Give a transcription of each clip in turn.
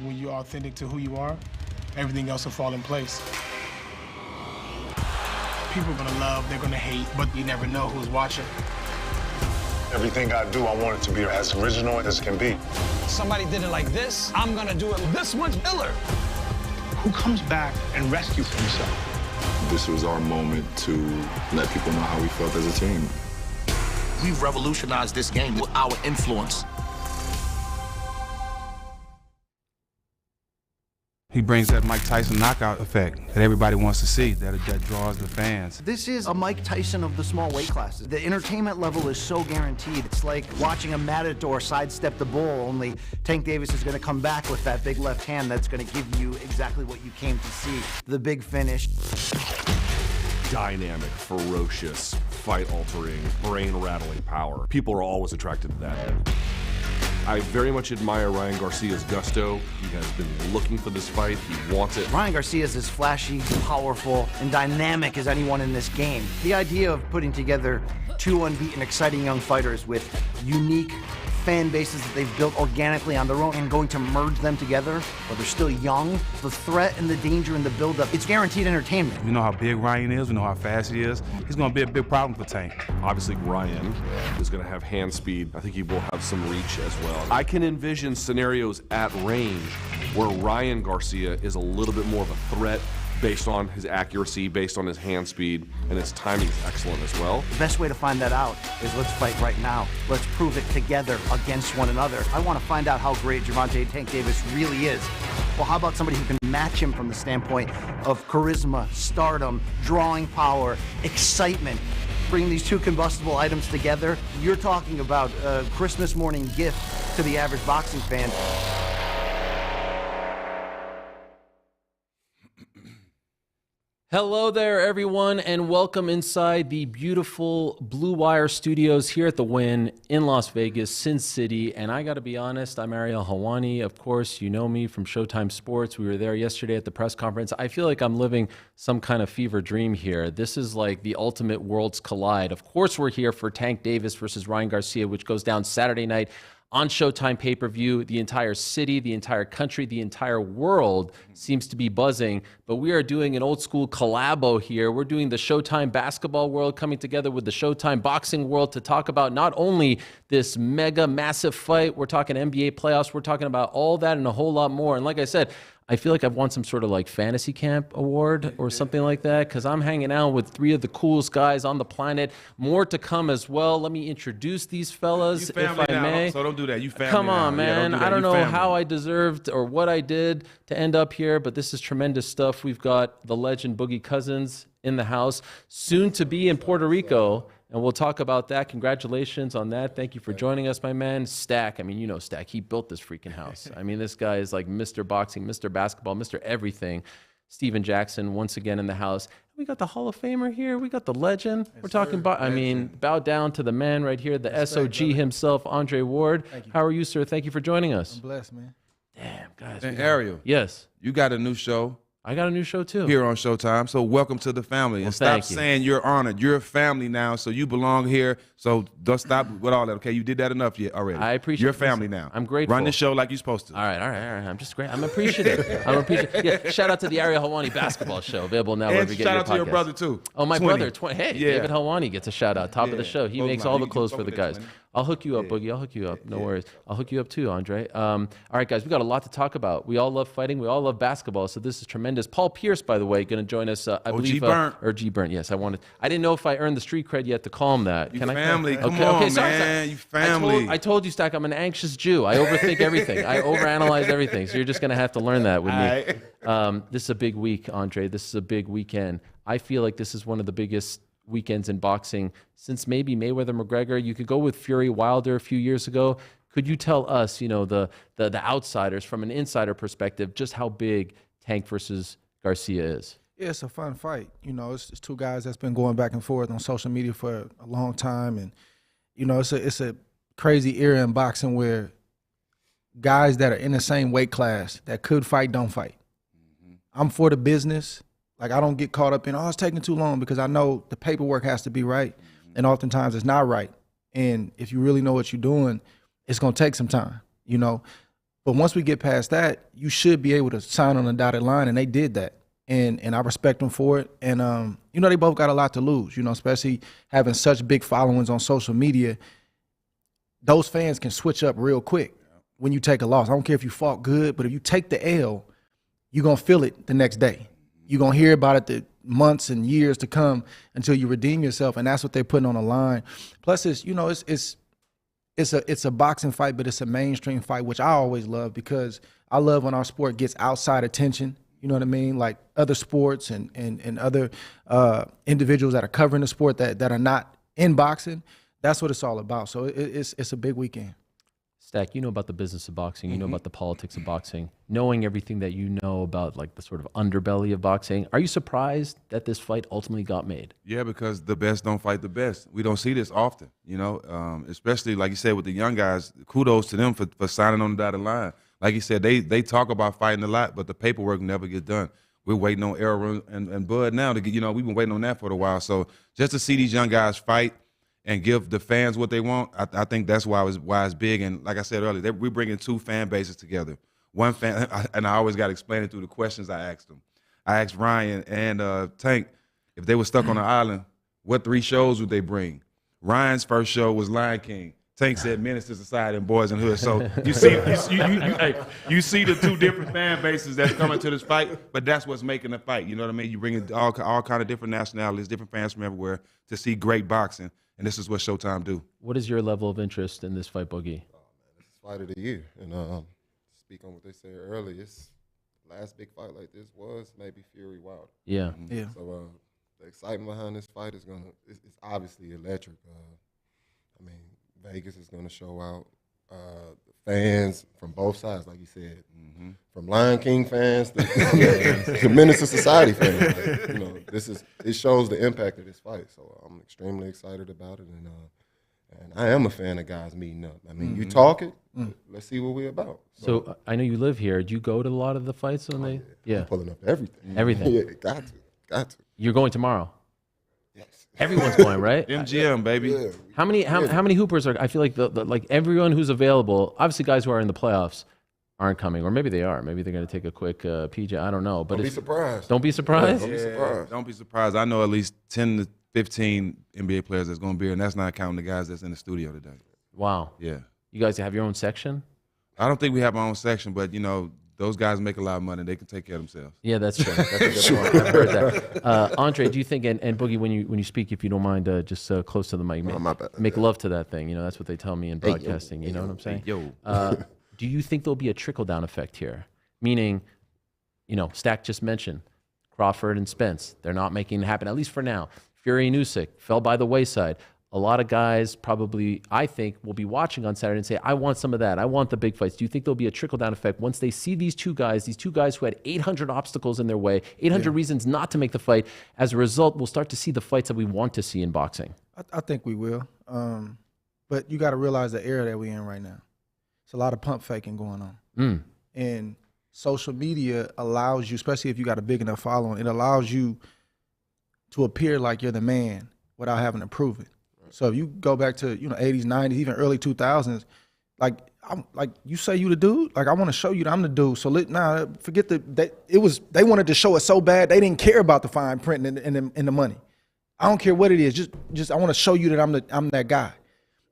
When you're authentic to who you are, everything else will fall in place. People are gonna love, they're gonna hate, but you never know who's watching. Everything I do, I want it to be as original as it can be. Somebody did it like this, I'm gonna do it this much iller. Who comes back and rescues himself? This was our moment to let people know how we felt as a team. We've revolutionized this game with our influence. He brings that Mike Tyson knockout effect that everybody wants to see, that draws the fans. This is a Mike Tyson of the small weight classes. The entertainment level is so guaranteed. It's like watching a matador sidestep the bull, only Tank Davis is going to come back with that big left hand that's going to give you exactly what you came to see. The big finish. Dynamic, ferocious, fight-altering, brain-rattling power. People are always attracted to that. I very much admire Ryan Garcia's gusto. He has been looking for this fight. He wants it. Ryan Garcia is as flashy, powerful, and dynamic as anyone in this game. The idea of putting together two unbeaten, exciting young fighters with unique fan bases that they've built organically on their own and going to merge them together while they're still young, the threat and the danger and the buildup, it's guaranteed entertainment. We know how big Ryan is, we know how fast he is. He's gonna be a big problem for Tank. Obviously, Ryan is going to have hand speed. I think he will have some reach as well. I can envision scenarios at range where Ryan Garcia is a little bit more of a threat based on his accuracy, based on his hand speed, and his timing is excellent as well. The best way to find that out is let's fight right now. Let's prove it together against one another. I want to find out how great Gervonta Tank Davis really is. Well, how about somebody who can match him from the standpoint of charisma, stardom, drawing power, excitement? Bring these two combustible items together. You're talking about a Christmas morning gift to the average boxing fan. Hello there, everyone, and welcome inside the beautiful Blue Wire Studios here at the Wynn in Las Vegas, Sin City. And I got to be honest, I'm Ariel Helwani. Of course, you know me from Showtime Sports. We were there yesterday at the press conference. I feel like I'm living some kind of fever dream here. This is like the ultimate worlds collide. Of course, we're here for Tank Davis versus Ryan Garcia, which goes down Saturday night on Showtime pay-per-view. The entire city, the entire country, the entire world seems to be buzzing. But we are doing an old school collabo here. We're doing the Showtime basketball world coming together with the Showtime boxing world to talk about not only this mega massive fight, we're talking NBA playoffs, we're talking about all that and a whole lot more. And like I said, I feel like I've won some sort of like fantasy camp award or something like that because I'm hanging out with three of the coolest guys on the planet. More to come as well. Let me introduce these fellas, if I may. So don't do that. You family Come on, now. man. Yeah, I don't know how I deserved or what I did to end up here, but this is tremendous stuff. We've got the legend Boogie Cousins in the house, soon to be in Puerto Rico. And we'll talk about that. Congratulations on that. Thank you for joining us, my man. Stack, I mean, you know Stack. He built this freaking house. I mean, this guy is like Mr. Boxing, Mr. Basketball, Mr. Everything. Steven Jackson, once again in the house. We got the Hall of Famer here. We got the legend. We're talking about, I mean, bow down to the man right here, the SOG himself, Andre Ward. How are you, sir? Thank you for joining us. I'm blessed, man. Damn, guys. And Ariel. Yes. You got a new show. I got a new show, too. Here on Showtime. So welcome to the family. And stop saying you're honored. You're a family now, so you belong here. So don't stop with all that, okay? You did that enough yet already. I appreciate it. You're family now. I'm grateful. Run the show like you're supposed to. All right. I'm just great. I'm appreciative. Yeah, shout out to the Ariel Helwani basketball show, available now wherever you get your podcast. Shout out to your brother, too. Oh, my brother. Hey, yeah. David Helwani gets a shout out. Top of the show. He makes all the clothes for the guys. I'll hook you up, Boogie. I'll hook you up. No worries. I'll hook you up too, Andre. All right, guys, we got a lot to talk about. We all love fighting. We all love basketball. So this is tremendous. Paul Pierce, by the way, going to join us. I believe. Burnt. Or G Burnt. Yes, I didn't know if I earned the street cred yet to call him that. You family. Come on, man. You family. I told you, Stack. I'm an anxious Jew. I overthink everything. I overanalyze everything. So you're just going to have to learn that with me. This is a big week, Andre. This is a big weekend. I feel like this is one of the biggest weekends in boxing since maybe Mayweather-McGregor. You could go with Fury-Wilder a few years ago. Could you tell us, you know, the outsiders from an insider perspective, just how big Tank versus Garcia is? Yeah, it's a fun fight. You know, it's two guys that's been going back and forth on social media for a long time, and you know, it's a crazy era in boxing where guys that are in the same weight class that could fight don't fight. I'm for the business. Like, I don't get caught up in, oh, it's taking too long, because I know the paperwork has to be right, and oftentimes it's not right. And if you really know what you're doing, it's going to take some time, you know. But once we get past that, you should be able to sign on the dotted line, and they did that. And I respect them for it. And, you know, they both got a lot to lose, you know, especially having such big followings on social media. Those fans can switch up real quick when you take a loss. I don't care if you fought good, but if you take the L, you're going to feel it the next day. You're going to hear about it the months and years to come until you redeem yourself, and that's what they're putting on the line. Plus, it's, you know, it's a boxing fight, but it's a mainstream fight, which I always love because I love when our sport gets outside attention. You know what I mean? Like other sports and other individuals that are covering the sport that are not in boxing. That's what it's all about. So it's a big weekend. Stack, you know about the business of boxing. You know about the politics of boxing. Knowing everything that you know about like the sort of underbelly of boxing, are you surprised that this fight ultimately got made? Yeah, because the best don't fight the best. We don't see this often, you know, especially like you said with the young guys. Kudos to them for signing on the dotted line. Like you said, they talk about fighting a lot, but the paperwork never gets done. We're waiting on Ariel and Bud now to get, you know, we've been waiting on that for a while. So just to see these young guys fight and give the fans what they want, I think that's why it's big. And like I said earlier, we're bringing two fan bases together. One fan, and I always got to explain it through the questions I asked them. I asked Ryan and Tank if they were stuck on an island, what 3 shows would they bring? Ryan's first show was Lion King. Tank said Menace to Society and Boys in Hood. So you see, you see the two different fan bases that's coming to this fight, but that's what's making the fight. You know what I mean? You bring in all kind of different nationalities, different fans from everywhere to see great boxing, and this is what Showtime do. What is your level of interest in this fight, Boogie? Oh, man, this is fight of the year, and speak on what they said earlier. It's the last big fight like this was maybe Fury Wilder. Yeah, yeah. So the excitement behind this fight is it's obviously electric. I mean, Vegas is going to show out. The fans from both sides, like you said, from Lion King fans to Menace to Society fans. Like, you know, it shows the impact of this fight. So I'm extremely excited about it, and I am a fan of guys meeting up. I mean, you talk it, let's see what we're about. So I know you live here. Do you go to a lot of the fights when they? Yeah, I'm pulling up everything. Everything. Yeah, got to. You're going tomorrow. Yes. Everyone's going, right? MGM, baby. Yeah. How many hoopers are? I feel like like everyone who's available. Obviously, guys who are in the playoffs aren't coming, or maybe they are. Maybe they're going to take a quick PJ. I don't know. But don't be surprised. Don't be surprised. Don't be surprised. Don't be surprised. I know at least 10 to 15 NBA players that's going to be here, and that's not counting the guys that's in the studio today. Wow. Yeah. You guys have your own section? I don't think we have our own section, but, you know, those guys make a lot of money. They can take care of themselves. Yeah, that's true. That's a good point. I've heard that. Andre, do you think, and Boogie, when you speak, if you don't mind, just close to the mic, make love to that thing. You know, that's what they tell me in broadcasting. You know what I'm saying? Do you think there'll be a trickle-down effect here? Meaning, you know, Stack just mentioned Crawford and Spence. They're not making it happen, at least for now. Fury and Usyk fell by the wayside. A lot of guys probably, I think, will be watching on Saturday and say, I want some of that. I want the big fights. Do you think there'll be a trickle-down effect once they see these two guys who had 800 obstacles in their way, 800 reasons not to make the fight? As a result, we'll start to see the fights that we want to see in boxing. I think we will. But you got to realize the era that we're in right now. It's a lot of pump faking going on. And social media allows you, especially if you got a big enough following, it allows you to appear like you're the man without having to prove it. So if you go back to, you know, 80s, 90s, even early 2000s, like you say you the dude, like I want to show you that I'm the dude. So forget they wanted to show it so bad they didn't care about the fine print and the money. I don't care what it is. Just I want to show you that I'm that guy.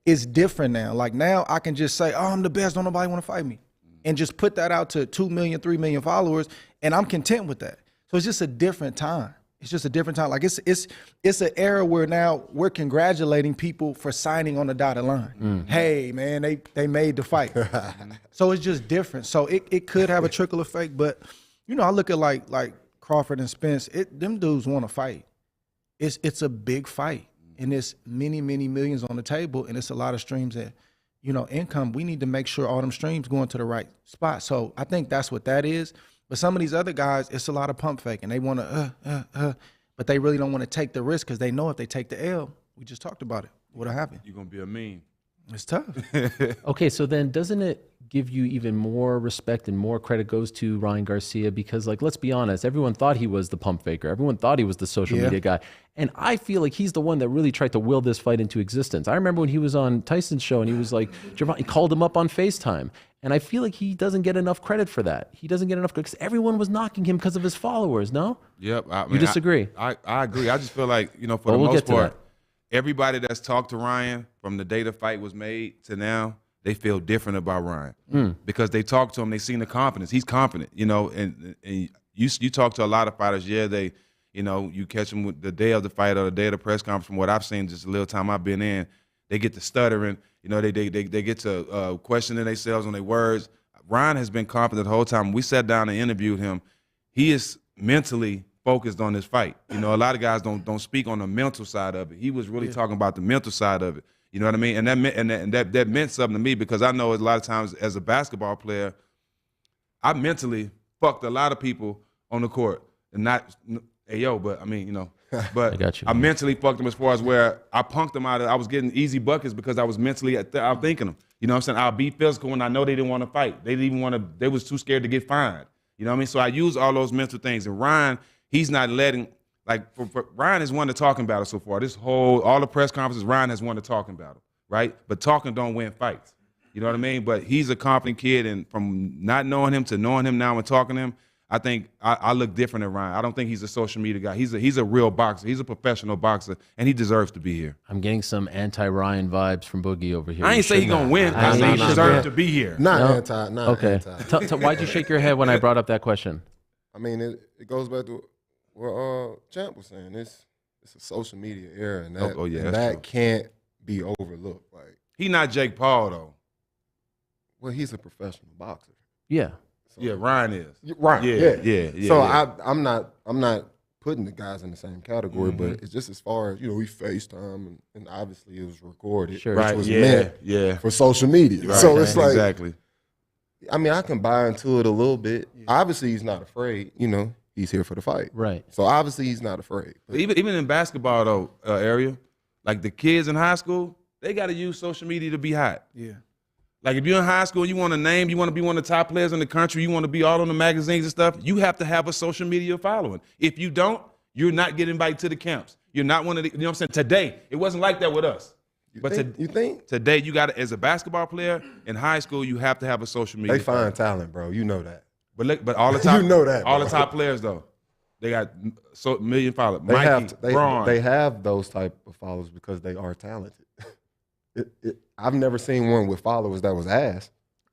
It's different now. Like now I can just say, oh, I'm the best. Don't nobody want to fight me, and just put that out to 2 million, 3 million followers, and I'm content with that. So it's just a different time. It's just a different time. Like it's an era where now we're congratulating people for signing on the dotted line. Hey, man, they made the fight. So it's just different. So it could have a trickle effect, but you know, I look at like Crawford and Spence. Them dudes want to fight. It's a big fight, and it's many millions on the table, and it's a lot of streams that, you know, income. We need to make sure all them streams going to the right spot. So I think that's what that is. But some of these other guys, it's a lot of pump faking. They want to, but they really don't want to take the risk because they know if they take the L, we just talked about it, what'll happen. You're going to be a meme. It's tough. Okay, so then doesn't it give you even more respect and more credit goes to Ryan Garcia? Because, like, let's be honest, everyone thought he was the pump faker. Everyone thought he was the social media guy. And I feel like he's the one that really tried to will this fight into existence. I remember when he was on Tyson's show and he was like, he called him up on FaceTime. And I feel like he doesn't get enough credit for that. He doesn't get enough credit because everyone was knocking him because of his followers, no? Yep. You disagree? I agree. I just feel like, for the most part, everybody that's talked to Ryan from the day the fight was made to now, they feel different about Ryan because they talk to him, they seen the confidence. He's confident, and you talk to a lot of fighters, they, you catch them with the day of the fight or the day of the press conference. From what I've seen, just a little time I've been in, they get to stuttering, they get to questioning themselves on their words. Ryan has been confident the whole time. We sat down and interviewed him. He is mentally focused on this fight. A lot of guys don't speak on the mental side of it. He was really talking about the mental side of it. You know what I mean? And that meant something to me because I know a lot of times as a basketball player, I mentally fucked a lot of people on the court. And not, but I mean, but I got you. I mentally fucked them as far as where I punked them out. I was getting easy buckets because I was mentally out thinking them. You know what I'm saying? I'll be physical when I know they didn't want to fight. They didn't even want to, they was too scared to get fined. You know what I mean? So I use all those mental things. And Ryan, he's not letting, Ryan has won the talking battle so far. All the press conferences, Ryan has won the talking battle, right? But talking don't win fights. You know what I mean? But he's a confident kid, and from not knowing him to knowing him now and talking to him, I think I look different than Ryan. I don't think he's a social media guy. He's a real boxer. He's a professional boxer, and he deserves to be here. I'm getting some anti-Ryan vibes from Boogie over here. I ain't say he's going to win. I say he deserves to be here. Not okay. anti. Why'd you shake your head when I brought up that question? I mean, it goes back to what Champ was saying. It's a social media era, and that can't be overlooked. Like, he not Jake Paul though. Well, he's a professional boxer. Yeah. So, yeah, Ryan is. Ryan. Yeah. So I'm not putting the guys in the same category, but it's just as far as we FaceTime and obviously it was recorded, which was meant for social media. Right. So it's like exactly. I mean, I can buy into it a little bit. Yeah. Obviously, he's not afraid. He's here for the fight. Right. So obviously, he's not afraid. But even in basketball though, Ariel, like the kids in high school, they got to use social media to be hot. Yeah. Like if you're in high school, you want a name, you want to be one of the top players in the country, you want to be all on the magazines and stuff, you have to have a social media following. If you don't, you're not getting invited to the camps. You're not one of the, you know what I'm saying? Today, it wasn't like that with us. You think? Today, you got to, as a basketball player in high school, you have to have a social media. They find talent, bro. You know that. But all the top, all bro. the top players though, they got million followers. They have those type of followers because they are talented. I've never seen one with followers that was ass.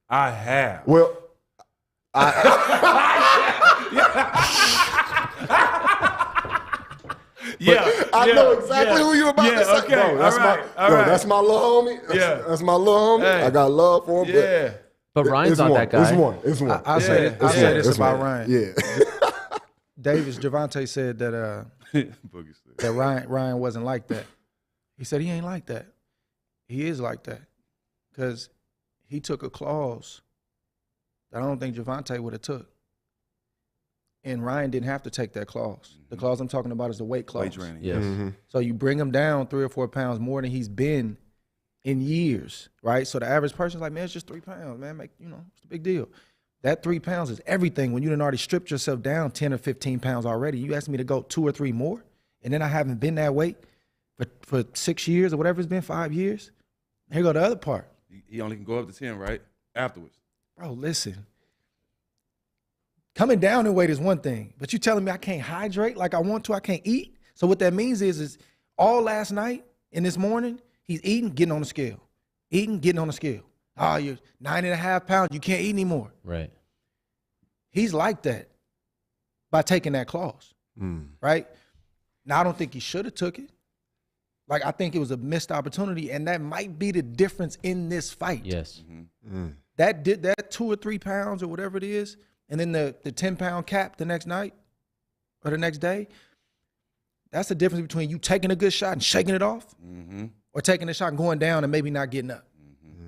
I have. Well, I know exactly who you about to say. Okay. Bro, that's my little homie. That's my little homie. Hey. I got love for him. But Ryan's not that guy. It's one. I'll say this about Ryan. Yeah. Gervonta said that that Ryan wasn't like that. He said he ain't like that. He is like that because he took a clause that I don't think Gervonta would have took. And Ryan didn't have to take that clause. The clause I'm talking about is the weight clause. Weight training. Yes. Mm-hmm. So you bring him down 3 or 4 pounds more than he's been in years, right? So the average person's like, man, it's just 3 pounds, man. It's a big deal. That 3 pounds is everything. When you done already stripped yourself down 10 or 15 pounds already, you asked me to go 2 or 3 more, and then I haven't been that weight for 6 years or whatever it's been, 5 years. Here go the other part. He only can go up to 10, right? Afterwards. Bro, listen. Coming down in weight is one thing, but you telling me I can't hydrate like I want to, I can't eat? So what that means is all last night and this morning, he's eating, getting on the scale. Eating, getting on the scale. Oh, you're 9.5 pounds, you can't eat anymore. Right. He's like that by taking that clause, right? Now, I don't think he should have took it. Like, I think it was a missed opportunity, and that might be the difference in this fight. Yes. Mm-hmm. That 2 or 3 pounds or whatever it is, and then the 10-pound cap the next night or the next day, that's the difference between you taking a good shot and shaking it off or taking a shot and going down and maybe not getting up.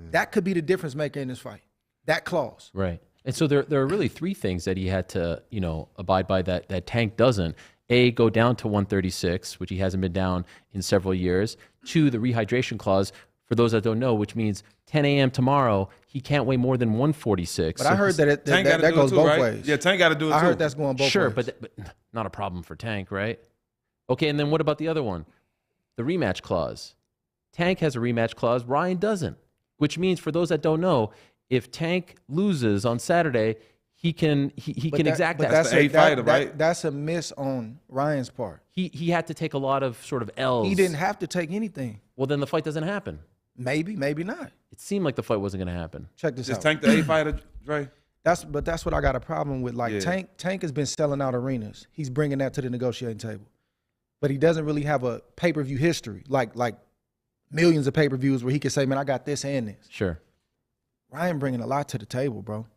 That could be the difference maker in this fight, that clause. Right. And so there are really 3 things that he had to, abide by that Tank doesn't. A, go down to 136, which he hasn't been down in several years. 2, the rehydration clause for those that don't know, which means 10 a.m. tomorrow, he can't weigh more than 146. But I heard that that goes both ways. Yeah, Tank got to do it too. I heard that's going both ways. Sure, but not a problem for Tank, right? Okay, and then what about the other one? The rematch clause. Tank has a rematch clause. Ryan doesn't, which means for those that don't know, if Tank loses on Saturday, he can exact that. That's the A fighter, right? That's a miss on Ryan's part. He had to take a lot of sort of L's. He didn't have to take anything. Well, then the fight doesn't happen. Maybe not. It seemed like the fight wasn't going to happen. Check this out. Is Tank the A fighter, Dre? That's what I got a problem with. Like Tank has been selling out arenas. He's bringing that to the negotiating table, but he doesn't really have a pay-per-view history like millions of pay-per-views where he can say, "Man, I got this and this." Sure. Ryan bringing a lot to the table, bro,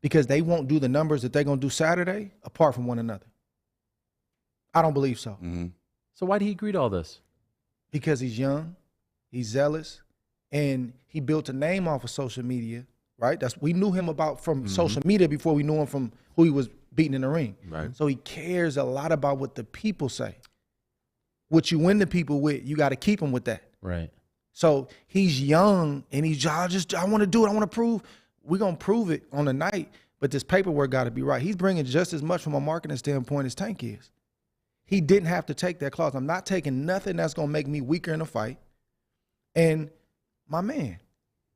because they won't do the numbers that they're gonna do Saturday apart from one another. I don't believe so. Mm-hmm. So why did he agree to all this? Because he's young, he's zealous, and he built a name off of social media. Right? We knew him from social media before we knew him from who he was beating in the ring. Right. So he cares a lot about what the people say. What you win the people with, you got to keep him with that. Right. So he's young and I want to do it. I want to prove. We're going to prove it on the night, but this paperwork got to be right. He's bringing just as much from a marketing standpoint as Tank is. He didn't have to take that clause. I'm not taking nothing that's going to make me weaker in a fight. And my man,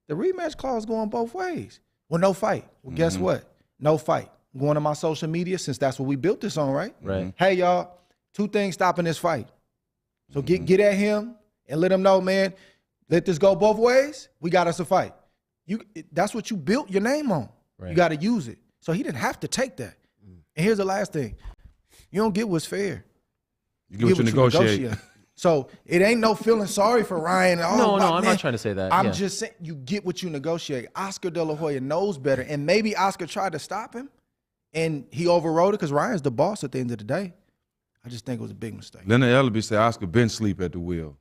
the rematch clause going both ways. Well, no fight. Well, guess what? No fight. I'm going to my social media since that's what we built this on, right? Right. Hey, y'all, 2 things stopping this fight. So get at him and let him know, man, let this go both ways. We got us a fight. That's what you built your name on. Right. You got to use it. So he didn't have to take that. And here's the last thing. You don't get what's fair. You get what you negotiate. So it ain't no feeling sorry for Ryan. No, I'm not trying to say that. I'm just saying you get what you negotiate. Oscar De La Hoya knows better. And maybe Oscar tried to stop him and he overrode it because Ryan's the boss at the end of the day. I just think it was a big mistake. Leonard Ellerby said Oscar been sleep at the wheel.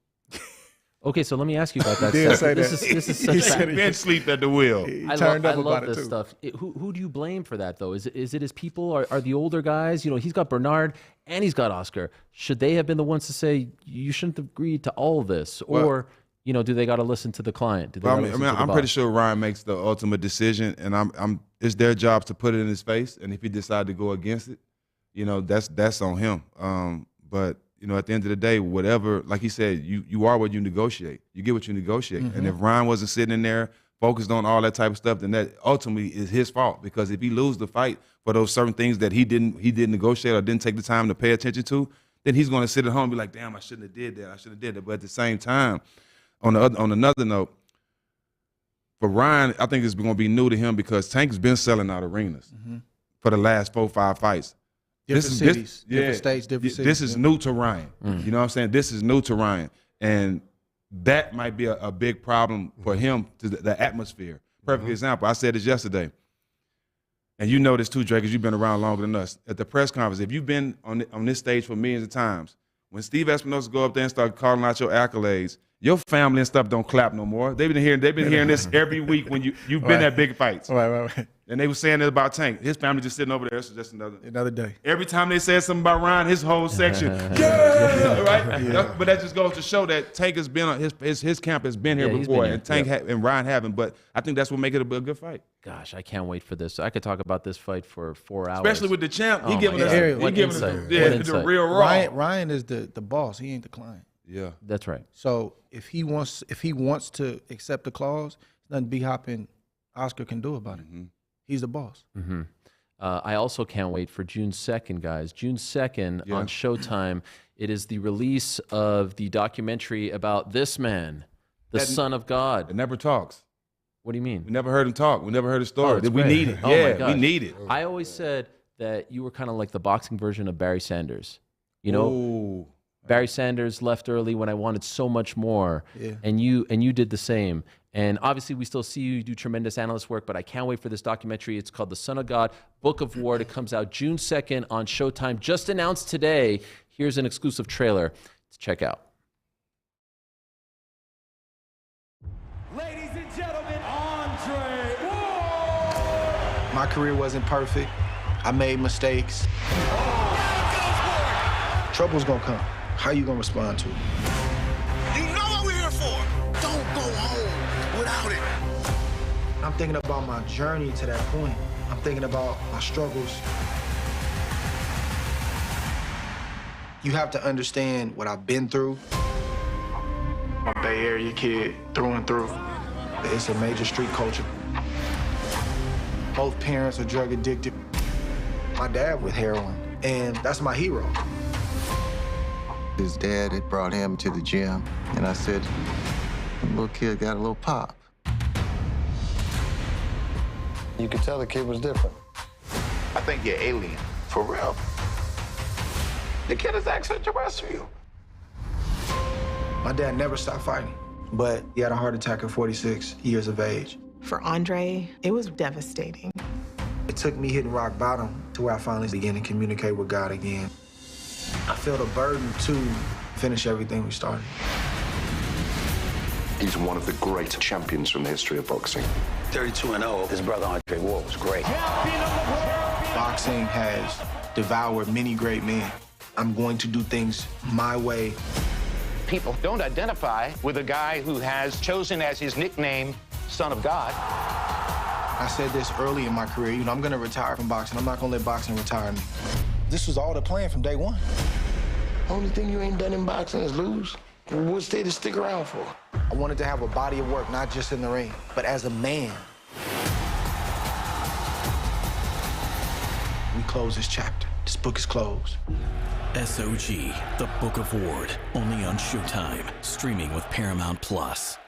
Okay, so let me ask you about that. Did say this that. is such He been sleep at the wheel. I love this stuff. Who do you blame for that, though? Is it his people? Are the older guys? You know, he's got Bernard and he's got Oscar. Should they have been the ones to say, you shouldn't have agreed to all of this? Or, you know, do they got to listen to the client? I'm pretty sure Ryan makes the ultimate decision, and it's their job to put it in his face. And if he decides to go against it, you know, that's on him. But you know, at the end of the day, whatever, like he said, you are what you negotiate. You get what you negotiate. And if Ryan wasn't sitting in there focused on all that type of stuff, then that ultimately is his fault. Because if he loses the fight for those certain things that he didn't negotiate or didn't take the time to pay attention to, then he's going to sit at home and be like, damn, I shouldn't have did that. I should have did that. But at the same time, on another note, for Ryan, I think it's going to be new to him because Tank's been selling out arenas for the last 4 or 5 fights. Different cities, different states, different cities. This is new to Ryan. You know what I'm saying? This is new to Ryan. And that might be a big problem for him, to the atmosphere. Perfect example. I said this yesterday. And you know this too, Drake, because you've been around longer than us. At the press conference, if you've been on this stage for millions of times, when Steve Espinosa go up there and start calling out your accolades, your family and stuff don't clap no more. They've been hearing this every week when you've been at big fights. Right. And they were saying it about Tank. His family just sitting over there. So just another day. Every time they said something about Ryan, his whole section, right? Yeah. But that just goes to show that Tank has been his camp has been here before, and Tank and Ryan haven't. But I think that's what makes it a good fight. Gosh, I can't wait for this. I could talk about this fight for 4 hours. Especially with the champ. He giving us the real raw. Ryan is the boss. He ain't the client. Yeah, that's right. So if he wants to accept the clause, nothing B-hopping Oscar can do about it. He's the boss. I also can't wait for June 2nd, guys. June 2nd on Showtime. It is the release of the documentary about this man, the Son of God. It never talks. What do you mean? We never heard him talk. We never heard his story. Oh, we need it. Oh yeah, we need it. I always said that you were kind of like the boxing version of Barry Sanders. You know? Ooh. Barry Sanders left early when I wanted so much more, and you did the same. And obviously, we still see you do tremendous analyst work, but I can't wait for this documentary. It's called The Son of God, Book of War. It comes out June 2nd on Showtime. Just announced today. Here's an exclusive trailer to check out. Ladies and gentlemen, Andre. Whoa! My career wasn't perfect. I made mistakes. Trouble's gonna come. How you gonna respond to it? You know what we're here for. Don't go about it. I'm thinking about my journey to that point. I'm thinking about my struggles. You have to understand what I've been through. I'm a Bay Area kid through and through. It's a major street culture. Both parents are drug addicted. My dad with heroin, and that's my hero. His dad had brought him to the gym, and I said, the little kid got a little pop. You could tell the kid was different. I think you're alien. For real. The kid is extraterrestrial. My dad never stopped fighting, but he had a heart attack at 46 years of age. For Andre, it was devastating. It took me hitting rock bottom to where I finally began to communicate with God again. I felt a burden to finish everything we started. He's one of the great champions from the history of boxing. 32-0, his brother Andre Ward was great. Boxing has devoured many great men. I'm going to do things my way. People don't identify with a guy who has chosen as his nickname, Son of God. I said this early in my career, I'm gonna retire from boxing. I'm not gonna let boxing retire me. This was all the plan from day one. Only thing you ain't done in boxing is lose. What's there to stick around for? I wanted to have a body of work, not just in the ring, but as a man. We close this chapter. This book is closed. SOG, The Book of Ward, only on Showtime, streaming with Paramount Plus.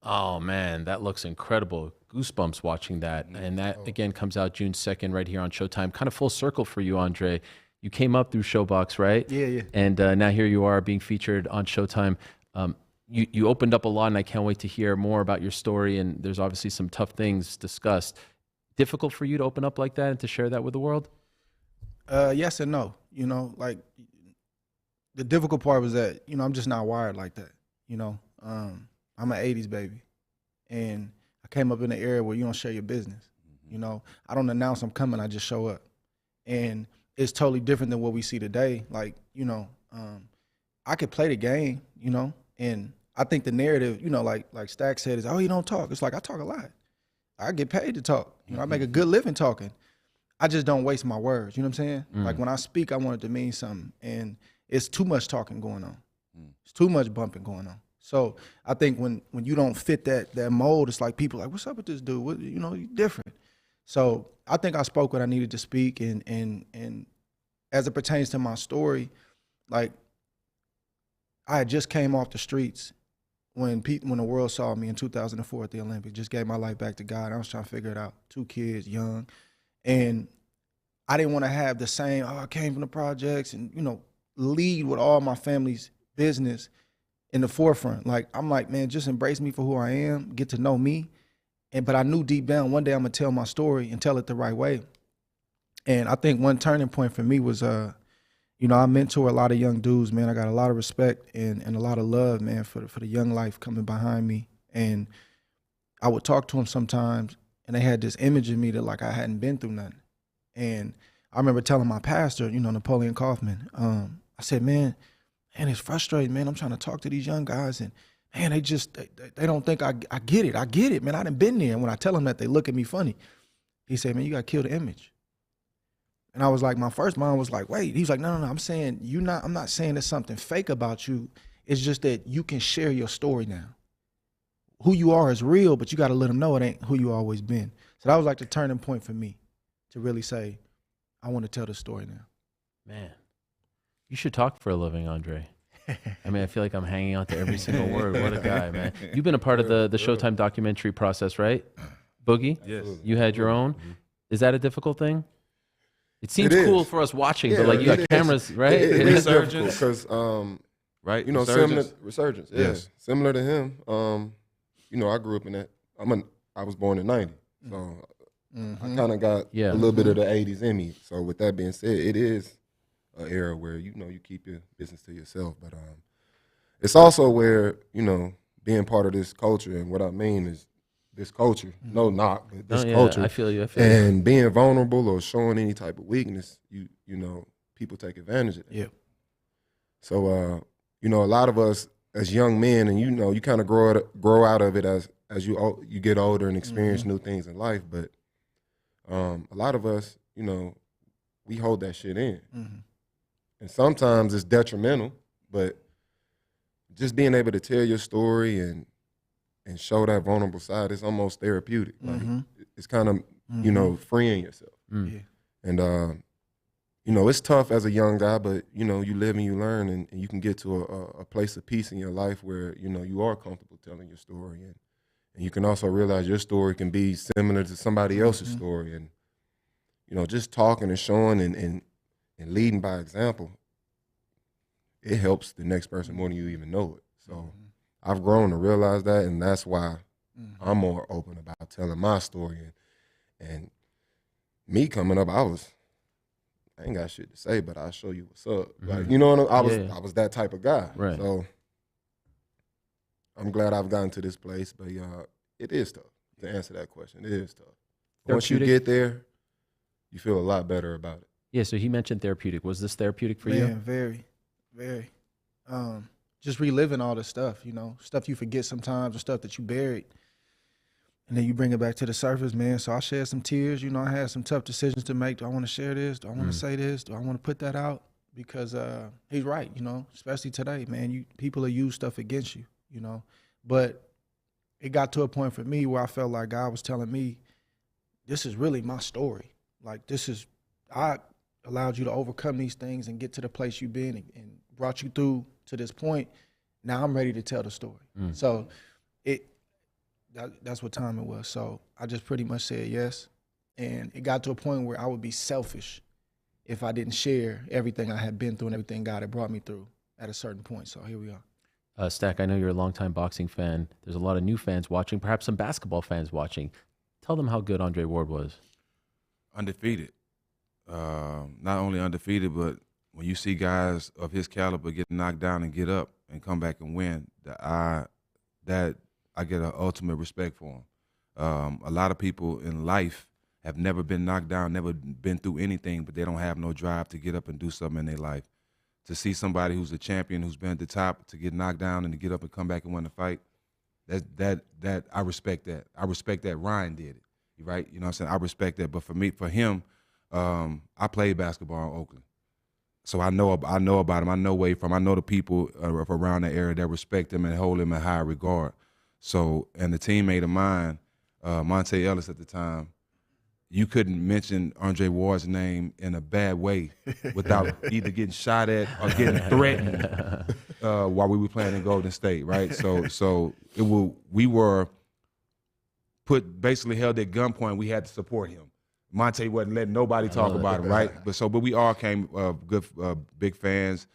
Oh, man, that looks incredible. Goosebumps watching that. And that, again, comes out June 2nd right here on Showtime. Kind of full circle for you, Andre. You came up through Showbox, right? Yeah. And now here you are being featured on Showtime. You opened up a lot, and I can't wait to hear more about your story. And there's obviously some tough things discussed. Difficult for you to open up like that and to share that with the world? Yes and no. Like the difficult part was that, I'm just not wired like that. I'm an 80s baby. And I came up in an era where you don't share your business. I don't announce I'm coming, I just show up. And it's totally different than what we see today. Like, I could play the game, and I think the narrative, like Stack said, is, oh, you don't talk. It's like, I talk a lot. I get paid to talk. I make a good living talking. I just don't waste my words. You know what I'm saying? Like when I speak, I want it to mean something. And it's too much talking going on. It's too much bumping going on. So I think when you don't fit that mold, it's like people are like, what's up with this dude? What, you're different. So I think I spoke what I needed to speak. And as it pertains to my story, like I had just came off the streets when the world saw me in 2004 at the Olympics. Just gave my life back to God. I was trying to figure it out. 2 kids, young. And I didn't want to have the same, I came from the projects and, lead with all my family's business in the forefront. Like, I'm like, man, just embrace me for who I am, get to know me. But I knew deep down one day I'm going to tell my story and tell it the right way. And I think one turning point for me was, I mentor a lot of young dudes, man. I got a lot of respect and a lot of love, man, for the young life coming behind me. And I would talk to them sometimes, and they had this image of me that like I hadn't been through nothing. And I remember telling my pastor, Napoleon Kaufman, I said, man, it's frustrating, man. I'm trying to talk to these young guys, and man, they don't think I get it. I get it, man. I done been there. And when I tell them that, they look at me funny. He said, man, you got to kill the image. And I was like, my first mind was like, wait. He's like, no. I'm saying I'm not saying there's something fake about you. It's just that you can share your story now. Who you are is real, but you got to let them know it ain't who you always been. So that was like the turning point for me to really say, I want to tell this story now. Man, you should talk for a living, Andre. I mean, I feel like I'm hanging on to every single word. What a guy, man. You've been a part of the Showtime documentary process, right? Boogie? Yes. You had your own. Is that a difficult thing? It seems cool for us watching, but like you got cameras, right? It is difficult because, right? Resurgence. Resurgence. Yeah. Yes. Similar to him. I grew up in that. I was born in '90, so I kind of got a little bit of the '80s in me. So with that being said, it is an era where you keep your business to yourself, but it's also where being part of this culture, and what I mean is this culture. No knock, but this culture. I feel you. And being vulnerable or showing any type of weakness, people take advantage of that. Yeah. So a lot of us as young men, and you kind of grow out of it as you get older and experience new things in life. But a lot of us, we hold that shit in, and sometimes it's detrimental. But just being able to tell your story and show that vulnerable side is almost therapeutic. Like it's kind of freeing yourself. Yeah. And it's tough as a young guy, but you live and you learn, and you can get to a place of peace in your life where you are comfortable telling your story, and you can also realize your story can be similar to somebody else's story, and just talking and showing and leading by example, it helps the next person more than you even know it. So I've grown to realize that, and that's why I'm more open about telling my story. And me coming up, I ain't got shit to say, but I'll show you what's up. Like, I was that type of guy. Right. So I'm glad I've gotten to this place, but it is tough to answer that question. It is tough. Once you get there, you feel a lot better about it. Yeah, so he mentioned therapeutic. Was this therapeutic for Man, you? very, very. Just reliving all the stuff, stuff you forget sometimes, or stuff that you buried. And then you bring it back to the surface, man. So I shed some tears. I had some tough decisions to make. Do I want to share this? Do I want to say this? Do I want to put that out? Because he's right, especially today, man. People will use stuff against you, But it got to a point for me where I felt like God was telling me, this is really my story. Like, I allowed you to overcome these things and get to the place you've been and brought you through to this point. Now I'm ready to tell the story. So that's what time it was. So I just pretty much said yes. And it got to a point where I would be selfish if I didn't share everything I had been through and everything God had brought me through at a certain point. So here we are. Stack, I know you're a longtime boxing fan. There's a lot of new fans watching, perhaps some basketball fans watching. Tell them how good Andre Ward was. Undefeated. Not only undefeated, but when you see guys of his caliber get knocked down and get up and come back and win, I get an ultimate respect for him. A lot of people in life have never been knocked down, never been through anything, but they don't have no drive to get up and do something in their life. To see somebody who's a champion, who's been at the top, to get knocked down and to get up and come back and win the fight, that I respect that. I respect that Ryan did it, right? You know what I'm saying? I respect that. But for him, I played basketball in Oakland. So I know about him. I know where he's from. I know the people around the area that respect him and hold him in high regard. So, and the teammate of mine, Monte Ellis at the time, you couldn't mention Andre Ward's name in a bad way without either getting shot at or getting threatened while we were playing in Golden State, right? So we were basically held at gunpoint. We had to support him. Monte wasn't letting nobody talk about him, right? But we all came good, big fans.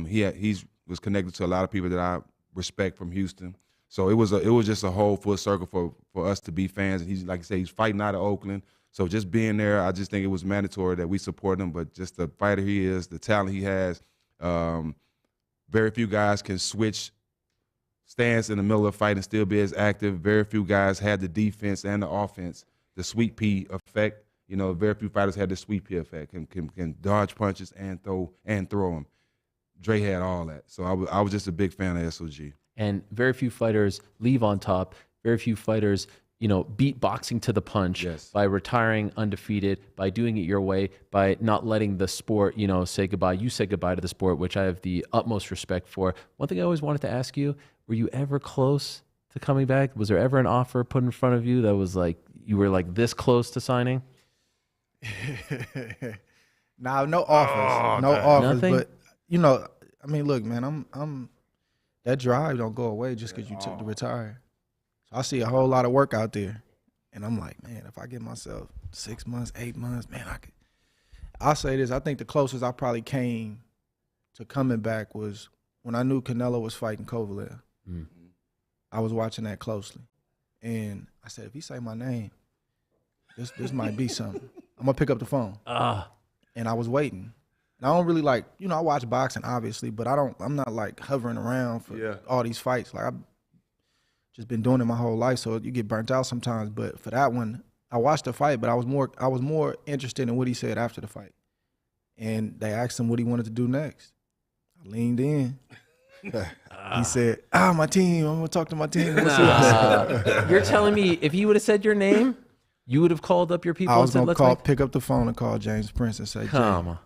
He was connected to a lot of people that I respect from Houston. So it was just a whole full circle for us to be fans. And he's, like I say, he's fighting out of Oakland. So just being there, I just think it was mandatory that we support him. But just the fighter he is, the talent he has, very few guys can switch stance in the middle of a fight and still be as active. Very few guys had the defense and the offense, the sweet pea effect. Very few fighters had the sweet pea effect, can dodge punches and throw them. Dre had all that. So I was just a big fan of SOG. And very few fighters leave on top. Very few fighters, beat boxing to the punch by retiring undefeated, by doing it your way, by not letting the sport, say goodbye. You said goodbye to the sport, which I have the utmost respect for. One thing I always wanted to ask you, were you ever close to coming back? Was there ever an offer put in front of you that was like, you were like this close to signing? No offers. No offers. Nothing? But, look, man, I'm that drive don't go away just because you took to retire. So I see a whole lot of work out there. And I'm like, man, if I give myself 6 months, 8 months, man, I'll say this. I think the closest I probably came to coming back was when I knew Canelo was fighting Kovalev. I was watching that closely. And I said, if he say my name, this might be something. I'm going to pick up the phone. And I was waiting. And I don't really I watch boxing, obviously, but I'm not like hovering around for all these fights. Like, I've just been doing it my whole life, so you get burnt out sometimes. But for that one, I watched the fight, but I was more interested in what he said after the fight. And they asked him what he wanted to do next. I leaned in. He said, my team. I'm gonna talk to my team. You're telling me if he would have said your name, you would have called up your people I was and said, gonna pick up the phone and call James Prince and say, Come on.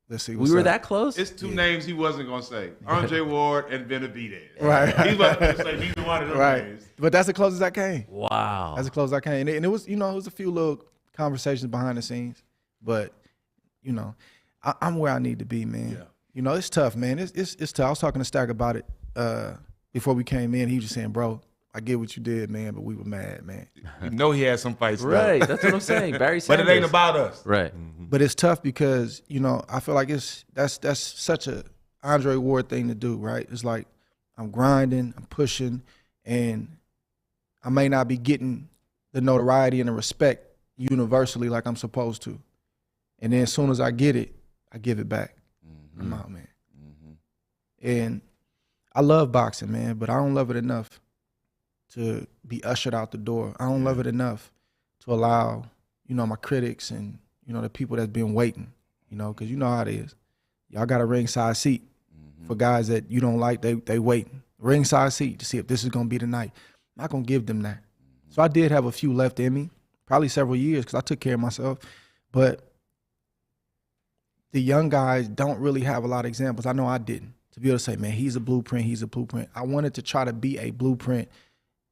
Let's see what's We were up. that close? It's two names he wasn't gonna say: Andre Ward and Benavidez. Right. He wasn't gonna say neither one of them names. But that's the closest I came. Wow. That's the closest I came. And it was, it was a few little conversations behind the scenes. But, I'm where I need to be, man. Yeah. It's tough, man. It's tough. I was talking to Stack about it before we came in. He was just saying, bro, I get what you did, man, but we were mad, man. You know he had some fights, right? That's what I'm saying. Barry Sanders. But it ain't about us, right? But it's tough because I feel like that's such a Andre Ward thing to do, right? It's like I'm grinding, I'm pushing, and I may not be getting the notoriety and the respect universally like I'm supposed to, and then as soon as I get it, I give it back. I'm out, man. And I love boxing, man, but I don't love it enough to be ushered out the door. I don't love it enough to allow, my critics and, the people that's been waiting, because you know how it is. Y'all got a ringside seat for guys that you don't like, they waiting. Ringside seat to see if this is going to be the night. I'm not going to give them that. So I did have a few left in me, probably several years because I took care of myself. But the young guys don't really have a lot of examples. I know I didn't. To be able to say, man, he's a blueprint. I wanted to try to be a blueprint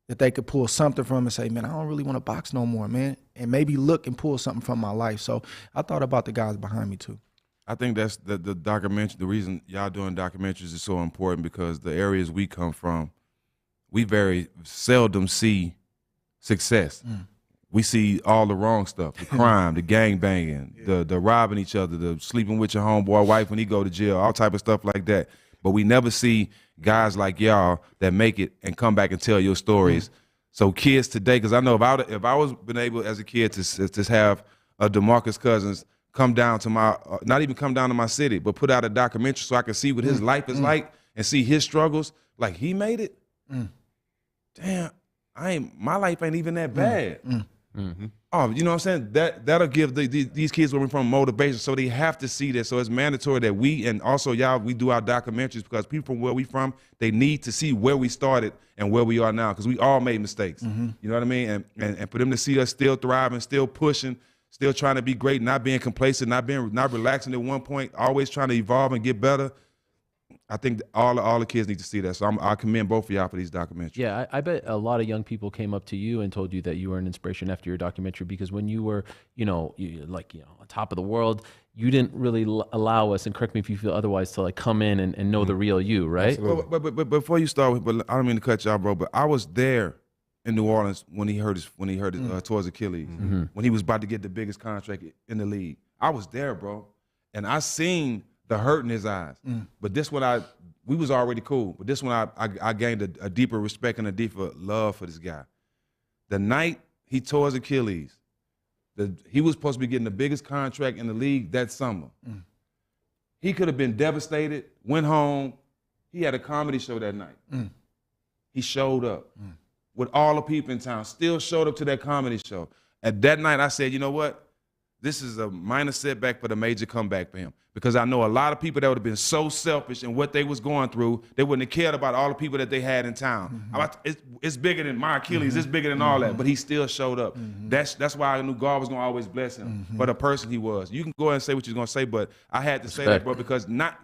that they could pull something from and say, man, I don't really want to box no more, man. And maybe look and pull something from my life. So I thought about the guys behind me too. I think that's the documentary. The reason y'all doing documentaries is so important because the areas we come from, we very seldom see success. We see all the wrong stuff, the crime, the gang banging, the robbing each other, the sleeping with your homeboy wife when he go to jail, all type of stuff like that. But we never see guys like y'all that make it and come back and tell your stories. So kids today, because I know if I was been able as a kid to have a Demarcus Cousins come down to my, not even come down to my city, but put out a documentary so I can see what his life is like and see his struggles, like he made it. Damn, my life ain't even that bad. Oh, you know what I'm saying? That'll give these kids where we're from motivation, so they have to see this. So it's mandatory that we, and also y'all, we do our documentaries because people from where we from, they need to see where we started and where we are now because we all made mistakes. You know what I mean? And for them to see us still thriving, still pushing, still trying to be great, not being complacent, not relaxing at one point, always trying to evolve and get better. I think all the kids need to see that. So I commend both of y'all for these documentaries. Yeah, I bet a lot of young people came up to you and told you that you were an inspiration after your documentary because when you were, on top of the world, you didn't really allow us, and correct me if you feel otherwise, to like come in and know the real you, right? But before you start, but I don't mean to cut y'all, bro, but I was there in New Orleans when he hurt his towards Achilles, when he was about to get the biggest contract in the league. I was there, bro, and I seen the hurt in his eyes. But this one, we was already cool. But this one, I gained a deeper respect and a deeper love for this guy. The night he tore his Achilles, he was supposed to be getting the biggest contract in the league that summer. He could have been devastated, went home. He had a comedy show that night. He showed up with all the people in town, still showed up to that comedy show. At that night, I said, you know what? This is a minor setback for the major comeback for him. Because I know a lot of people that would have been so selfish in what they was going through, they wouldn't have cared about all the people that they had in town. It's bigger than my Achilles, it's bigger than all that, but he still showed up. That's why I knew God was gonna always bless him for the person he was. You can go ahead and say what you're gonna say, but I had to say that, bro, because not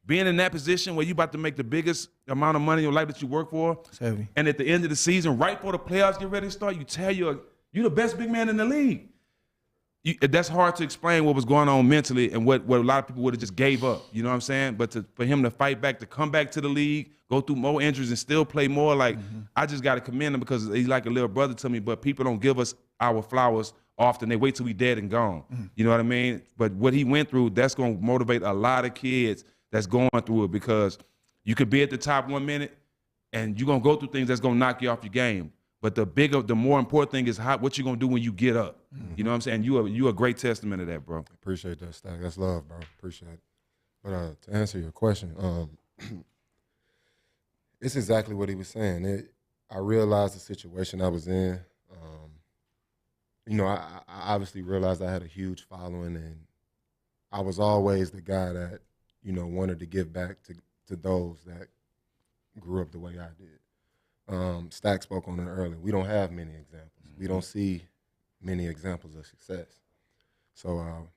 being in that position where you about to make the biggest amount of money in your life that you work for, and at the end of the season, right before the playoffs get ready to start, you tell you're the best big man in the league. That's hard to explain what was going on mentally and what a lot of people would have just gave up. You know what I'm saying? But for him to fight back, to come back to the league, go through more injuries and still play more, I just got to commend him because he's like a little brother to me, but people don't give us our flowers often. They wait till we dead and gone. You know what I mean? But what he went through, that's going to motivate a lot of kids that's going through it because you could be at the top 1 minute and you're going to go through things that's going to knock you off your game. But the more important thing is what you're gonna do when you get up. You know what I'm saying? You a great testament of that, bro. Appreciate that, Stack. That's love, bro. Appreciate it. But to answer your question, it's exactly what he was saying. I realized the situation I was in. I obviously realized I had a huge following, and I was always the guy that wanted to give back to those that grew up the way I did. Stack spoke on it earlier. We don't have many examples. We don't see many examples of success. So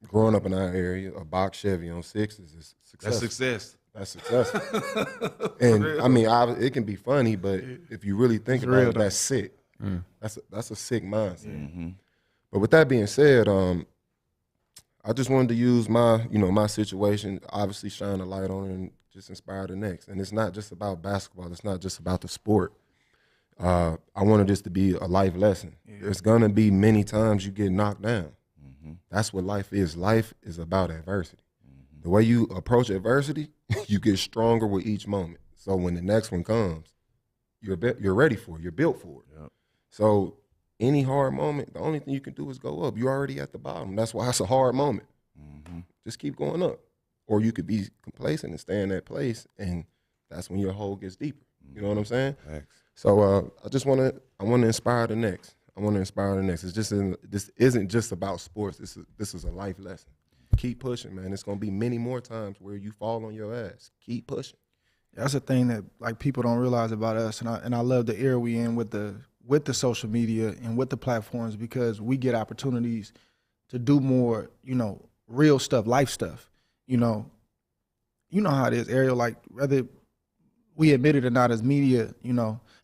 growing up in our area, a box Chevy on 6 is success. That's success. That's successful. And I mean, it can be funny, but if you really think about it, that's sick. That's a sick mindset. But with that being said, I just wanted to use my situation, obviously shine a light on it and just inspire the next. And it's not just about basketball. It's not just about the sport. I wanted this to be a life lesson. There's gonna be many times you get knocked down. That's what life is. Life is about adversity. The way you approach adversity, you get stronger with each moment. So when the next one comes, you're ready for it. You're built for it. Yep. So any hard moment, the only thing you can do is go up. You're already at the bottom. That's why it's a hard moment. Just keep going up. Or you could be complacent and stay in that place, and that's when your hole gets deeper. You know what I'm saying? Thanks. So I want to inspire the next. I want to inspire the next. This isn't just about sports. This is a life lesson. Keep pushing, man. It's gonna be many more times where you fall on your ass. Keep pushing. That's a thing that like people don't realize about us, and I love the era we in with the social media and with the platforms, because we get opportunities to do more, real stuff, life stuff. You know how it is, Ariel. Like whether we admit it or not as media,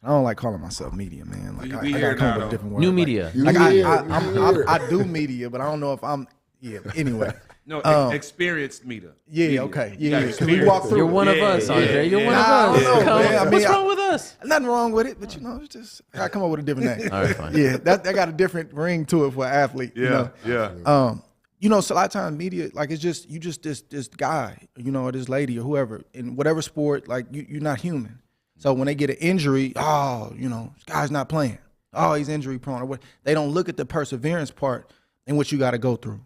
I don't like calling myself media, man. Like I gotta come up with a different word. New media. I do media, but I don't know if I'm. Yeah. Anyway. No, experienced media. Yeah, okay. Yeah. Can we walk through? You're one of us, Andre. You're one of us. I mean, what's wrong with us? Nothing wrong with it, but it's just I gotta come up with a different name. All right, fine. Yeah, that got a different ring to it for an athlete. Yeah. So a lot of times media, like it's just you just this guy, or this lady or whoever in whatever sport, like you're not human. So when they get an injury, this guy's not playing. Oh, he's injury prone or what? They don't look at the perseverance part and what you got to go through.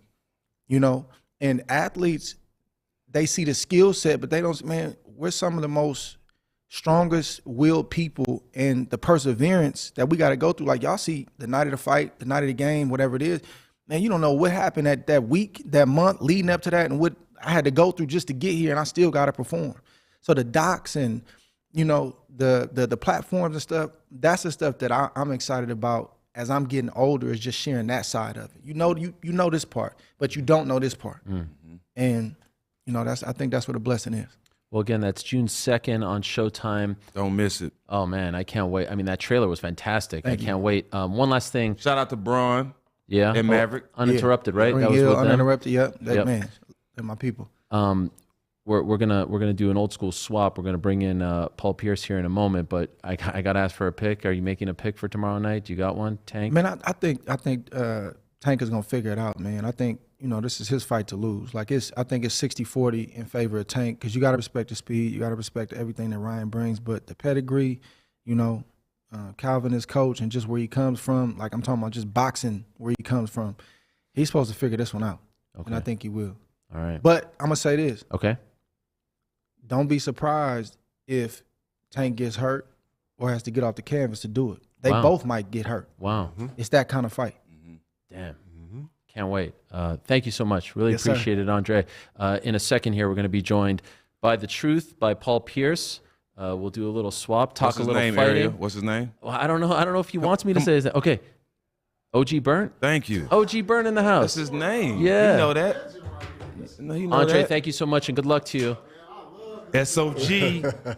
And athletes, they see the skill set, but they don't, man, we're some of the most strongest willed people, and the perseverance that we got to go through. Like y'all see the night of the fight, the night of the game, whatever it is, man, you don't know what happened that week, that month leading up to that, and what I had to go through just to get here, and I still got to perform. So the docs and, the platforms and stuff, that's the stuff that I'm excited about as I'm getting older, is just sharing that side of it. You know this part, but you don't know this part. And, I think that's what a blessing is. Well, again, that's June 2nd on Showtime. Don't miss it. Oh, man, I can't wait. I mean, that trailer was fantastic. Thank I can't wait. One last thing. Shout out to Braun. Yeah. And Maverick. Uninterrupted, right? That was with Uninterrupted, yep. Man, they're my people. We're gonna do an old school swap. We're gonna bring in Paul Pierce here in a moment, but I gotta ask for a pick. Are you making a pick for tomorrow night? You got one, Tank? Man, I think Tank is gonna figure it out, man. I think this is his fight to lose. Like I think it's 60-40 in favor of Tank, because you gotta respect the speed, you gotta respect everything that Ryan brings, but the pedigree, Calvin, his coach, and just where he comes from. Like I'm talking about just boxing, where he comes from. He's supposed to figure this one out, and I think he will. All right. But I'm gonna say this. Okay. Don't be surprised if Tank gets hurt or has to get off the canvas to do it. They both might get hurt. Wow. It's that kind of fight. Damn. Can't wait. Thank you so much. Really Yes, appreciate it, Andre. In a second here, we're going to be joined by The Truth, by Paul Pierce. We'll do a little swap, talk What's his a little name, fighting. Ariel? What's his name? Well, I don't know. I don't know if he wants me to say his name. Okay. OG Burnt? Thank you. OG Burnt in the house. That's his name. Yeah. You know that. You know Andre, that. thank you so much, and good luck to you. SOG.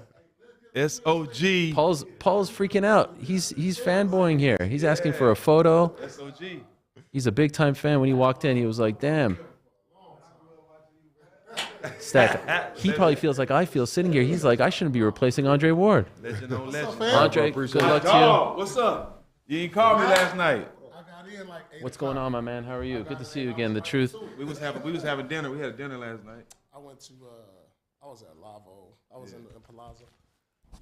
SOG. Paul's freaking out. He's fanboying here. He's asking for a photo. SOG. He's a big time fan. When he walked in, he was like, "Damn." Stack. He probably feels like I feel sitting here. He's like, I shouldn't be replacing Andre Ward. Legend on legend. Andre, good luck to you. What's up? You didn't call me last night. What's going on, my man? How are you? Good to see you again. The Truth. We was having dinner. We had a dinner last night. I went to I was at Lavo. I was in Palazzo.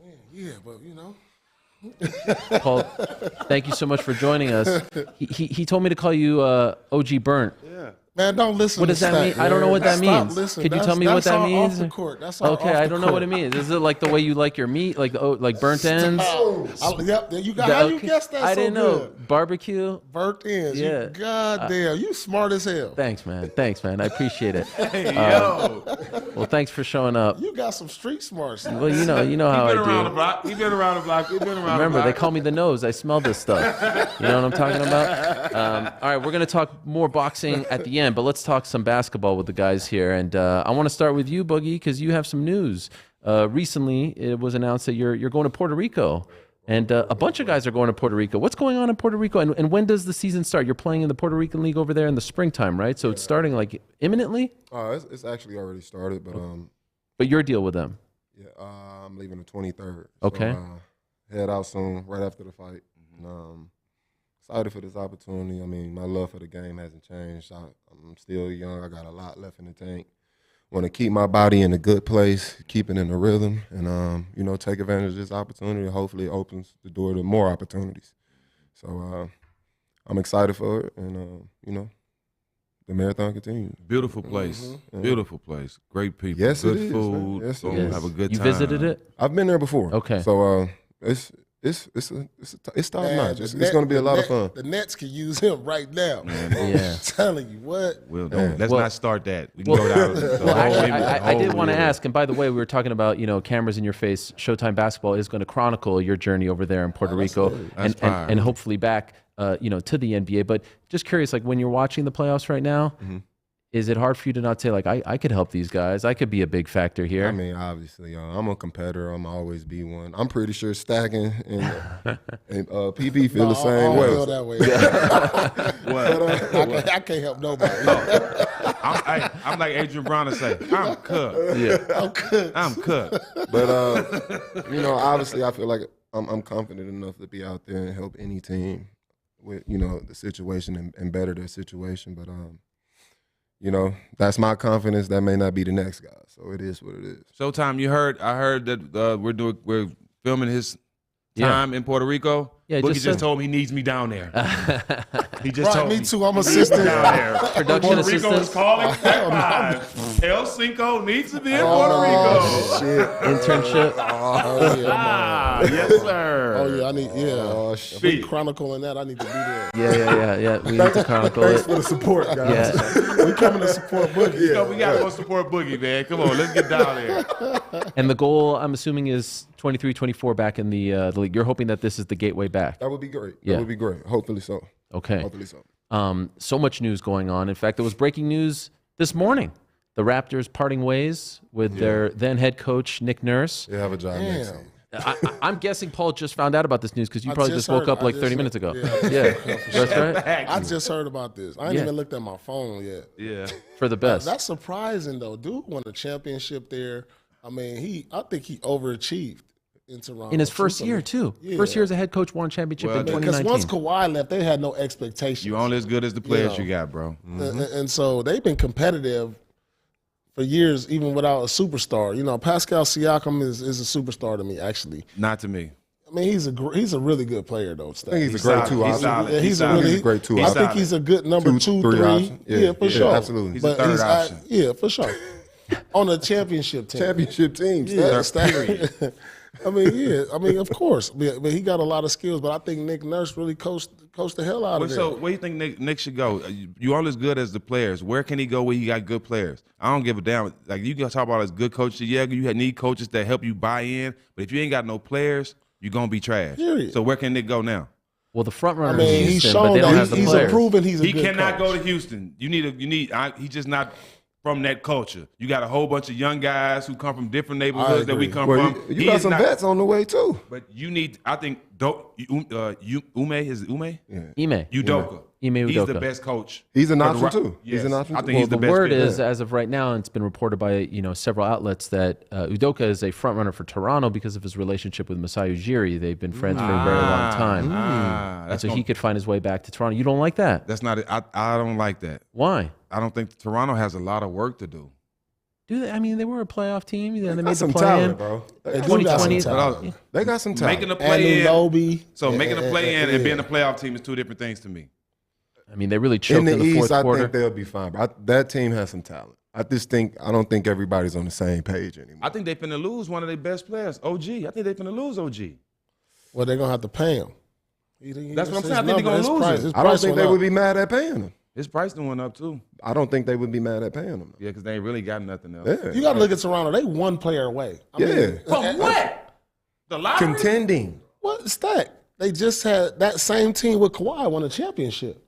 Man, yeah, but Paul, thank you so much for joining us. He told me to call you OG Burnt. Yeah. Man, don't listen. What does to that mean? Stack, I don't know what that Stop means. listening. Could you tell me what that means? Off the court. That's our okay, off I the don't know what it court. means. Is it like the way you like your meat, like burnt ends? Yep, you got. How you guessed that? I so didn't know. good? Barbecue. Burnt ends. Yeah. God damn, you smart as hell. Thanks, man. I appreciate it. Hey, yo. Well, thanks for showing up. You got some street smarts. Well, you know how I do. He been around the block. He been around the block. Remember, they call me the nose. I smell this stuff. You know what I'm talking about? All right, we're going to talk more boxing at the end, but let's talk some basketball with the guys here. And I want to start with you, Boogie, because you have some news. Recently, it was announced that you're going to Puerto Rico. And a bunch of guys are going to Puerto Rico. What's going on in Puerto Rico? And when does the season start? You're playing in the Puerto Rican League over there in the springtime, right? So it's starting like imminently? It's actually already started, But your deal with them? Yeah, I'm leaving the 23rd. Okay. So, head out soon, right after the fight. And, excited for this opportunity. I mean, my love for the game hasn't changed. I'm still young. I got a lot left in the tank. Want to keep my body in a good place, keep it in a rhythm, and take advantage of this opportunity. Hopefully, it opens the door to more opportunities. So I'm excited for it, and the marathon continues. Beautiful place, Yeah. beautiful place, great people, yes, good it is, food. Yes, it so is. have a good You time. visited it? I've been there before. Okay. So it's top notch. It's going to be a lot of fun. The Nets can use him right now. Yeah. I'm telling you what. Let's not start that. We can go down. I did want to ask, and by the way, we were talking about cameras in your face. Showtime Basketball is going to chronicle your journey over there in Puerto Rico, and hopefully back to the NBA. But just curious, like when you're watching the playoffs right now. Is it hard for you to not say, like, I could help these guys? I could be a big factor here. I mean, obviously, I'm a competitor. I'm always be one. I'm pretty sure Stacking and PP feel the same way. I feel that way. I can't help nobody. I'm like Adrian Brown to say, I'm cooked. Yeah, I'm cooked. But obviously, I feel like I'm confident enough to be out there and help any team with the situation and better their situation. But that's my confidence. That may not be the next guy. So it is what it is. Showtime, I heard that we're filming his time in Puerto Rico. Yeah, Boogie just told me he needs me down there. He just Right, told me too. I'm assistant down there. Production Puerto Rico assistant. is calling. El Cinco needs to be in Puerto Rico. Shit. Internship. Oh yeah, Yes, sir. Oh yeah, I need. Yeah, Oh, if we chronicling that, I need to be there. Yeah. We need to chronicle Thanks it. for the support, guys. We coming to support Boogie. We gotta go support Boogie, man. Come on, let's get down there. And the goal, I'm assuming, is 23, 24 back in the league. You're hoping that this is the gateway back. That would be great. Yeah. That would be great. Hopefully so. Okay. Hopefully so. So much news going on. In fact, there was breaking news this morning. The Raptors parting ways with their then head coach, Nick Nurse. They have a job next season. I'm guessing Paul just found out about this news because you I probably just woke heard- up like I 30 just minutes ago. heard- Yeah, for that's right. I just heard about this. I ain't Yeah. even looked at my phone yet. Yeah. For the best. That's surprising though. Dude won a championship there. I mean, I think he overachieved in Toronto. In his first year, too. Yeah. First year as a head coach, won a championship in Because 2019. once Kawhi left, they had no expectations. You only as good as the players know. you got, bro. And so they've been competitive for years, even without a superstar. Pascal Siakam is a superstar to me, actually. Not to me. I mean, he's a really good player, though. I think he's a great two option. Yeah, he's a great two option. I think he's a good number two, three three. option. Yeah, for sure. Absolutely. He's a third option. Yeah, for sure. On a championship team. Championship team. Yeah, period. I mean, of course. But he got a lot of skills, but I think Nick Nurse really coached the hell out of it. So where do you think Nick should go? You only as good as the players. Where can he go where he got good players? I don't give a damn. Like, you can talk about as good coaches. Yeah, you need coaches that help you buy in. But if you ain't got no players, you're going to be trash. Period. So where can Nick go now? Well, the front runner I mean, is he's Houston, shown but they don't that have the he's players. proven he's a He good cannot coach. go to Houston. He's just not from that culture. You got a whole bunch of young guys who come from different neighborhoods that we come from. You He got is some not- vets on the way too. But you need, I think, Ume? Is it Ume? Yeah. Ime. Udoka. Ime He's the Udoka. best coach. He's an for the option Ra- too. Yes. He's an option I too. think he's the The best. word pick. is, as of right now, and it's been reported by several outlets that Udoka is a front runner for Toronto because of his relationship with Masai Ujiri. They've been friends for a very long time, and That's so gonna- he could find his way back to Toronto. You don't like that? That's not it. I don't like that. Why? I don't think Toronto has a lot of work to do. Do they? I mean, they were a playoff team. They made the some play-in. talent, bro. They do got some 2020. talent. They got some talent. Making a play in. Anunoby. So making a play in yeah. and being a playoff team is two different things to me. I mean, they really choked in the fourth East, I quarter. think they'll be fine. But that team has some talent. I don't think everybody's on the same page anymore. I think they finna lose one of their best players, OG. I think they finna lose OG. Well, they're gonna have to pay him. That's what I'm saying. I think they're gonna lose him. I don't think they would be mad at paying him. His price done went up too. I don't think they would be mad at paying him. Yeah, because they ain't really got nothing else. Yeah. You got to look at Toronto. They one player away. From what? The lottery? Contending. What's that? They just had that same team with Kawhi won a championship.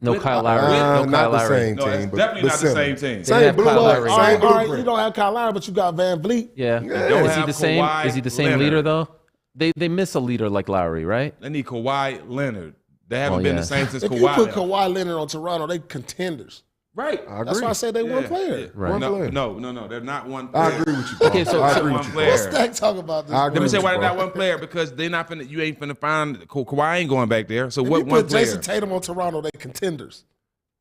No Kyle Lowry. Not the same No, team. it's but definitely not the similar. same team. Same blue Kyle blood, Lowry. same All right, blueprint. you don't have Kyle Lowry, but you got Van Vliet. Yeah. don't Is he have the same? Kawhi Is he the same Leonard. leader though? They miss a leader like Lowry, right? They need Kawhi Leonard. They haven't Oh, been yeah. the same since If Kawhi. you put left. Kawhi Leonard on Toronto, they contenders. Right. I agree. That's why I said they one player. Yeah. Right. One player. No, they're not one player. I agree with you, Paul. Okay, so- I so- agree one with you, player. What's that talk about this? I agree Let me with say you, why they're Paul. not one player, because they're not finna. You ain't finna find Kawhi ain't going back there. So If what you one put player? Jason Tatum on Toronto, they contenders.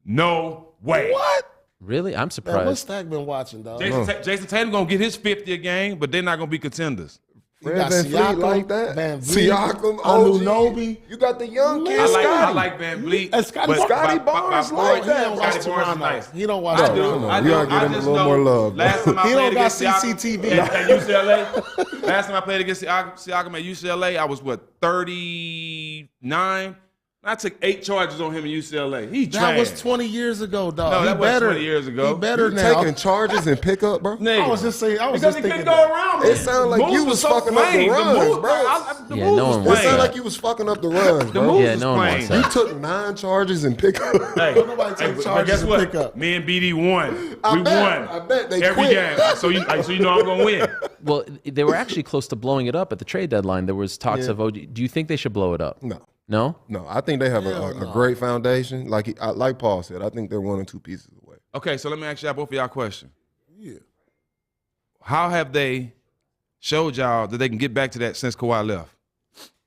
No way. What? Really? I'm Man, what's surprised. Stack been watching, dog? Jason Tatum gonna get his 50 a game, but they're not gonna be contenders. You Fred got Van Vliet Siakam, like that. Van Vliet, Siakam, OG. Anunoby. You got the young kid, I Scotty. like Van Vliet. And Scotty but Scotty by Barnes point, like He that. don't watch Scotty Barnes is Toronto. nice. He don't watch I Toronto. do. I I know. do. You gotta give I him a just little know more love, bro. Last time I He played don't got against Siakam CCTV. at UCLA. Last time I played against Siakam at UCLA, I was 39. I took 8 charges on him in UCLA. He That trash. was 20 years ago, dog. No, He that was better. 20 years ago. He better You now. taking charges and pickup, bro? Nigga. I was just saying. I was Because just he thinking couldn't go that. around me. It sounded like Moves you was so fucking up the plain. runs, moves, bro. The Yeah, moves no was one It wants plain. sounded that. like you was fucking up the runs, The bro. moves Yeah, was no one plain. wants You that. took 9 charges and pickup. Hey, Nobody take but charges guess and what? pick up. Me and BD won. I We bet. won. I bet they every quit. game. So you know I'm gonna win. Well, they were actually close to blowing it up at the trade deadline. There was talks of OG. Do you think they should blow it up? No. No? No, I think they have a great foundation. Like Paul said, I think they're 1 or 2 pieces away. Okay, so let me ask y'all both of y'all a question. Yeah. How have they showed y'all that they can get back to that since Kawhi left?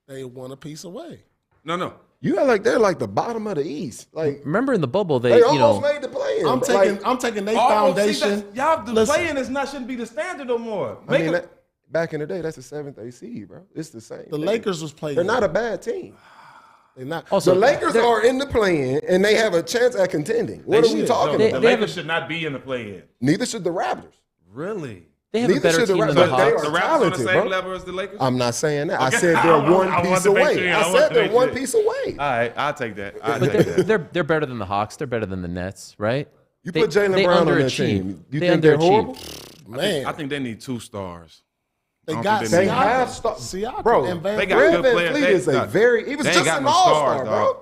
They won a piece away. No. You got like they're like the bottom of the East. Like Remember in the bubble, they almost made the play. I'm taking their foundation. Y'all the Listen. playing shouldn't be the standard no more. I mean, back in the day, that's the 7th AC, bro. It's the same. The thing. Lakers was playing. They're not a bad team. They're not. Also, The Lakers are in the play-in, and they have a chance at contending. What are we talking The about? Lakers should not be in the play-in. Neither should the Raptors. Really? They have a Neither better should the team than Raptors. the But they Hawks. are The Raptors on the talented, same bro. level as the Lakers? I'm not saying that. I Okay. said I they're wanted one to piece make away. sure. I I wanted said to they're make one sure. piece away. All right, I'll take that. But they're better than the Hawks. They're better than the Nets, right? You put Jaylen Brown on that team. You They think they're underachieved. horrible? Man, I think they need 2 stars. they don't got think They need have Siakam. stars. Siakam Bro, and Van they got Vliet. good Van players. Vliet They is a got- very. He was they ain't just got an no all-star, stars, bro. dog.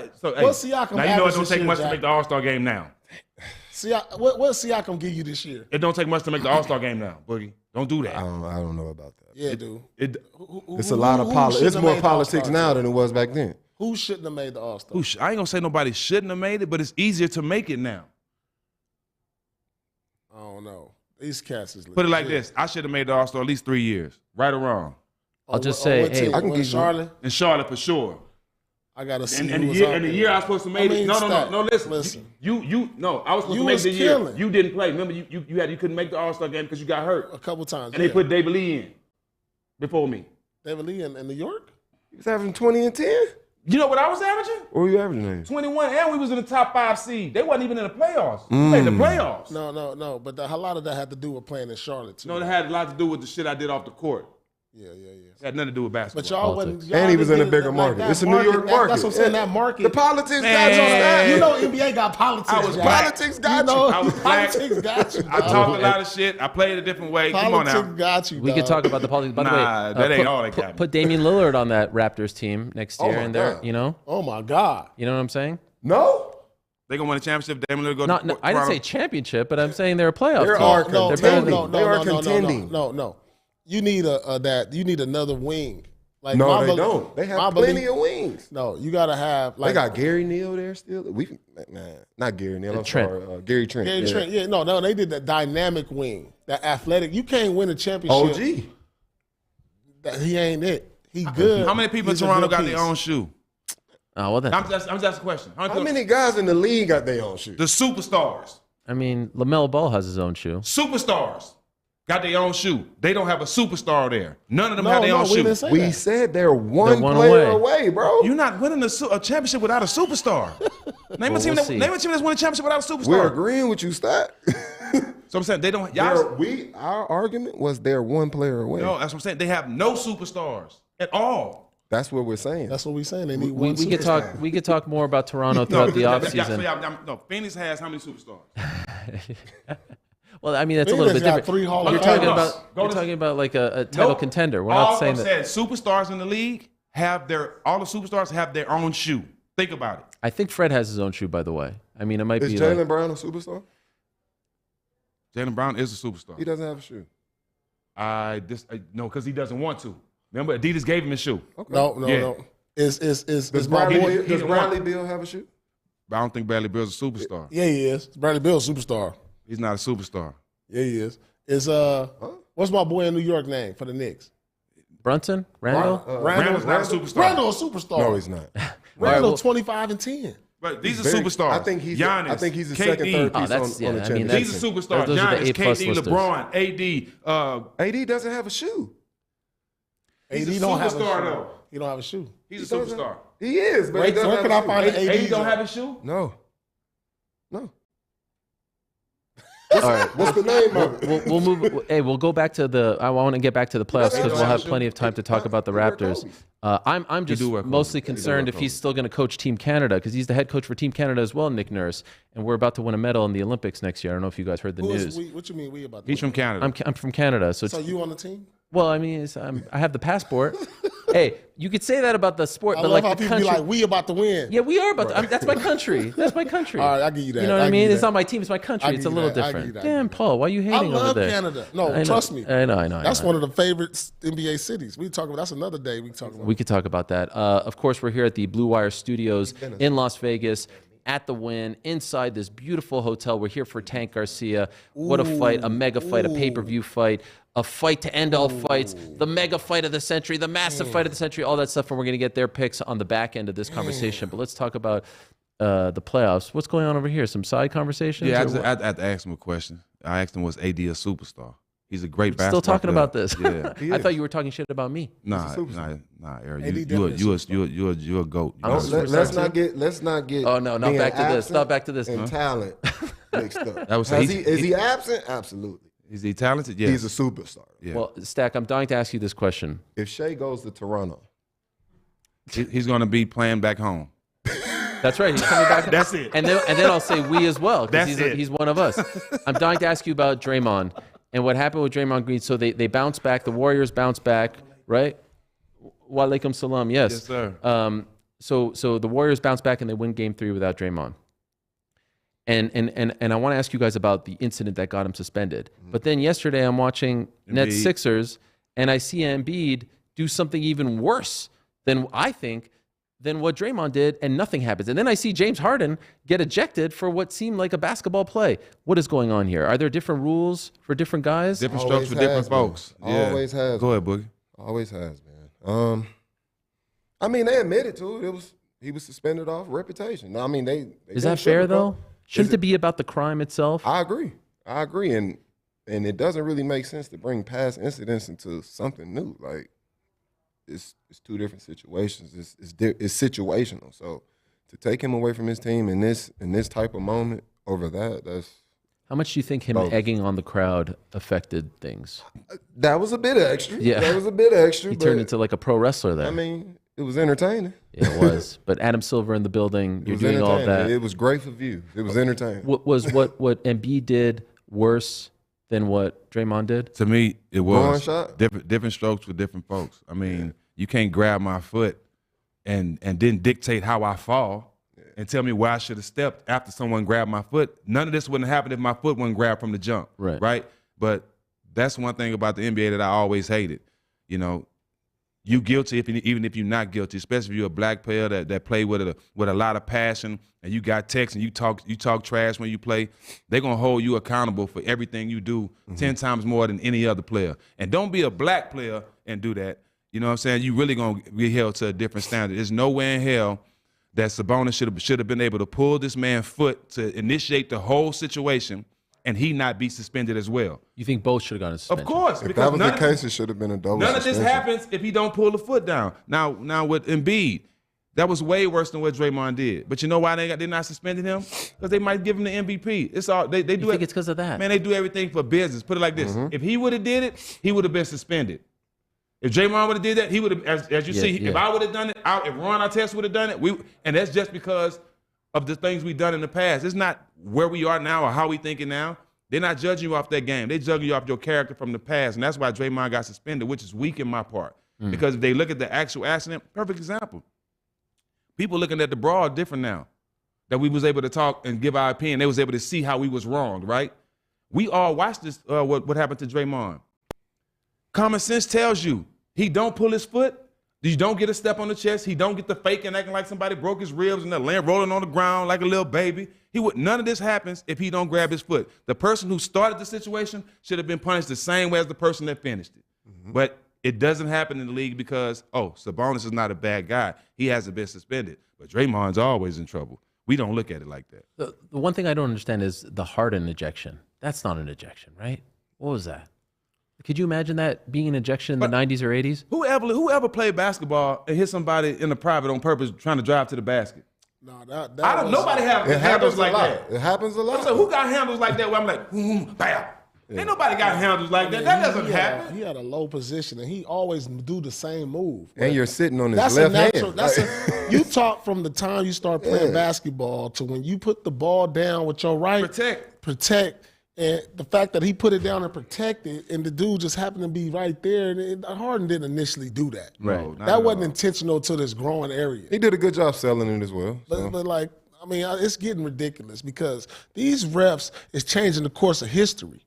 Right. So, hey, What's Siakam now you know it average don't this take year, much to Jack? make the All-Star game now. What Siakam give you this year? It don't take much to make the All-Star game now, Boogie. Don't do that. I don't know about that. Yeah, dude. It's a lot of politics. It's more politics now than it was back then. Who shouldn't have made the All-Star? I ain't gonna say nobody shouldn't have made it, but it's easier to make it now. I don't know. These cats is legit. Put it like this: I should have made the All-Star at least 3 years, right or wrong. I'll just say, hey, I can get Charlotte. In Charlotte for sure. I gotta see. And who the was year, out and the there. year I was supposed to make it. No. Listen. Listen. No. I was supposed You to make was the year. killing. You didn't play. Remember, you couldn't make the All-Star game because you got hurt. A couple times. And they put David Lee in before me. David Lee in New York. He was averaging 20 and 10. You know what I was averaging? What were you averaging? 21, and we was in the top 5 seed. They wasn't even in the playoffs. We made the playoffs. No. But a lot of that had to do with playing in Charlotte too. No, it had a lot to do with the shit I did off the court. Yeah. It had nothing to do with basketball. But y'all wasn't. Y'all And he was in a didn't get bigger like market. that It's a New York market. That's what I'm saying. That market. The politics Man. got you on that. You know, NBA got politics. I was Jack. black. Politics got You know, you. I was black. politics got you. I talked a lot of shit. I played a different way. Come on Politics now. got you. we could talk about the politics. By the Nah, way, that ain't all they got. Put Damian Lillard on that Raptors team next year, my and they're, God. you know, Oh my God. you know what I'm saying? No. They gonna win a championship. Damon Lillard go Not, to I didn't say championship, but I'm saying they're a playoff They team. are No, They're better contending. than They are contending. No. You need you need another wing. Like No, my they bel- don't. They my have plenty belief- of wings. No, you gotta have like They got Gary Neal there still. Not Gary Neal. I'm Trent. sorry. Gary Trent. Gary yeah. Trent. Yeah, no, they did that dynamic wing, that athletic. You can't win a championship. OG. He ain't it. He good. How many people in He's a Toronto good got piece. their own shoe? Oh, well, then. I'm just asking a question. How many guys in the league got their own shoes? The superstars. I mean, LaMelo Ball has his own shoe. Superstars. got their own shoe. They don't have a superstar there. None of them have their own shoe. We said they're one player away, bro. You're not winning a championship without a superstar. Name a team that's winning a championship without a superstar. We're agreeing with you, Stat. So I'm saying they don't. Our argument was they're one player away. No, that's what I'm saying. They have no superstars at all. That's what we're saying. That's what we're saying. They need one we superstar. we could talk more about Toronto throughout the offseason. No, Phoenix has how many superstars? Well, I mean, that's a little bit different. You're talking about like a title contender. We're not saying that. Superstars in the league all the superstars have their own shoe. Think about it. I think Fred has his own shoe, by the way. I mean, it might be. Is Jaylen Brown a superstar? Jaylen Brown is a superstar. He doesn't have a shoe. No, because he doesn't want to. Remember, Adidas gave him his shoe. Okay. No. Does Bradley Beal have a shoe? I don't think Bradley Beal's a superstar. Yeah, he is. Bradley Beal's a superstar. He's not a superstar. Yeah, he is. What's my boy in New York name for the Knicks? Brunson? Randall? Randall's not a superstar. Randall's a superstar. No, he's not. Randall 25 and 10. But these are superstars. I think he's Giannis, I think he's the KD. second, third piece on the championship. These are superstars. Those are the Giannis, A-plus KD, listers. LeBron, AD. AD doesn't have a shoe. He's AD a don't have a superstar, shoe. though. He don't have a shoe. He's a superstar. He is, but Wait, he doesn't where have can a I shoe. find an AD? AD don't have a shoe? No. All right. What's the name of it? We'll move. Hey, we'll go back to the. I want to get back to the playoffs because we'll have plenty of time to talk about the Raptors. I'm just mostly concerned if he's still going to coach Team Canada because he's the head coach for Team Canada as well, Nick Nurse, and we're about to win a medal in the Olympics next year. I don't know if you guys heard the news. What you mean we about? He's from Canada. I'm from Canada, so you on the team? Well, I mean, I have the passport. Hey, you could say that about the sport, but like how the people country. be like, we about to win. Yeah, we are about to. That's my country. That's my country. All right, I give you that. You know what I give mean? you It's that. not my team. It's my country. I It's a give you little that. I different. give you that. Damn, Paul, why are you hating love over there? Canada. No, I know. trust me. I know. That's one of the favorite NBA cities. We talk about. That's another day we talk about. We could talk about that. Of course, we're here at the Blue Wire Studios in Las Vegas at the Wynn, inside this beautiful hotel. We're here for Tank Garcia. What a fight, a mega fight, a pay-per-view fight, a fight to end all fights, the mega fight of the century, the massive fight of the century, all that stuff, and we're going to get their picks on the back end of this conversation. But let's talk about the playoffs. What's going on over here? Some side conversations? Yeah, I had to ask him a question. I asked him, was AD a superstar? He's a great basketball Still talking player. about this. Yeah. I thought you were talking shit about me. Nah, Ariel. You're a goat. Let's not get. Oh no, not back to this. Not back to this. And talent mixed up. Is he absent? Absolutely. Is he talented? Yes. He's a superstar. Yeah. Well, Stack, I'm dying to ask you this question. If Shea goes to Toronto, he's going to be playing back home. That's right. He's coming back. That's it. And then I'll say we as well because That's he's one of us. I'm dying to ask you about Draymond and what happened with Draymond Green. So they bounce back. The Warriors bounce back, right? Wa alaikum salam. Yes. Yes, sir. So the Warriors bounce back and they win Game 3 without Draymond. And I want to ask you guys about the incident that got him suspended. But then yesterday I'm watching Nets Sixers and I see Embiid do something even worse than what Draymond did, and nothing happens. And then I see James Harden get ejected for what seemed like a basketball play. What is going on here? Are there different rules for different guys? Different strokes for different folks. Yeah. Always has. Go ahead, Boogie. Always has, man. I mean, they admitted to it. He was suspended off reputation. I mean, they is that fair though? Shouldn't it be about the crime itself? I agree, and it doesn't really make sense to bring past incidents into something new. Like it's two different situations. It's situational. So to take him away from his team in this type of moment over that's. How much do you think him egging on the crowd affected things? That was a bit extra. Yeah, that was a bit extra. He turned into like a pro wrestler there. I mean, it was entertaining. Yeah, it was. But Adam Silver in the building, you're doing all that. It was great for views. It was entertaining. What Embiid did worse than what Draymond did? To me, it was shot? different strokes for different folks. I mean, you can't grab my foot and then dictate how I fall and tell me where I should have stepped after someone grabbed my foot. None of this wouldn't happen if my foot wasn't grabbed from the jump. Right? But that's one thing about the NBA that I always hated. You know, you guilty even if you're not guilty, especially if you're a black player that play with a lot of passion and you got text and you talk trash when you play, they're gonna hold you accountable for everything you do 10 times more than any other player. And don't be a black player and do that. You know what I'm saying? You really gonna be held to a different standard. There's nowhere in hell that Sabonis should have been able to pull this man's foot to initiate the whole situation and he not be suspended as well. You think both should have gone to suspension? Of course. If because that was the case, it should have been a double None of suspension. this happens if he don't pull the foot down. Now with Embiid, that was way worse than what Draymond did. But you know why they're not suspending him? Because they might give him the MVP. It's all they do. You think it's because of that? Man, they do everything for business. Put it like this: if he would have did it, he would have been suspended. If Draymond would have did that, he would have. As you see, if I would have done it, if Ron Artest would have done it, and that's just because of the things we've done in the past. It's not where we are now or how we thinking now. They're not judging you off that game. They're judging you off your character from the past, and that's why Draymond got suspended, which is weak in my part. Because if they look at the actual accident, perfect example. People looking at the brawl different now. That we was able to talk and give our opinion. They was able to see how we was wrong, right? We all watched this. What happened to Draymond? Common sense tells you he don't pull his foot. You don't get a step on the chest. He don't get the fake and acting like somebody broke his ribs and they're rolling on the ground like a little baby. None of this happens if he don't grab his foot. The person who started the situation should have been punished the same way as the person that finished it. But it doesn't happen in the league because, Sabonis is not a bad guy. He hasn't been suspended. But Draymond's always in trouble. We don't look at it like that. The one thing I don't understand is the Harden ejection. That's not an ejection, right? What was that? Could you imagine that being an ejection in the 90s or 80s? Whoever played basketball and hit somebody in the private on purpose trying to drive to the basket? No, nobody have handles like that. It happens a lot. So who got handles like that where I'm like, bam? Ain't nobody got handles like that. That doesn't happen. He had a low position, and he always do the same move. And you're sitting on his left hand. You talk from the time you start playing basketball to when you put the ball down with your right. Protect. And the fact that he put it down and protected, and the dude just happened to be right there, and Harden didn't initially do that. Right. That wasn't intentional to this growing area. He did a good job selling it as well. But like, I mean, it's getting ridiculous because these refs is changing the course of history.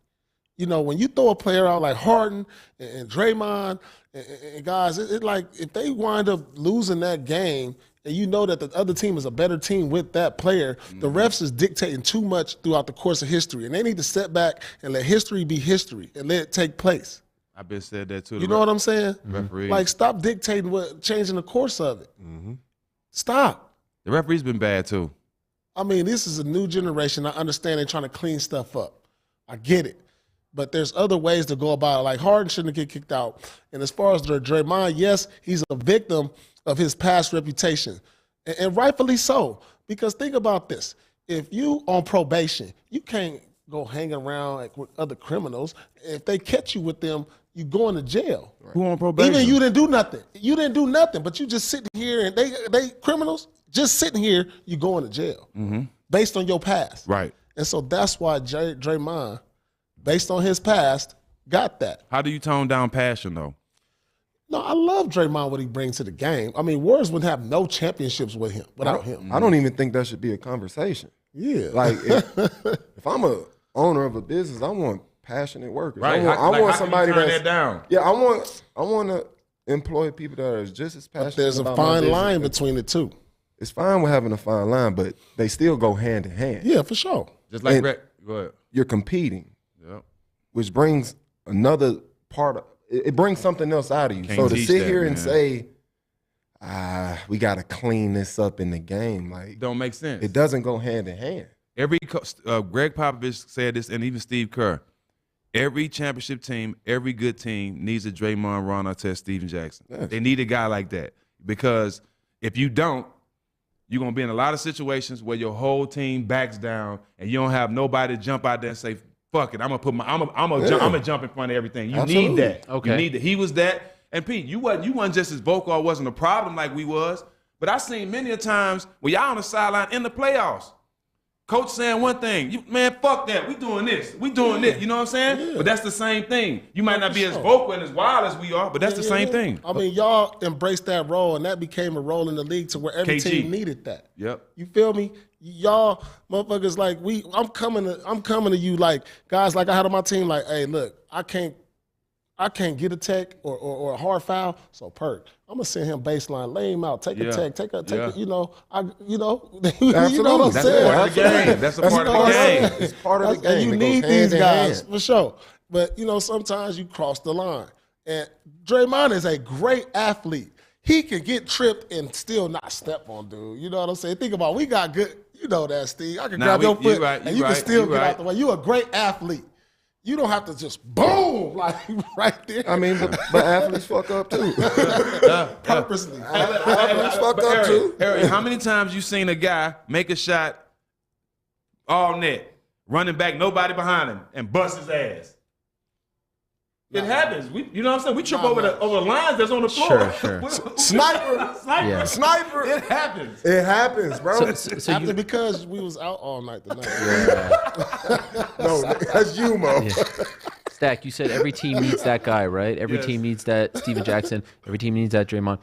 You know, when you throw a player out like Harden and Draymond and guys, it's like if they wind up losing that game and you know that the other team is a better team with that player, the refs is dictating too much throughout the course of history. And they need to step back and let history be history and let it take place. I've been said that too. You know what I'm saying? Referees. Like, stop dictating changing the course of it. Stop. The referees been bad too. I mean, this is a new generation. I understand they're trying to clean stuff up. I get it. But there's other ways to go about it. Like, Harden shouldn't get kicked out. And as far as Draymond, yes, he's a victim of his past reputation. And rightfully so. Because think about this. If you on probation, you can't go hanging around like with other criminals. If they catch you with them, you going to jail. Right. Who on probation? Even you didn't do nothing. You didn't do nothing, but you just sitting here and they criminals, just sitting here, you going to jail based on your past. Right. And so that's why Draymond, based on his past, got that. How do you tone down passion, though? No, I love Draymond, what he brings to the game. I mean, Warriors would have no championships without him. I don't even think that should be a conversation. Yeah. Like, if I'm a owner of a business, I want passionate workers. Right. I want somebody turn that down. Yeah, I want to employ people that are just as passionate. But there's a fine line between the two. It's fine with having a fine line, but they still go hand in hand. Yeah, for sure. Just like Brett. Go ahead. You're competing. Yep. Which brings another part of it brings something else out of you. Can't so to teach sit that, here and man. say, we got to clean this up in the game, like, Don't make sense. it doesn't go hand in hand. Every Greg Popovich said this, and even Steve Kerr. Every championship team, every good team needs a Draymond, Ron Artest, Steven Jackson. Yes. They need a guy like that because if you don't, you're gonna be in a lot of situations where your whole team backs down and you don't have nobody to jump out there and say, "Fuck it, I'm gonna jump in front of everything." You Absolutely. need that. Okay. You need that. He was that. And Pete, you wasn't just as vocal or wasn't a problem like we was. But I seen many a times where y'all on the sideline in the playoffs. Coach saying one thing, man, fuck that. We doing this. We doing this. You know what I'm saying? Yeah. But that's the same thing. You might not be as vocal and as wild as we are, but that's the same thing. I mean, y'all embraced that role, and that became a role in the league to where every KG. team needed that. Yep. You feel me? Y'all motherfuckers, like, I'm coming to you, like, guys like I had on my team, like, hey, look, I can't get a tech or a hard foul, so Perk, I'm gonna send him baseline, lay him out, take a tech, take a, you know, you know what I'm That's saying? part of the game. That's a part of the game. It's part of the game. And you It need goes these hand in guys hand. for sure. But, you know, sometimes you cross the line. And Draymond is a great athlete. He can get tripped and still not step on dude. You know what I'm saying? Think about it. We got good, You know that, Steve. I can grab your foot and you can still get out the way. You a great athlete. You don't have to just boom like right there. I mean, but athletes fuck up too. Purposely. Athletes fuck up too. Eric, how many times you seen a guy make a shot all net, running back, nobody behind him, and bust his ass? It happens. You know what I'm saying? We trip over the lines that's on the floor. Sure. Sniper. It happens. It happens, bro. So because we was out all night tonight. No, that's you, Mo. Yeah. Stack, you said every team needs that guy, right? Every team needs that Steven Jackson. Every team needs that Draymond.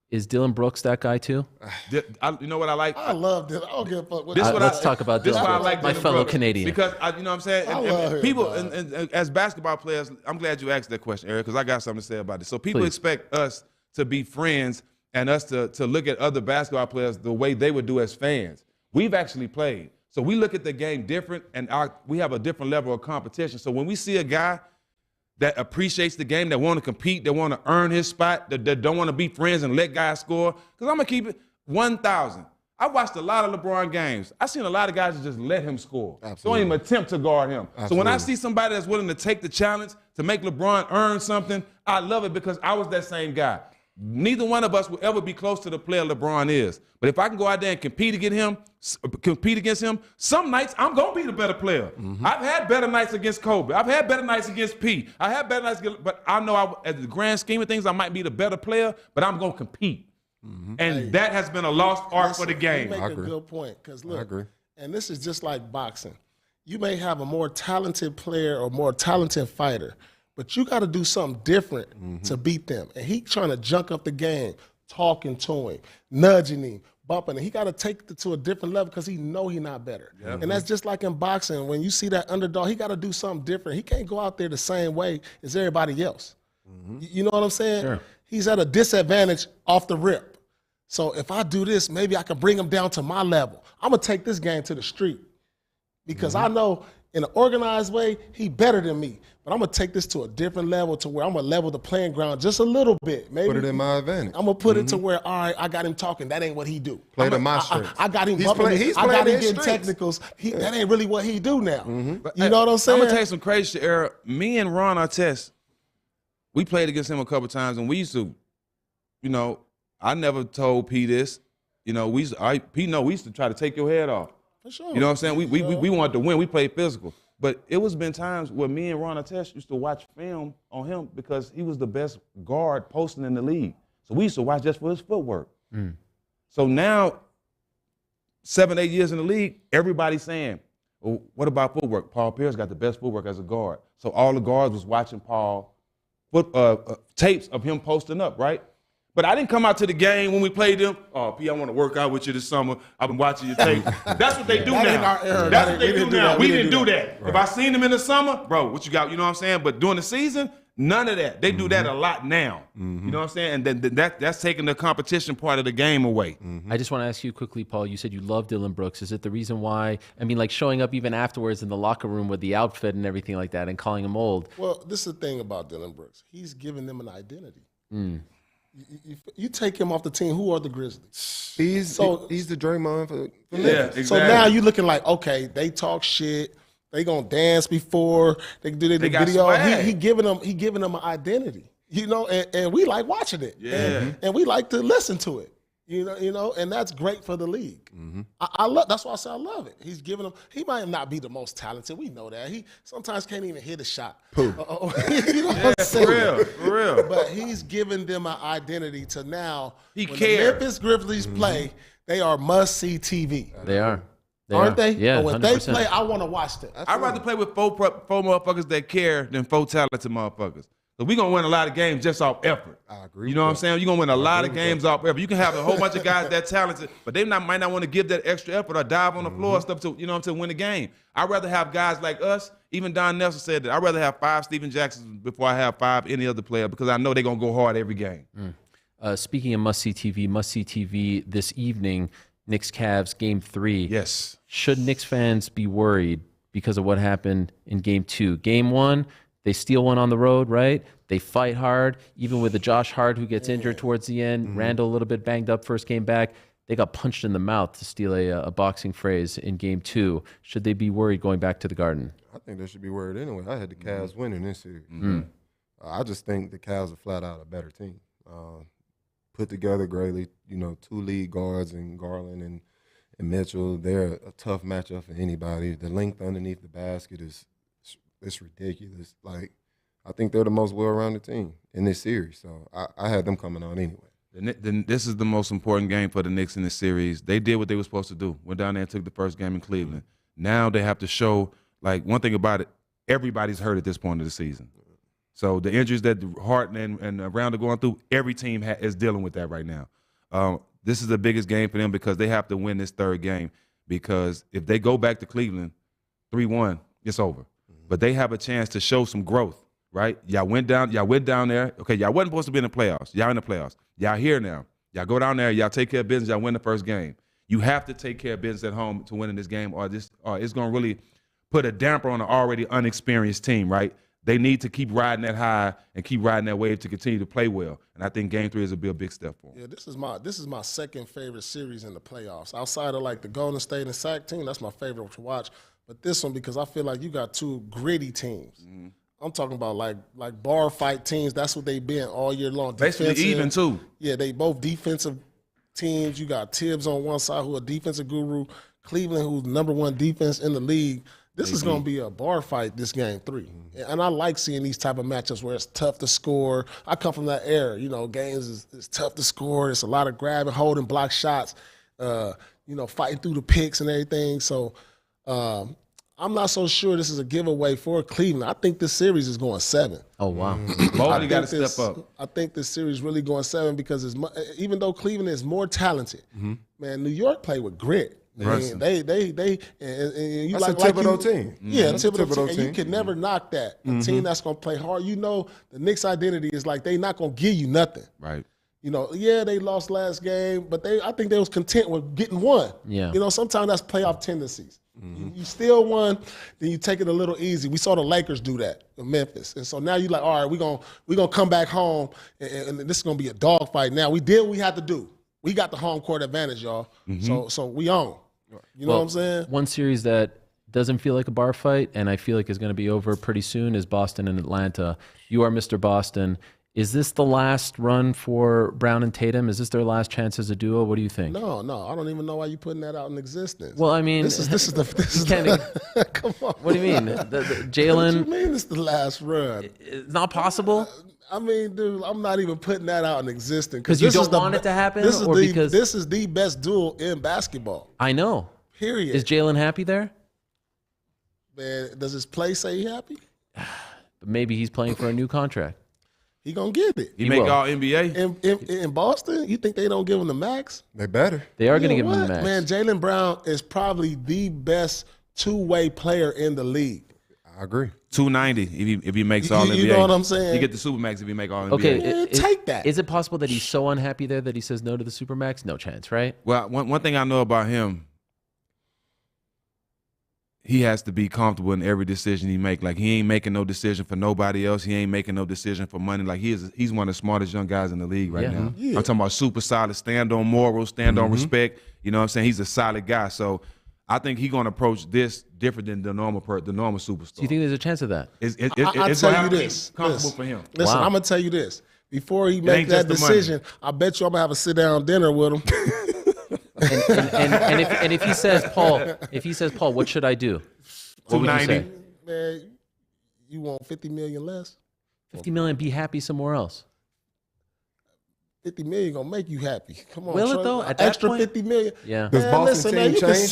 Is Dylan Brooks that guy too? You know what I like? I love Dylan. I don't give a fuck what let's talk about this. Dylan Why I Brooks, like my Dylan fellow Brooks. Canadian. Because you know what I'm saying. And people, and as basketball players, I'm glad you asked that question, Eric, because I got something to say about this. So people expect us to be friends and us to look at other basketball players the way they would do as fans. We've actually played, so we look at the game different, and we have a different level of competition. So when we see a guy that appreciates the game, that want to compete, that want to earn his spot, that don't want to be friends and let guys score. Because I'm going to keep it 1,000. I watched a lot of LeBron games. I've seen a lot of guys that just let him score. Absolutely. Don't even attempt to guard him. Absolutely. So when I see somebody that's willing to take the challenge to make LeBron earn something, I love it because I was that same guy. Neither one of us will ever be close to the player LeBron is. But if I can go out there and compete against him, some nights I'm going to be the better player. I've had better nights against Kobe. I've had better nights against P. I have better nights but I know at the grand scheme of things, I might be the better player, but I'm going to compete. And that has been a lost art for the game. You make a good point. Because look, I agree. And this is just like boxing. You may have a more talented player or more talented fighter, but you got to do something different to beat them. And he trying to junk up the game, talking to him, nudging him, bumping him. He got to take it to a different level because he know he not better. Yep. And that's just like in boxing. When you see that underdog, he got to do something different. He can't go out there the same way as everybody else. You know what I'm saying? Sure. He's at a disadvantage off the rip. So if I do this, maybe I can bring him down to my level. I'm going to take this game to the street because I know in an organized way, he better than me. But I'm going to take this to a different level to where I'm going to level the playing ground just a little bit. Maybe put it in my advantage. I'm going to put it to where, all right, I got him talking. That ain't what he do. Play to my strength. I got him bumping. I got him getting technicals. That ain't really what he do now. You know what I'm saying? I'm going to tell you some crazy shit, Eric. Me and Ron Artest, we played against him a couple times, and we used to, you know, I never told P this. You know, we used to try to take your head off. For sure. You know what I'm saying? We wanted to win. We played physical. But it was been times where me and Ron Artest used to watch film on him because he was the best guard posting in the league. So we used to watch just for his footwork. So now, 7, 8 years in the league, everybody's saying, well, what about footwork? Paul Pierce got the best footwork as a guard. So all the guards was watching Paul tapes of him posting up, right? But I didn't come out to the game when we played them. Oh, P, I want to work out with you this summer. I've been watching your tape. That's what they do now. That's what they do now. We didn't do that. Right. If I seen them in the summer, bro, what you got? You know what I'm saying? But during the season, none of that. They do that a lot now. You know what I'm saying? And that's taking the competition part of the game away. I just want to ask you quickly, Paul, you said you love Dylan Brooks. Is it the reason why, I mean, like showing up even afterwards in the locker room with the outfit and everything like that and calling him old? Well, this is the thing about Dylan Brooks. He's giving them an identity. You take him off the team, who are the Grizzlies? He's the Draymond for exactly. So now you're looking like, okay, they talk shit. They gonna dance before they do their video. He giving them an identity, you know, and we like watching it. Yeah. And we like to listen to it. You know, and that's great for the league. I love. That's why I say I love it. He's giving them. He might not be the most talented. We know that. He sometimes can't even hit a shot. You know what I'm saying? For real. But he's giving them an identity to now. He when cares. the Memphis Grizzlies play, they are must-see TV. They are. Aren't they? Yeah, but when 100%. they play, I want to watch them. I'd rather play with four motherfuckers that care than 4 talented motherfuckers. So we're going to win a lot of games just off effort. I agree. You know what I'm saying? You're going to win a lot of games off effort. You can have a whole bunch of guys that talented, but they might not want to give that extra effort or dive on the floor and stuff to, you know, to win the game. I'd rather have guys like us. Even Don Nelson said that. I'd rather have 5 Steven Jacksons before I have 5 any other player because I know they're going to go hard every game. Speaking of must-see TV this evening, Knicks-Cavs Game 3. Yes. Should Knicks fans be worried because of what happened in Game 2? Game 1, they steal one on the road, right? They fight hard, even with the Josh Hart who gets injured towards the end. Randall a little bit banged up first game back. they got punched in the mouth, to steal a boxing phrase, in Game 2. Should they be worried going back to the Garden? I think they should be worried anyway. I had the Cavs winning this series. I just think the Cavs are flat out a better team. Put together greatly, 2 lead guards in Garland and Mitchell. They're a tough matchup for anybody. The length underneath the basket it's ridiculous. Like, I think they're the most well-rounded team in this series. So I had them coming on anyway. This is the most important game for the Knicks in this series. They did what they were supposed to do. Went down there and took the first game in Cleveland. Now they have to show, like, one thing about it, everybody's hurt at this point of the season. So the injuries that Harden and Round are going through, every team is dealing with that right now. This is the biggest game for them because they have to win this third game, because if they go back to Cleveland 3-1, it's over. But they have a chance to show some growth, right? Y'all went down there. Okay, y'all wasn't supposed to be in the playoffs. Y'all in the playoffs. Y'all here now. Y'all go down there. Y'all take care of business. Y'all win the first game. You have to take care of business at home to win in this game, or it's going to really put a damper on an already unexperienced team, right? They need to keep riding that high and keep riding that wave to continue to play well. And I think Game 3 is a big step for them. Yeah, this is my second favorite series in the playoffs. Outside of like the Golden State and Sac team, that's my favorite to watch. But this one, because I feel like you got 2 gritty teams. I'm talking about like bar fight teams. That's what they've been all year long. Basically even, too. Yeah, they both defensive teams. You got Tibbs on one side, who a defensive guru. Cleveland, who's #1 defense in the league. This is going to be a bar fight, this Game 3. And I like seeing these type of matchups where it's tough to score. I come from that era. Games is tough to score. It's a lot of grabbing, holding, block shots, fighting through the picks and everything. So I'm not so sure this is a giveaway for Cleveland. I think this series is going 7. Oh, wow. Mobley got to step up. I think this series really going 7 because even though Cleveland is more talented, man, New York played with grit. And they and you that's like a Thibodeau team. Yeah, Thibodeau team. And you can never knock that. A team that's going to play hard. The Knicks' identity is like they not going to give you nothing. Right. They lost last game, but I think they was content with getting one. Yeah. Sometimes that's playoff tendencies. You still won, then you take it a little easy. We saw the Lakers do that in Memphis. And so now you're like, all right, we're gonna come back home, and this is going to be a dogfight. Now, we did what we had to do. We got the home court advantage, y'all. So we own. You know what I'm saying? One series that doesn't feel like a bar fight, and I feel like is going to be over pretty soon, is Boston and Atlanta. You are Mr. Boston. Is this the last run for Brown and Tatum? Is this their last chance as a duo? What do you think? No. I don't even know why you're putting that out in existence. Well, I mean, this is come on. What do you mean? Jalen? What do you mean it's the last run? It's not possible? I mean, dude, I'm not even putting that out in existence. Because you don't want it to happen? This is the best duel in basketball. I know. Period. Is Jalen happy there? Man, does his play say he happy? But maybe he's playing for a new contract. He gonna get it. He make all NBA in Boston. You think they don't give him the max? They better. They are gonna give him the max. Man, Jaylen Brown is probably the best two-way player in the league. I agree. 290 if he makes all NBA. You know what I'm saying? You get the Supermax if he make all NBA. Okay, take that. Is it possible that he's so unhappy there that he says no to the Supermax? No chance, right? Well, one thing I know about him, he has to be comfortable in every decision he make. Like, he ain't making no decision for nobody else. He ain't making no decision for money. Like, he's one of the smartest young guys in the league right now. Yeah. I'm talking about super solid, stand on morals, stand on respect. You know what I'm saying? He's a solid guy. So I think he's going to approach this different than the normal superstar. Do you think there's a chance of that? I'll tell you this. Comfortable for him. Listen, I'm going to tell you this. Before he makes that decision, I bet you I'm going to have a sit-down dinner with him. and if he says, Paul, what should I do? What would you say? Man, you want $50 million less? $50 million, be happy somewhere else. $50 million gonna make you happy. Come on, will it though? At that extra point? $50 million. Yeah. Does Boston team you change,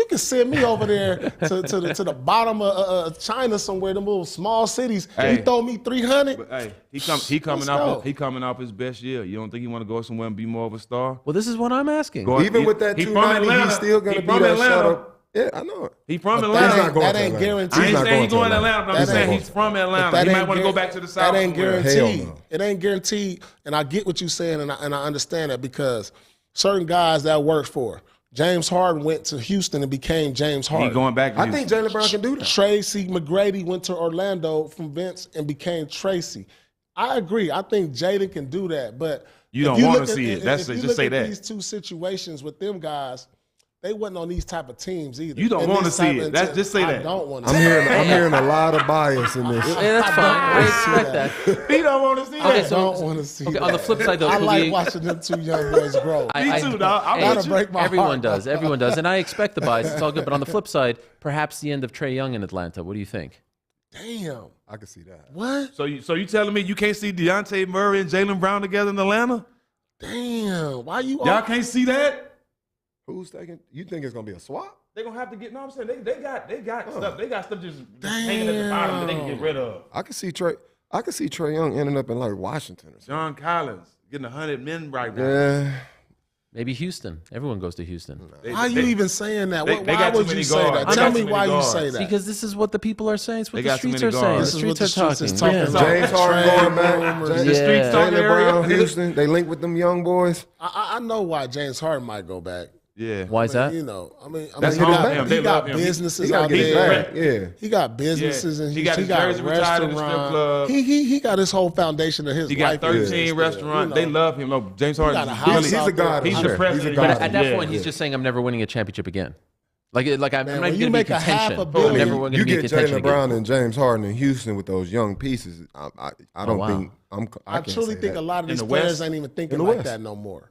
can send me over there to the bottom of China somewhere, them little small cities. Hey. He throw me 300. But, hey, he coming off his best year. You don't think he want to go somewhere and be more of a star? Well, this is what I'm asking. Even with that 290, he's still gonna be that shut up. Yeah, I know it. He from Atlanta. Atlanta. That ain't guaranteed. I ain't saying he's going to Atlanta, but I'm just saying he's from Atlanta. He might want to go back to the South. That ain't guaranteed. Hell no. It ain't guaranteed. And I get what you're saying, and I understand that because certain guys that works for. James Harden went to Houston and became James Harden. He going back to I think Jaylen Brown can do that. Tracy McGrady went to Orlando from Vince and became Tracy. I agree. I think Jaden can do that, but You don't want to see it. That's just say that. These two situations with them guys, they wasn't on these type of teams either. You don't want to see it. That's just say that. I don't want to. I'm hearing a lot of bias in this. Yeah, that's fine. I respect that. He don't want to see Okay, that. so, I don't want to see that. On the flip side, though, I like Boogie, watching them two young boys grow. Me too, dog. That'll break my everyone heart. does. Everyone does. And I expect the bias. It's all good. But on the flip side, perhaps the end of Trae Young in Atlanta. What do you think? Damn. I can see that. What? So you telling me you can't see Deontay Murray and Jaylen Brown together in Atlanta? Damn. Why you? Y'all can't see that? Who's taking? You think it's gonna be a swap? They're gonna have to get. No, I'm saying they got stuff. They got stuff just hanging at the bottom that they can get rid of. I can see Trae Young ending up in like Washington or something. John Collins getting 100 men right now. Yeah. Maybe Houston. Everyone goes to Houston. Why are you even saying that? They Why got too would many you say guards. that? They Tell got me too why many you guards. say that. Because this is what the people are saying. It's what They the got too streets many are saying. guards. The This is what streets are the talking. streets is talking. Yeah. James Harden going back. The streets talking Jaylen Brown, area. Houston. They link with them young boys. I know why James Harden might go back. Yeah. Why is that? You know, I mean, That's he home got, for him. he They got love him. businesses He gotta out get there. back. Yeah. He got businesses and He got his jersey retired in the strip club. He got his whole foundation of his He life. got 13 restaurants. They love him. Look, James Harden. got a house He's a god. He's the president. He's a But god. at that point, he's just saying, I'm never winning a championship again. Like I'm Man, not when going you to be make a contention. half a I'm billion- never going to You be in get contention Jaylen again. Brown and James Harden in Houston with those young pieces. I don't wow. think I I can't truly say think that. a lot of In these the players West? ain't even thinking In the like West. that no more.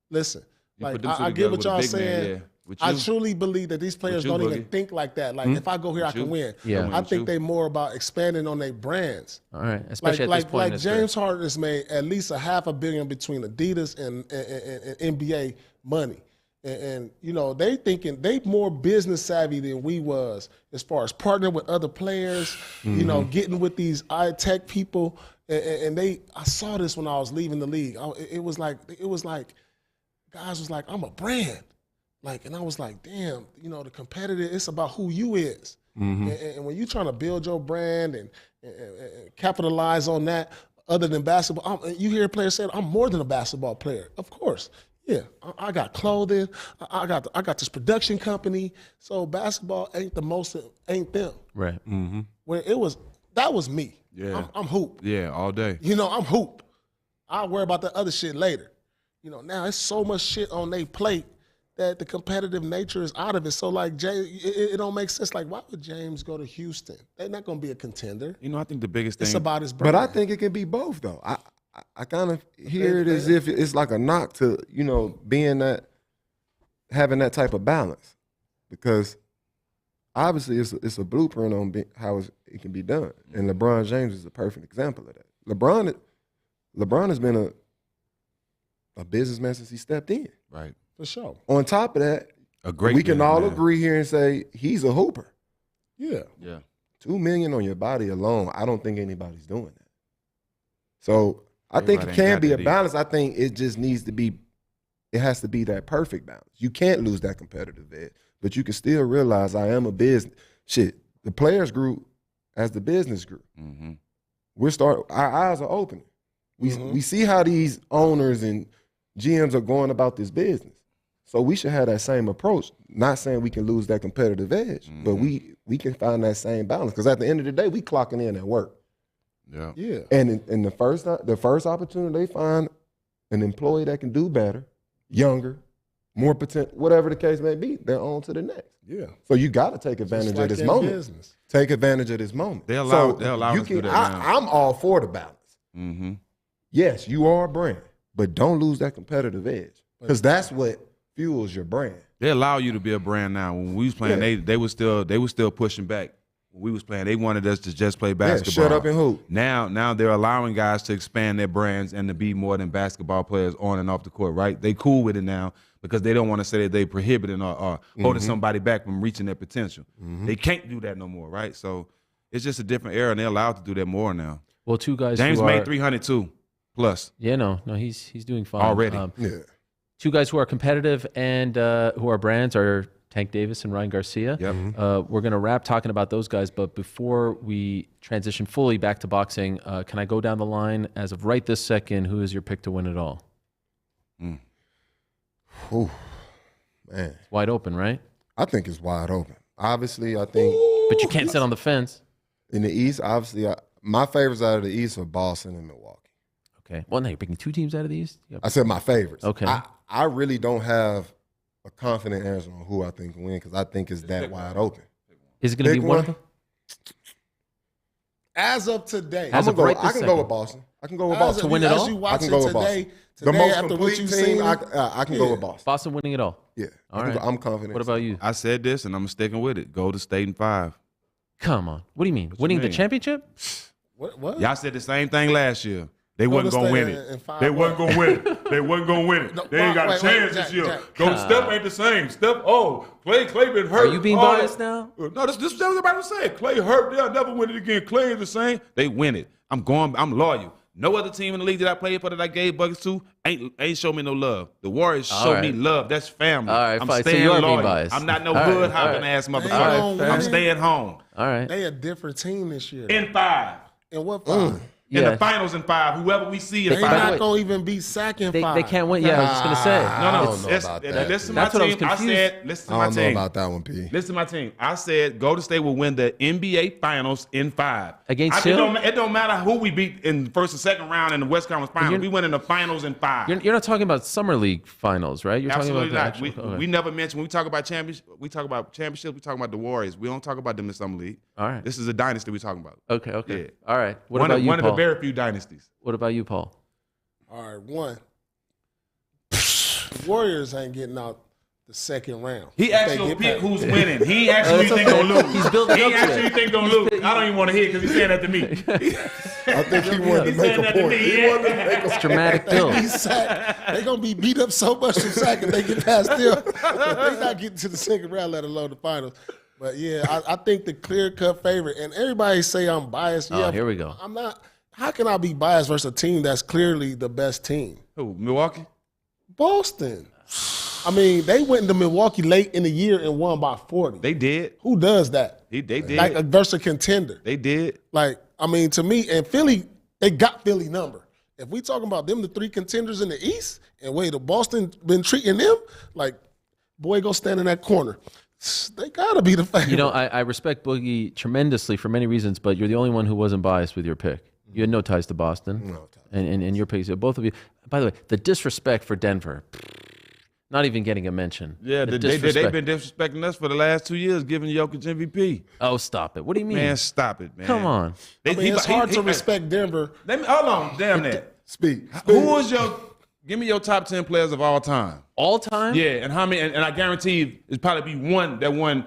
Listen, You put like them two I get together what with a y'all big man, saying. yeah. With I you. truly believe that these players you, don't even Boogie. think like that. Like if I go here, I With you. can win. Yeah. I With think you. they more about expanding on their brands. All right, especially at this point in Like his James Harden has made at least $500 million between Adidas and NBA money. And you know, they more business savvy than we was as far as partnering with other players, you know, getting with these tech people. And I saw this when I was leaving the league. It was like guys was like, I'm a brand. Like, and I was like, damn, you know, the competitive, it's about who you is. And when you're trying to build your brand and capitalize on that, other than basketball, you hear players say, I'm more than a basketball player. Of course. Yeah, I got clothing. I got this production company. So basketball ain't them. Right. When that was me. Yeah. I'm hoop. Yeah, all day. You know, I'm hoop. I'll worry about the other shit later. You know, now it's so much shit on their plate that the competitive nature is out of it. So like it don't make sense. Like, why would James go to Houston? They're not gonna be a contender. You know, I think the biggest thing. It's about his brand. But I think it can be both though. I kind of hear it as if it's like a knock to, you know, having that type of balance, because obviously it's a blueprint on how it can be done, and LeBron James is a perfect example of that. LeBron has been a businessman since he stepped in. Right. For sure. On top of that, we can all agree here and say he's a hooper. Yeah. Yeah. $2 million on your body alone, I don't think anybody's doing that. So I think it can be a balance. I think it just needs to be, it has to be that perfect balance. You can't lose that competitive edge, but you can still realize I am a business. Shit, the players grew as the business grew. Our eyes are opening. We see how these owners and GMs are going about this business. So we should have that same approach. Not saying we can lose that competitive edge, but we can find that same balance. Because at the end of the day, we clocking in at work. Yeah. Yeah. And in the first opportunity they find an employee that can do better, younger, more potential, whatever the case may be, they're on to the next. Yeah. So you got to take advantage of this moment. Business. Take advantage of this moment. They allow us to do that now. I'm all for the balance. Yes, you are a brand, but don't lose that competitive edge, because that's what fuels your brand. They allow you to be a brand now. When we was playing, they were still pushing back. When we was playing, they wanted us to just play basketball. Shut up and hoop. Now they're allowing guys to expand their brands and to be more than basketball players on and off the court, right? They cool with it now because they don't want to say that they prohibiting or holding somebody back from reaching their potential. They can't do that no more, right? So it's just a different era, and they're allowed to do that more now. Well, two guys. James made 302 plus. Yeah, no, he's doing fine already. Two guys who are competitive and who are brands are Tank Davis and Ryan Garcia. Yep. We're going to wrap talking about those guys, but before we transition fully back to boxing, can I go down the line as of right this second? Who is your pick to win it all? Ooh, man, it's wide open, right? I think it's wide open. Obviously, I think. But you can't sit on the fence. In the East, obviously, my favorites out of the East are Boston and Milwaukee. Okay. Well, now you're picking 2 teams out of the East? I said my favorites. Okay. I really don't have a confident answer on who I think will win because I think it's that wide open. Is it going to be one of them? As of today, I can go with Boston. I can go with Boston to win it all. As you watch I can it go with today, Boston. The today most after what complete you've team, seen, I can go with Boston. Boston winning it all. Yeah, All right. I'm confident. What about you? I said this, and I'm sticking with it. Go to State in 5. Come on. What do you mean? Winning the mean? championship? What? Y'all said the same thing last year. They Golden wasn't gonna State win in it. 5 They what? wasn't gonna win it. They wasn't gonna win it. No, They ain't got wait, a chance Jack, this year. Jack. Steph ain't the same. Steph, Clay been hurt. Are you being All biased that. now? No, this is what everybody was saying. Clay hurt. They'll never win it again. Clay is the same. They win it. I'm loyal. No other team in the league that I played for that I gave buckets to ain't show me no love. The Warriors show me love. That's family. All right, I'm fine. So staying you are being loyal. biased. I'm not no All right, hood all hopping right. ass motherfucker. I'm staying home. All right. They a different team this year. In 5. In what 5? In the finals in 5. Whoever we see in They 5. not gonna even be Sack in 5. They can't win. Yeah, I was just going to say. I don't know about that. Listen to That's my what I was team. I confused. said, listen to my I don't know team. about that one, P. Listen to my team. I said Golden State will win the NBA Finals in 5. Against It who? don't matter who we beat in the first and second round in the West Conference Finals. We win in the Finals in 5. You're not talking about Summer League finals, right? You're Absolutely talking not. about We never mention when we talk about championships. We talk about championships. We talk about the Warriors. We don't talk about them in Summer League. All right. This is a dynasty we're talking about. Okay. Yeah. All right. What One about you, of Paul? the very few dynasties. What about you, Paul? All right, 1. The Warriors ain't getting out the second round. He If they actually get picked past- who winning. He actually It's think okay. gonna lose. He's building he up to actually it. think gonna lose. I don't even want to hear because he's saying that to me. I think he wanted to He's make saying a that to point. me. He wanted to make a It's dramatic build. They gonna be beat up so much from Sack if they get past them. They not getting to the second round, let alone the finals. But yeah, I think the clear-cut favorite, and everybody say I'm biased. Oh, Yeah, here we go. I'm not. How can I be biased versus a team that's clearly the best team? Who? Milwaukee? Boston. I mean, they went into Milwaukee late in the year and won by 40. They did. Who does that? They did. Like versus a contender. They did. Like, I mean, to me, and Philly, they got Philly number. If we talking about them, the 3 contenders in the East, and way the Boston been treating them, like, boy, go stand in that corner. They gotta be the favorite. You know, I respect Boogie tremendously for many reasons, but you're the only one who wasn't biased with your pick. You had no ties to Boston. No ties. And your picks, both of you. By the way, the disrespect for Denver, not even getting a mention. Yeah, The they've disrespect. been disrespecting us for the last 2 years, giving Jokic MVP. Oh, stop it. What do you mean? Man, stop it, man. Come on. I mean, it's hard to respect Denver. Hold on, damn that. Speak. Who is give me your top 10 players of all time. All time? Yeah, and how many? And I guarantee it's probably be one that won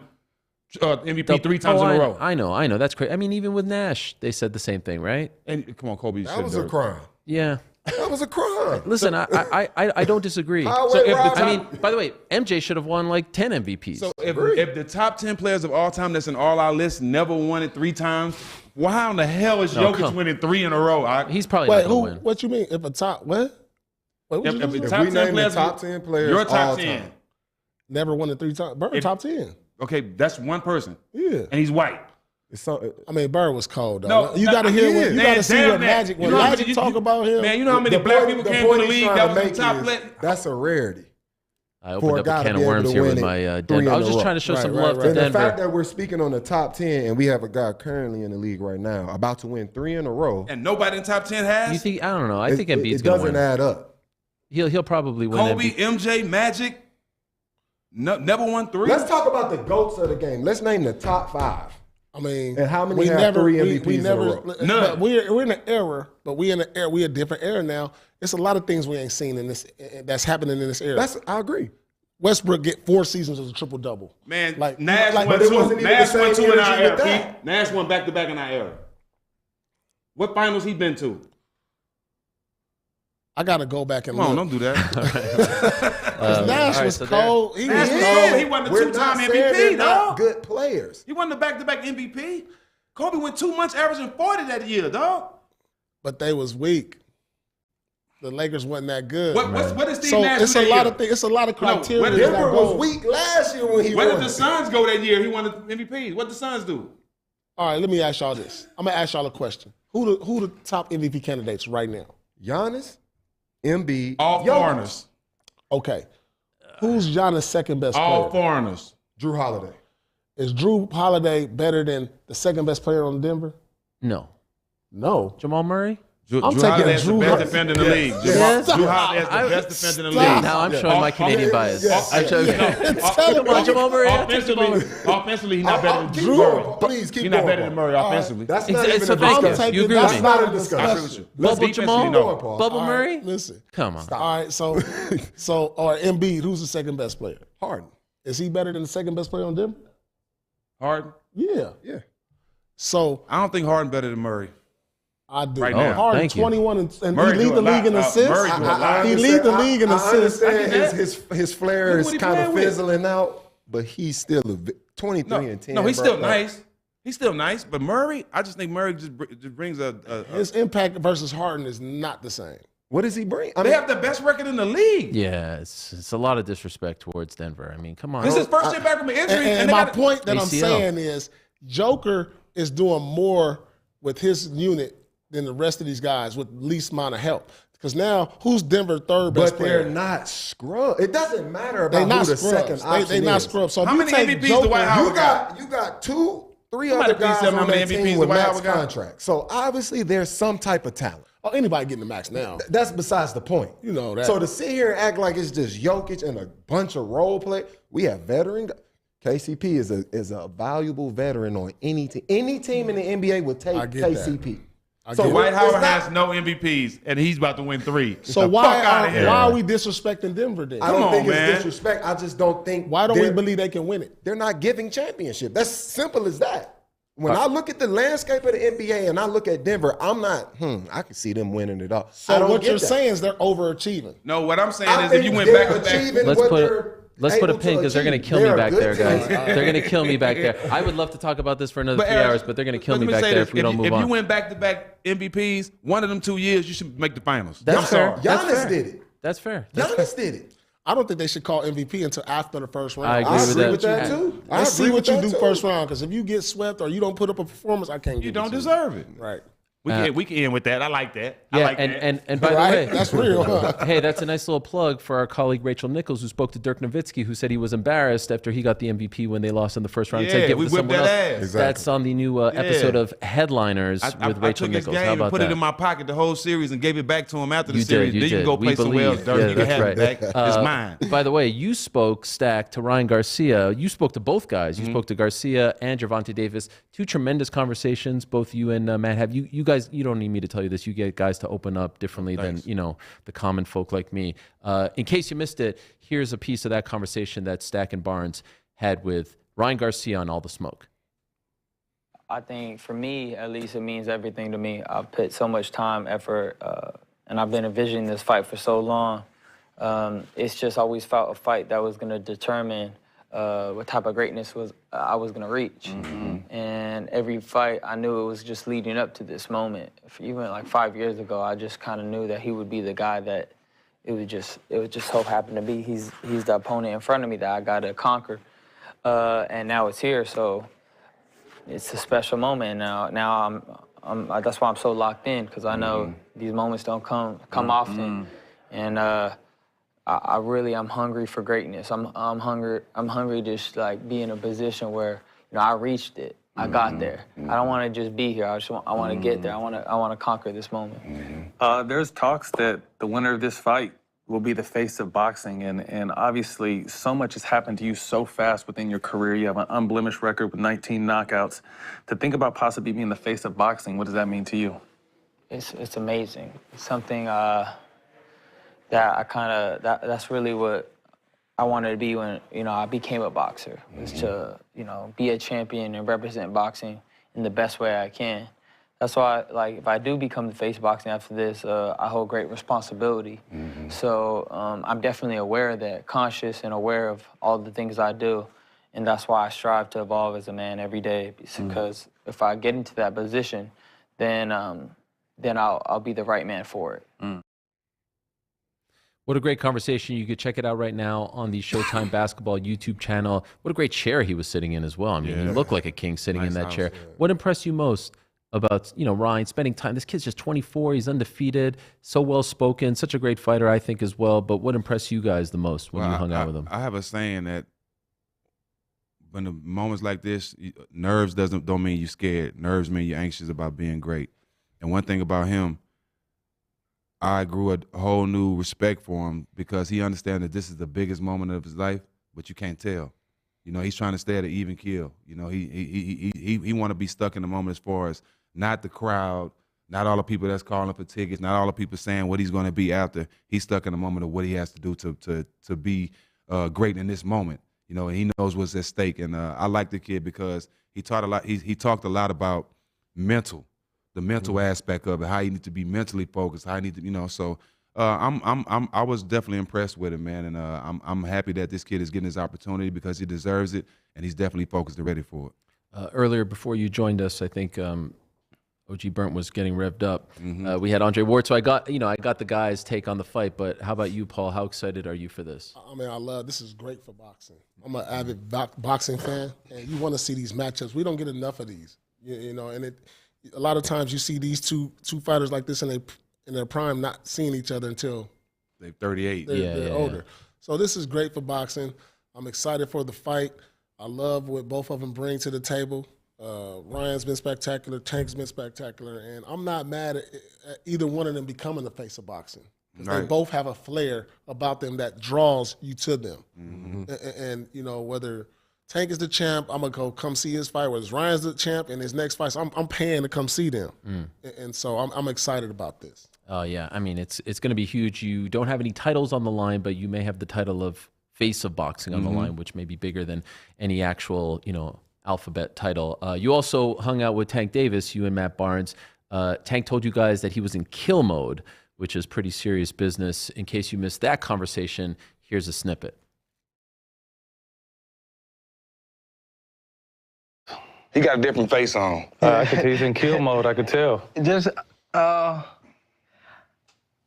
MVP 3 times in a row. I know. That's crazy. I mean, even with Nash, they said the same thing, right? And come on, Kobe. That was a crime. Yeah. That was a crime. Listen, I don't disagree. By the way, MJ should have won like 10 MVPs. So if the top 10 players of all time that's in all our lists never won it 3 times, why in the hell is Jokic winning 3 in a row? He's probably Wait, not going to win. what you mean? If a top, what? Wait, what you If just the say? top we 10 name the players, top 10 players your top all 10. time. Never won it 3 times. Bird top 10. Okay, that's one person. Yeah. And he's white. It's so, I mean, Bird was cold, though. No, you got to hear what, you man, got to see damn what that. Magic, when You know how Magic many- talk about him. Man, you know how many black people came to the league that was the top player? That's a rarity. I opened up a can of worms here with my Denver. I was just trying to show some love to And Denver. the fact that we're speaking on the top 10 and we have a guy currently in the league right now about to win 3 in a row. And nobody in top 10 has? You think? I don't know. I think Embiid's it going to doesn't win. add up. He'll probably win. Kobe, MVP. MJ, Magic, never won 3? Let's talk about the GOATs of the game. Let's name the top 5. I mean, and how many have 3 MVPs we in never, a row? But we're in an era, but we in an era. We a different era now. It's a lot of things we ain't seen in this that's happening in this era. I agree. Westbrook get 4 seasons as a triple double. Man, like Nash like, won but it 2. wasn't even Nash the won same 2 in our energy era. with that. Pete. Nash won back-to-back in our era. What finals he been to? I got to go back and Come on, look. don't do that. Nash was cold. He was Nash cold. he won the We're 2-time not saying they're MVP, not dog. good players. He won the back-to-back MVP. Kobe went 2 months averaging 40 that year, dog. But they was weak. The Lakers wasn't that good. What did Steve So Nash it's do a that lot year? of things. It's a lot of criteria. where did that Denver go. was weak last year when he Where won. did the Suns go that year? He won the MVP. What did the Suns do? All right, let me ask y'all this. I'm gonna ask y'all a question. Who the top MVP candidates right now? Giannis, Embiid, All Jokic. foreigners. Okay. Who's Giannis' second best All player? foreigners. Drew Holiday. Is Drew Holiday better than the second best player on Denver? No. No. Jamal Murray? Drew I'm Holiday taking is the Drew best Holiday. defender in the league. Yes. Drew Holiday is the best defender in the league. Now I'm showing my Canadian bias. I'm showing. Come on, Jamal Murray. Offensively, he's not better than Keep Drew. going. Please keep He's going. not better than Murray offensively. That's not even So a thank you. discussion. You agree with That's me? not a I agree with discussion. you. Bubble Defensively, Jamal, no. Bubble All Murray. right, listen. Come on. All right, so Embiid, who's the second best player? Harden. Is he better than the second best player on Denver? Harden? Yeah. Yeah. So I don't think Harden better than Murray. I do. Right now. Harden thank you. 21 and Murray he lead do the a lot. league in assists. Murray do a lot. He lead the league in I assists. understand his flair Look is what he kind of playing with. fizzling out, but he's still 23 and 10. No, he's bro. still nice. He's still nice, but Murray, I just think Murray just brings a His impact versus Harden is not the same. What does he bring? they have the best record in the league. Yeah, it's a lot of disrespect towards Denver. I mean, come on. This is his first year back from an injury. And they my got point that I'm ACL. saying is Joker is doing more with his unit than the rest of these guys with least amount of help. Because now, who's Denver third best But they're player? not scrubs. It doesn't matter They about not who the scrubs. second option They not is. scrubs. So How if many you take MVPs Joker, Dwight Howard got? You got three Somebody other guys please tell me how on many that MVPs team with Dwight max Howard got. contracts. So obviously there's some type of talent. Oh, anybody getting the max now. That's besides the point. You know that. So to sit here and act like it's just Jokic and a bunch of role play, we have veteran. KCP is a valuable veteran on any team. Any team in the NBA would take KCP. So Dwight Howard has no MVPs, and he's about to win 3. So why are we disrespecting Denver then? I don't Come think on, it's man. disrespect. I just don't think. Why don't we believe they can win it? They're not giving championship. That's simple as that. When I look at the landscape of the NBA and I look at Denver, I'm not, I can see them winning it all. I So don't what get you're that. saying is they're overachieving. No, what I'm saying I is if you think went they're back to back. achieving Let's what put they're a able pin because they're going to achieve. kill me They're a back good there, team. guys. They're going to kill me back there. I would love to talk about this for another 3 Eric, hours, but they're going to kill let me back say there this. if we don't move If on. you went back to back MVPs, one of them 2 years, you should make the finals. That's I'm fair. sorry. That's Giannis fair. did it. That's fair. Giannis did it. I don't think they should call MVP until after the first round. I agree with that. too. I Let's see agree what with you that do too. first round, because if you get swept or you don't put up a performance, I can't give You it don't to deserve it. Right. We can end with that. I like that. Yeah, I like that. and by Right? the way, That's real. hey, that's a nice little plug for our colleague Rachel Nichols, who spoke to Dirk Nowitzki, who said he was embarrassed after he got the MVP when they lost in the first round. He said, Yeah, give we it to whipped someone that else. ass. Exactly. That's on the new episode of Headliners with I Rachel took his Nichols. How game and about put that? it in my pocket the whole series and gave it back to him after the You series. did. Then you can go We play somewhere else, believe. Dirk. Yeah, You can that's have right. it back. It's mine. By the way, you spoke, Stack, to Ryan Garcia. You spoke to both guys. You spoke to Garcia and Gervonta Davis. Two tremendous conversations. Both you and Matt have. You guys, you don't need me to tell you this. You get guys to open up differently than the common folk like me. In case you missed it, here's a piece of that conversation that Stack and Barnes had with Ryan Garcia on All the Smoke. I think for me, at least, it means everything to me. I've put so much time, effort, and I've been envisioning this fight for so long. It's just always felt a fight that was going to determine what type of greatness I was going to reach. And every fight, I knew it was just leading up to this moment. Even like 5 years ago, I just kind of knew that he would be the guy that it would just so happen to be. He's the opponent in front of me that I got to conquer. And now it's here, so it's a special moment. Now I'm that's why I'm so locked in, because I know these moments don't come often. And I'm hungry for greatness. I'm hungry to just like be in a position where I reached it. I got there. I don't want to just be here. I want to get there. I want to conquer this moment. There's talks that the winner of this fight will be the face of boxing, and obviously so much has happened to you so fast within your career. You have an unblemished record with 19 knockouts. To think about possibly being the face of boxing, what does that mean to you? It's amazing. It's something that that's really what I wanted to be when I became a boxer, was to be a champion and represent boxing in the best way I can. That's why, like, if I do become the face of boxing after this, I hold great responsibility. So I'm definitely aware of that, conscious and aware of all the things I do, and that's why I strive to evolve as a man every day. Because if I get into that position, then I'll be the right man for it. What a great conversation. You could check it out right now on the Showtime Basketball YouTube channel. What a great chair he was sitting in as well. I mean, he looked like a king sitting in that chair. What impressed you most about, Ryan spending time? This kid's just 24. He's undefeated, so well-spoken, such a great fighter, I think, as well. But what impressed you guys the most when you hung out with him? I have a saying that when the moments like this, nerves don't mean you're scared. Nerves mean you're anxious about being great. And one thing about him, I grew a whole new respect for him because he understands that this is the biggest moment of his life, but you can't tell. You know, he's trying to stay at an even keel. You know, he want to be stuck in the moment as far as not the crowd, not all the people that's calling for tickets, not all the people saying what he's going to be after. He's stuck in the moment of what he has to do to be great in this moment. You know, and he knows what's at stake. And I like the kid because he taught a lot. He talked a lot about the mental aspect of it, how you need to be mentally focused, how you need to, you know. So I was definitely impressed with him, man, and I'm happy that this kid is getting his opportunity because he deserves it, and he's definitely focused and ready for it. Earlier, before you joined us, I think OG Burnt was getting revved up. We had Andre Ward, so I got the guys' take on the fight. But how about you, Paul? How excited are you for this? I mean, this is great for boxing. I'm an avid boxing fan, and you want to see these matchups. We don't get enough of these, you know. And a lot of times you see these two fighters like this in their prime not seeing each other until they're 38. They're older. So this is great for boxing. I'm excited for the fight. I love what both of them bring to the table. Ryan's been spectacular. Tank's been spectacular. And I'm not mad at either one of them becoming the face of boxing. Right. They both have a flair about them that draws you to them. And you know, whether Tank is the champ, I'm going to go come see his fight. Whether Ryan's the champ in his next fight, so I'm paying to come see them. And so I'm excited about this. Oh, yeah. I mean, it's going to be huge. You don't have any titles on the line, but you may have the title of face of boxing on the line, which may be bigger than any actual, you know, alphabet title. You also hung out with Tank Davis, you and Matt Barnes. Tank told you guys that he was in kill mode, which is pretty serious business. In case you missed that conversation, here's a snippet. He got a different face on. I could tell he's in kill mode. I could tell. Just, I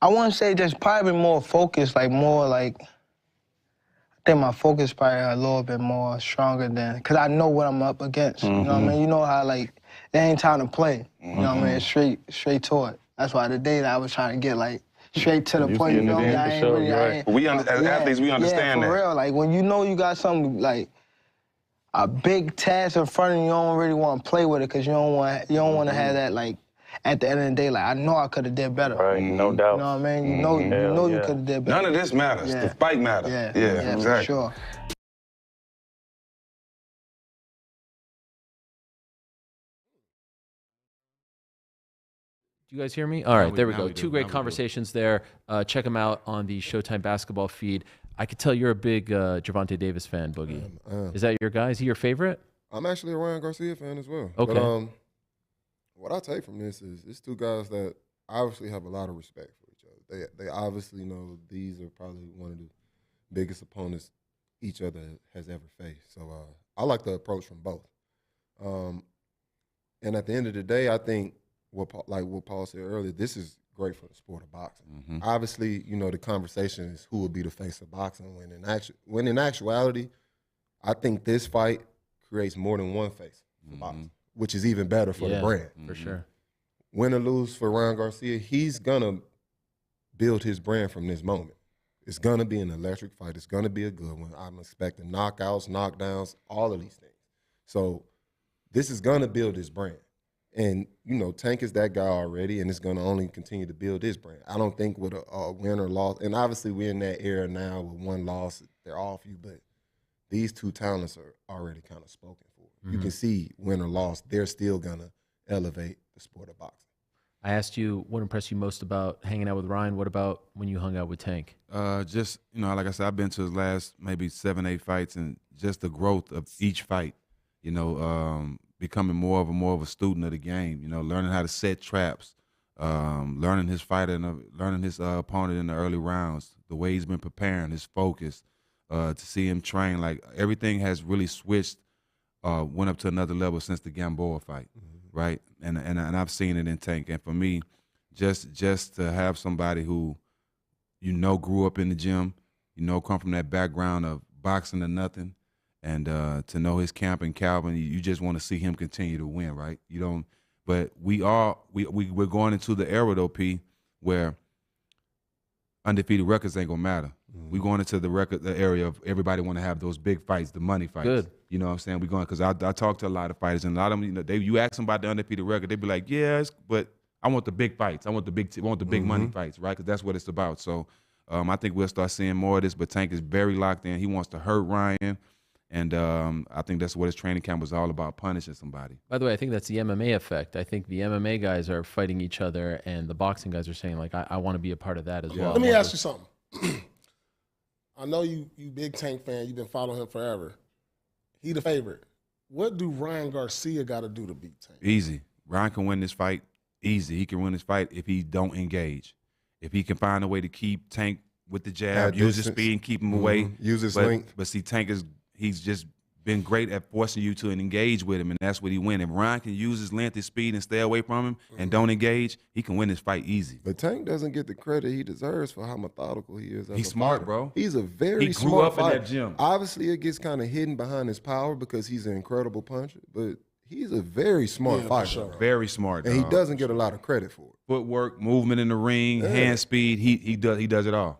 want to say just probably more focused, like more like, I think my focus probably a little bit more stronger than, because I know what I'm up against. You know what I mean? You know how, like, there ain't time to play. You know what I mean? It's straight to it. That's why today that I was trying to get, like, straight to the point. You know what I mean? As athletes, we understand that. Yeah, for real. Like, when you know you got something, like, a big task in front of you, you don't really want to play with it because you don't want to have that, like, at the end of the day, like, I know I could have did better. Right, no doubt. You know what I mean? You know you could have did better. None of this matters. The fight matters. Yeah, exactly. For sure. Do you guys hear me? All right, there we go. Two great conversations there. Check them out on the Showtime basketball feed. I could tell you're a big Gervonta Davis fan, Boogie. Is that your guy? Is he your favorite? I'm actually a Ryan Garcia fan as well. Okay. But, what I take from this is it's two guys that obviously have a lot of respect for each other. They obviously know these are probably one of the biggest opponents each other has ever faced. So I like the approach from both. And at the end of the day, I think what Paul said earlier, this is great for the sport of boxing. Obviously, you know, the conversation is who will be the face of boxing. When in actuality, I think this fight creates more than one face for boxing, which is even better for the brand. For sure. Win or lose for Ryan Garcia, he's going to build his brand from this moment. It's going to be an electric fight. It's going to be a good one. I'm expecting knockouts, knockdowns, all of these things. So this is going to build his brand. And, you know, Tank is that guy already, and it's going to only continue to build his brand. I don't think with a win or loss, and obviously we're in that era now with one loss, they're off you, but these two talents are already kind of spoken for. You can see win or loss, they're still going to elevate the sport of boxing. I asked you what impressed you most about hanging out with Ryan. What about when you hung out with Tank? Just, you know, like I said, I've been to his last maybe 7-8 fights, and just the growth of each fight, you know, becoming more of a student of the game, you know, learning how to set traps, learning his fighter and learning his opponent in the early rounds, the way he's been preparing, his focus, to see him train. Like, everything has really switched, went up to another level since the Gamboa fight, right? And I've seen it in Tank. And for me, just to have somebody who, you know, grew up in the gym, you know, come from that background of boxing to nothing, and to know his camp in Calvin, you just want to see him continue to win, right? You don't, but we're going into the era though, P, where undefeated records ain't gonna matter. We're going into the area of everybody want to have those big fights, the money fights. Good. You know what I'm saying? We're going, because I talk to a lot of fighters, and a lot of them, you know, you ask them about the undefeated record, they be like, yes, but I want the big fights. I want the big money fights, right? Because that's what it's about. So I think we'll start seeing more of this. But Tank is very locked in. He wants to hurt Ryan. And I think that's what his training camp was all about, punishing somebody. By the way, I think that's the MMA effect. I think the MMA guys are fighting each other, and the boxing guys are saying, like, I want to be a part of that as well. Let me ask you something. I know you big Tank fan. You've been following him forever. He the favorite. What do Ryan Garcia got to do to beat Tank? Easy. Ryan can win this fight easy. He can win this fight if he don't engage. If he can find a way to keep Tank with the jab, use his speed and keep him away. Use his length. But see, Tank he's just been great at forcing you to engage with him, and that's what he win. If Ryan can use his length, his speed, and stay away from him and don't engage, he can win this fight easy. But Tank doesn't get the credit he deserves for how methodical he is. He's smart, bro. He's a very smart smart up fighter. in that gym. Obviously, it gets kind of hidden behind his power because he's an incredible puncher, but he's a very smart fighter. Sure. Very smart, and he doesn't get a lot of credit for it. Footwork, movement in the ring, hand speed, he does it all.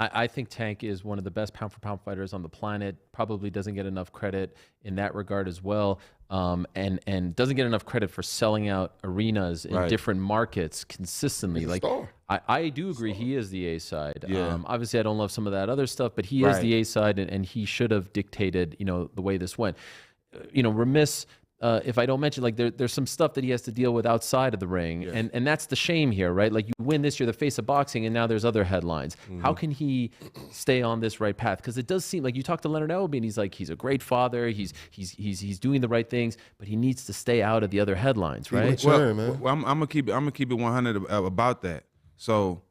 I think Tank is one of the best pound-for-pound fighters on the planet. Probably doesn't get enough credit in that regard as well, and doesn't get enough credit for selling out arenas in different markets consistently. Like I do agree, he is the A side. Yeah. Obviously, I don't love some of that other stuff, but he is the A side, and he should have dictated, the way this went. Remiss. If I don't mention, like there's some stuff that he has to deal with outside of the ring, and that's the shame here, right? Like you win this, you're the face of boxing, and now there's other headlines. How can he stay on this right path? Because it does seem like you talk to Leonard Elby, and he's like, he's a great father, he's doing the right things, but he needs to stay out of the other headlines, right? Well, I'm gonna keep it 100 about that. So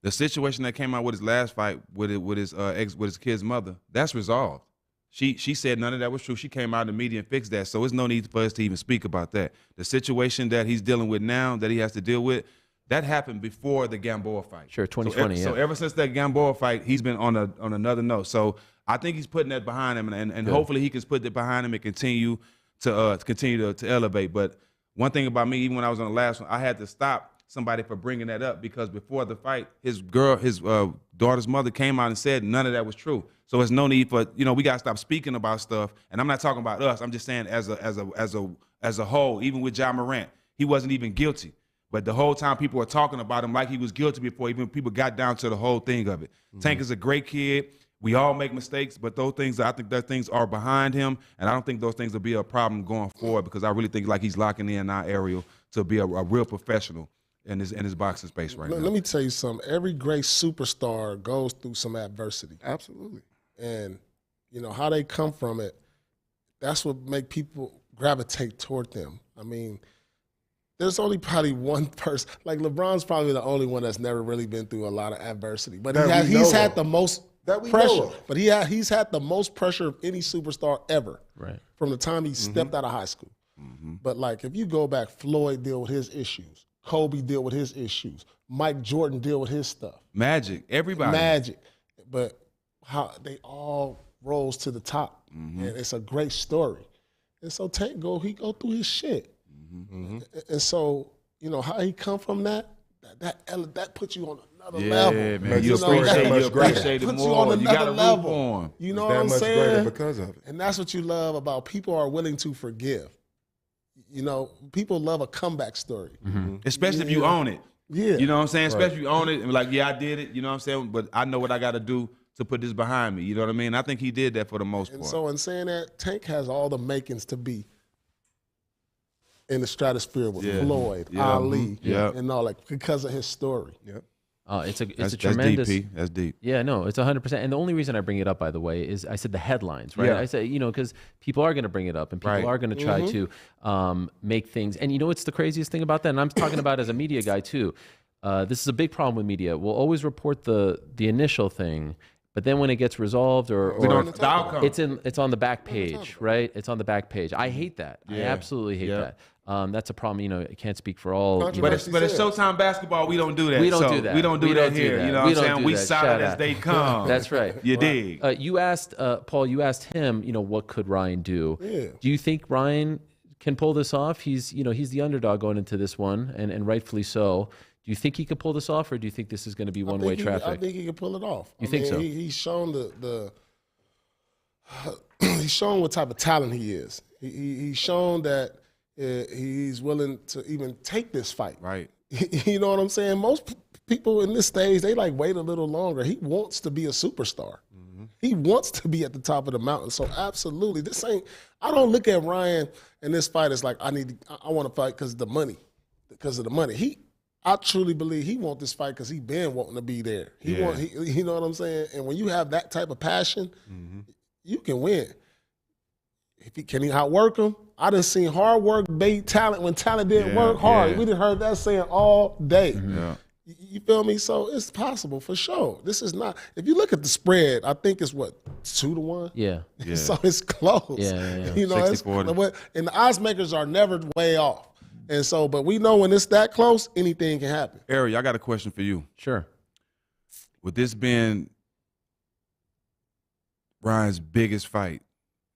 the situation that came out with his last fight with his kid's mother, that's resolved. She said none of that was true. She came out in the media and fixed that. So there's no need for us to even speak about that. The situation that he's dealing with now, that he has to deal with, that happened before the Gamboa fight. Sure, 2020. So ever since that Gamboa fight, he's been on another note. So I think he's putting that behind him, and hopefully he can put that behind him and continue to elevate. But one thing about me, even when I was on the last one, I had to stop somebody for bringing that up because before the fight, his daughter's mother came out and said none of that was true. So there's no need for, we got to stop speaking about stuff. And I'm not talking about us. I'm just saying as a whole, even with Ja Morant, he wasn't even guilty. But the whole time people were talking about him like he was guilty before even people got down to the whole thing of it. Tank is a great kid. We all make mistakes, but those things, I think those things are behind him. And I don't think those things will be a problem going forward because I really think like he's locking in now, Ariel, to be a real professional in his boxing space right now. Let me tell you something. Every great superstar goes through some adversity. Absolutely. And, how they come from it, that's what make people gravitate toward them. I mean, there's only probably one person. Like, LeBron's probably the only one that's never really been through a lot of adversity. But he's had the most pressure. But he's had the most pressure of any superstar ever. Right. From the time he stepped out of high school. But, like, if you go back, Floyd dealt with his issues. Kobe dealt with his issues. Mike Jordan dealt with his stuff. Magic. Everybody. Magic. But how they all rose to the top. And it's a great story. And so Tank he go through his shit. And so, how he come from that puts you on another level. Yeah, man. You appreciate it more. You got to root for him. You know what I'm saying? Because of it. And that's what you love about people are willing to forgive. People love a comeback story. Especially if you own it. Yeah. You know what I'm saying? Especially if you own it and like, yeah, I did it. You know what I'm saying? But I know what I got to do to put this behind me. You know what I mean? I think he did that for the most part. And so in saying that, Tank has all the makings to be in the stratosphere with Floyd, Ali, and all that because of his story. Yep. It's a tremendous. That's deep, That's deep. Yeah, no, it's 100%. And the only reason I bring it up, by the way, is I said the headlines, right? I said, because people are going to bring it up and people are going to try to make things. And it's the craziest thing about that? And I'm talking about as a media guy too. This is a big problem with media. We'll always report the initial thing, but then when it gets resolved or the outcome, it's on the back page, right? It's on the back page. I hate that. I absolutely hate that. That's a problem. I can't speak for all. But it's Showtime Basketball. We don't do that. We don't do that. We don't do that here. You know what I'm saying? We solid as they come. That's right. You dig? You asked Paul. You asked him. What could Ryan do? Yeah. Do you think Ryan can pull this off? He's the underdog going into this one, and rightfully so. Do you think he could pull this off, or do you think this is going to be one-way traffic? I think he can pull it off. You think so? He's shown he's shown what type of talent he is. He's shown that he's willing to even take this fight. Right. You know what I'm saying? Most people in this stage, they like wait a little longer. He wants to be a superstar. He wants to be at the top of the mountain. So absolutely, this ain't. I don't look at Ryan in this fight as like I want to fight because of the money. I truly believe he want this fight because he been wanting to be there. You know what I'm saying? And when you have that type of passion, you can win. Can he outwork him? I done seen hard work beat talent when talent didn't work hard. We done heard that saying all day. You feel me? So it's possible for sure. This is not. If you look at the spread, I think it's what 2-1. Yeah. So it's close. Yeah. You know, and the odds makers are never way off. And so, but we know when it's that close, anything can happen. Ariel, I got a question for you. Sure. With this being Ryan's biggest fight,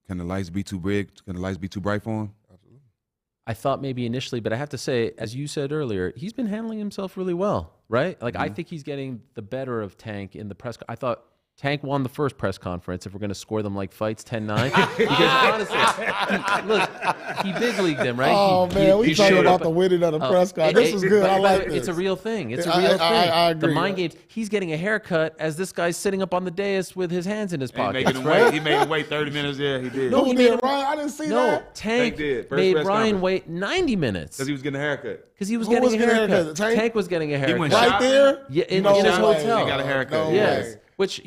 can the lights be too big? Can the lights be too bright for him? I thought maybe initially, but I have to say, as you said earlier, he's been handling himself really well, right? Like, I think he's getting the better of Tank in the press. I thought Tank won the first press conference if we're going to score them like fights 10-9. Because honestly, he big leagued them, right? Oh, man, we talking about the winning of the press conference. This is good. I like this. It's a real thing. It's a real thing. I agree. The mind games. He's getting a haircut as this guy's sitting up on the dais with his hands in his pockets. Making him wait. He made him wait 30 minutes. Yeah, he did. No, he did. Ryan, I didn't see that. No, Tank did. Made Ryan wait 90 minutes. Because he was getting a haircut. Because he was getting a haircut. Tank was getting a haircut. He went right there? Yeah, in his hotel. He got a haircut. Yes. Which,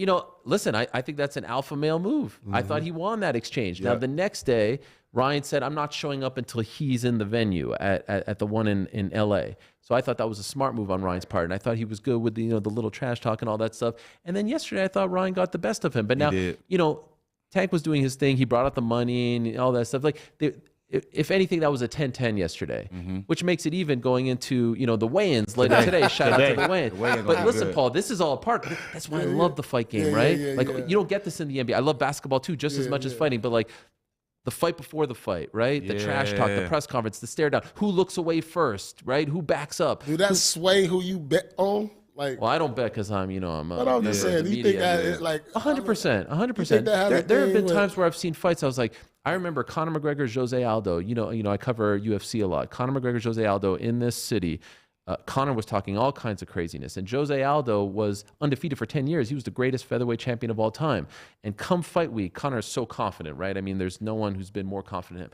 listen, I think that's an alpha male move. I thought he won that exchange. Now, the next day, Ryan said, I'm not showing up until he's in the venue at the one in L.A. So I thought that was a smart move on Ryan's part. And I thought he was good with the little trash talk and all that stuff. And then yesterday, I thought Ryan got the best of him. But now, Tank was doing his thing. He brought out the money and all that stuff. Like, if anything, that was a 10-10 yesterday, which makes it even going into, the weigh-ins later today. Shout out to the weigh-in. But listen, Paul, this is all a part. That's why I love the fight game, right? You don't get this in the NBA. I love basketball too, just as much as fighting, but like the fight before the fight, right? The trash talk, the press conference, the stare down. Who looks away first, right? Who backs up? Do that sway who you bet on? Like, well, I don't bet because I'm, I'm. But I'm just saying, you think that is like 100%, 100%. There have been times where I've seen fights. I was like, I remember Conor McGregor, Jose Aldo. I cover UFC a lot. Conor McGregor, Jose Aldo in this city. Conor was talking all kinds of craziness, and Jose Aldo was undefeated for 10 years. He was the greatest featherweight champion of all time. And come fight week, Conor is so confident, right? I mean, there's no one who's been more confident than him.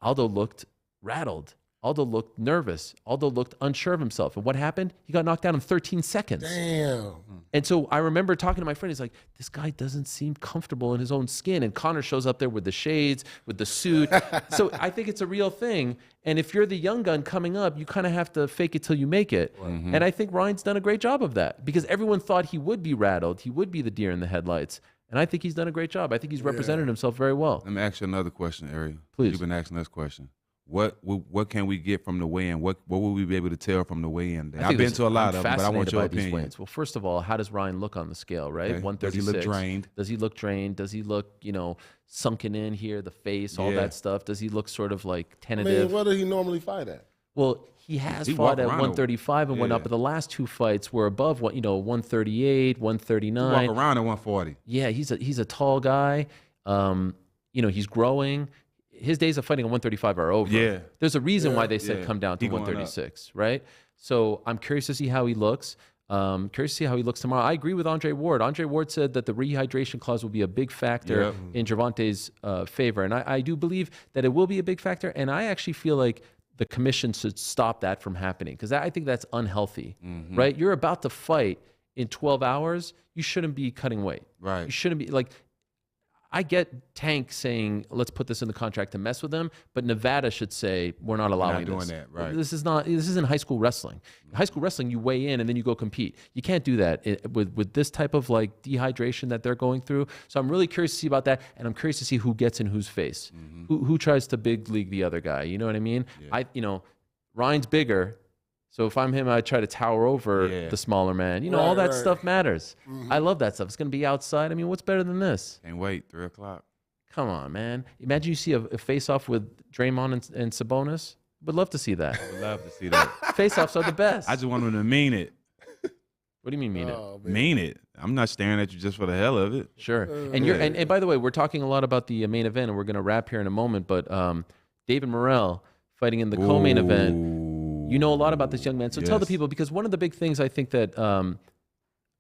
Aldo looked rattled. Aldo looked nervous. Aldo looked unsure of himself. And what happened? He got knocked down in 13 seconds. Damn. And so I remember talking to my friend. He's like, this guy doesn't seem comfortable in his own skin. And Conor shows up there with the shades, with the suit. So I think it's a real thing. And if you're the young gun coming up, you kind of have to fake it till you make it. And I think Ryan's done a great job of that because everyone thought he would be rattled. He would be the deer in the headlights. And I think he's done a great job. I think he's represented himself very well. Let me ask you another question, Ariel. Please. You've been asking this question. What can we get from the weigh-in? What will we be able to tell from the weigh-in? I've been to a lot of them, but I want your opinion. Well, first of all, how does Ryan look on the scale, right? Okay. 136. Does he look drained? Does he look drained? Does he look, sunken in here, the face, all that stuff? Does he look sort of like tentative? I mean, what does he normally fight at? Well, he has fought at 135 and whatnot, but the last two fights were above 138, 139. He walk around at 140. Yeah, he's a tall guy. He's growing. His days of fighting at 135 are over. Yeah. There's a reason why they said come down to 136, right? So I'm curious to see how he looks. Curious to see how he looks tomorrow. I agree with Andre Ward. Andre Ward said that the rehydration clause will be a big factor in Gervonta's favor. And I do believe that it will be a big factor. And I actually feel like the commission should stop that from happening because I think that's unhealthy, right? You're about to fight in 12 hours. You shouldn't be cutting weight. Right. You shouldn't be like... I get Tank saying, let's put this in the contract to mess with them, but Nevada should say, we're not allowing doing this. that, right. This isn't high school wrestling. High school wrestling, you weigh in and then you go compete. You can't do that with this type of like dehydration that they're going through. So I'm really curious to see about that, and I'm curious to see who gets in whose face. Who tries to big league the other guy, you know what I mean? Yeah. Ryan's bigger, so if I'm him, I try to tower over the smaller man. All that stuff matters. I love that stuff. It's going to be outside. I mean, what's better than this? And wait, 3 o'clock. Come on, man. Imagine you see a face-off with Draymond and Sabonis. Would love to see that. Would love to see that. Face-offs are the best. I just want him to mean it. What do you mean it? Man. Mean it. I'm not staring at you just for the hell of it. Sure. And and by the way, we're talking a lot about the main event, and we're going to wrap here in a moment, but David Morrell fighting in the co-main event. You know a lot about this young man. So tell the Yes. people, because one of the big things I think that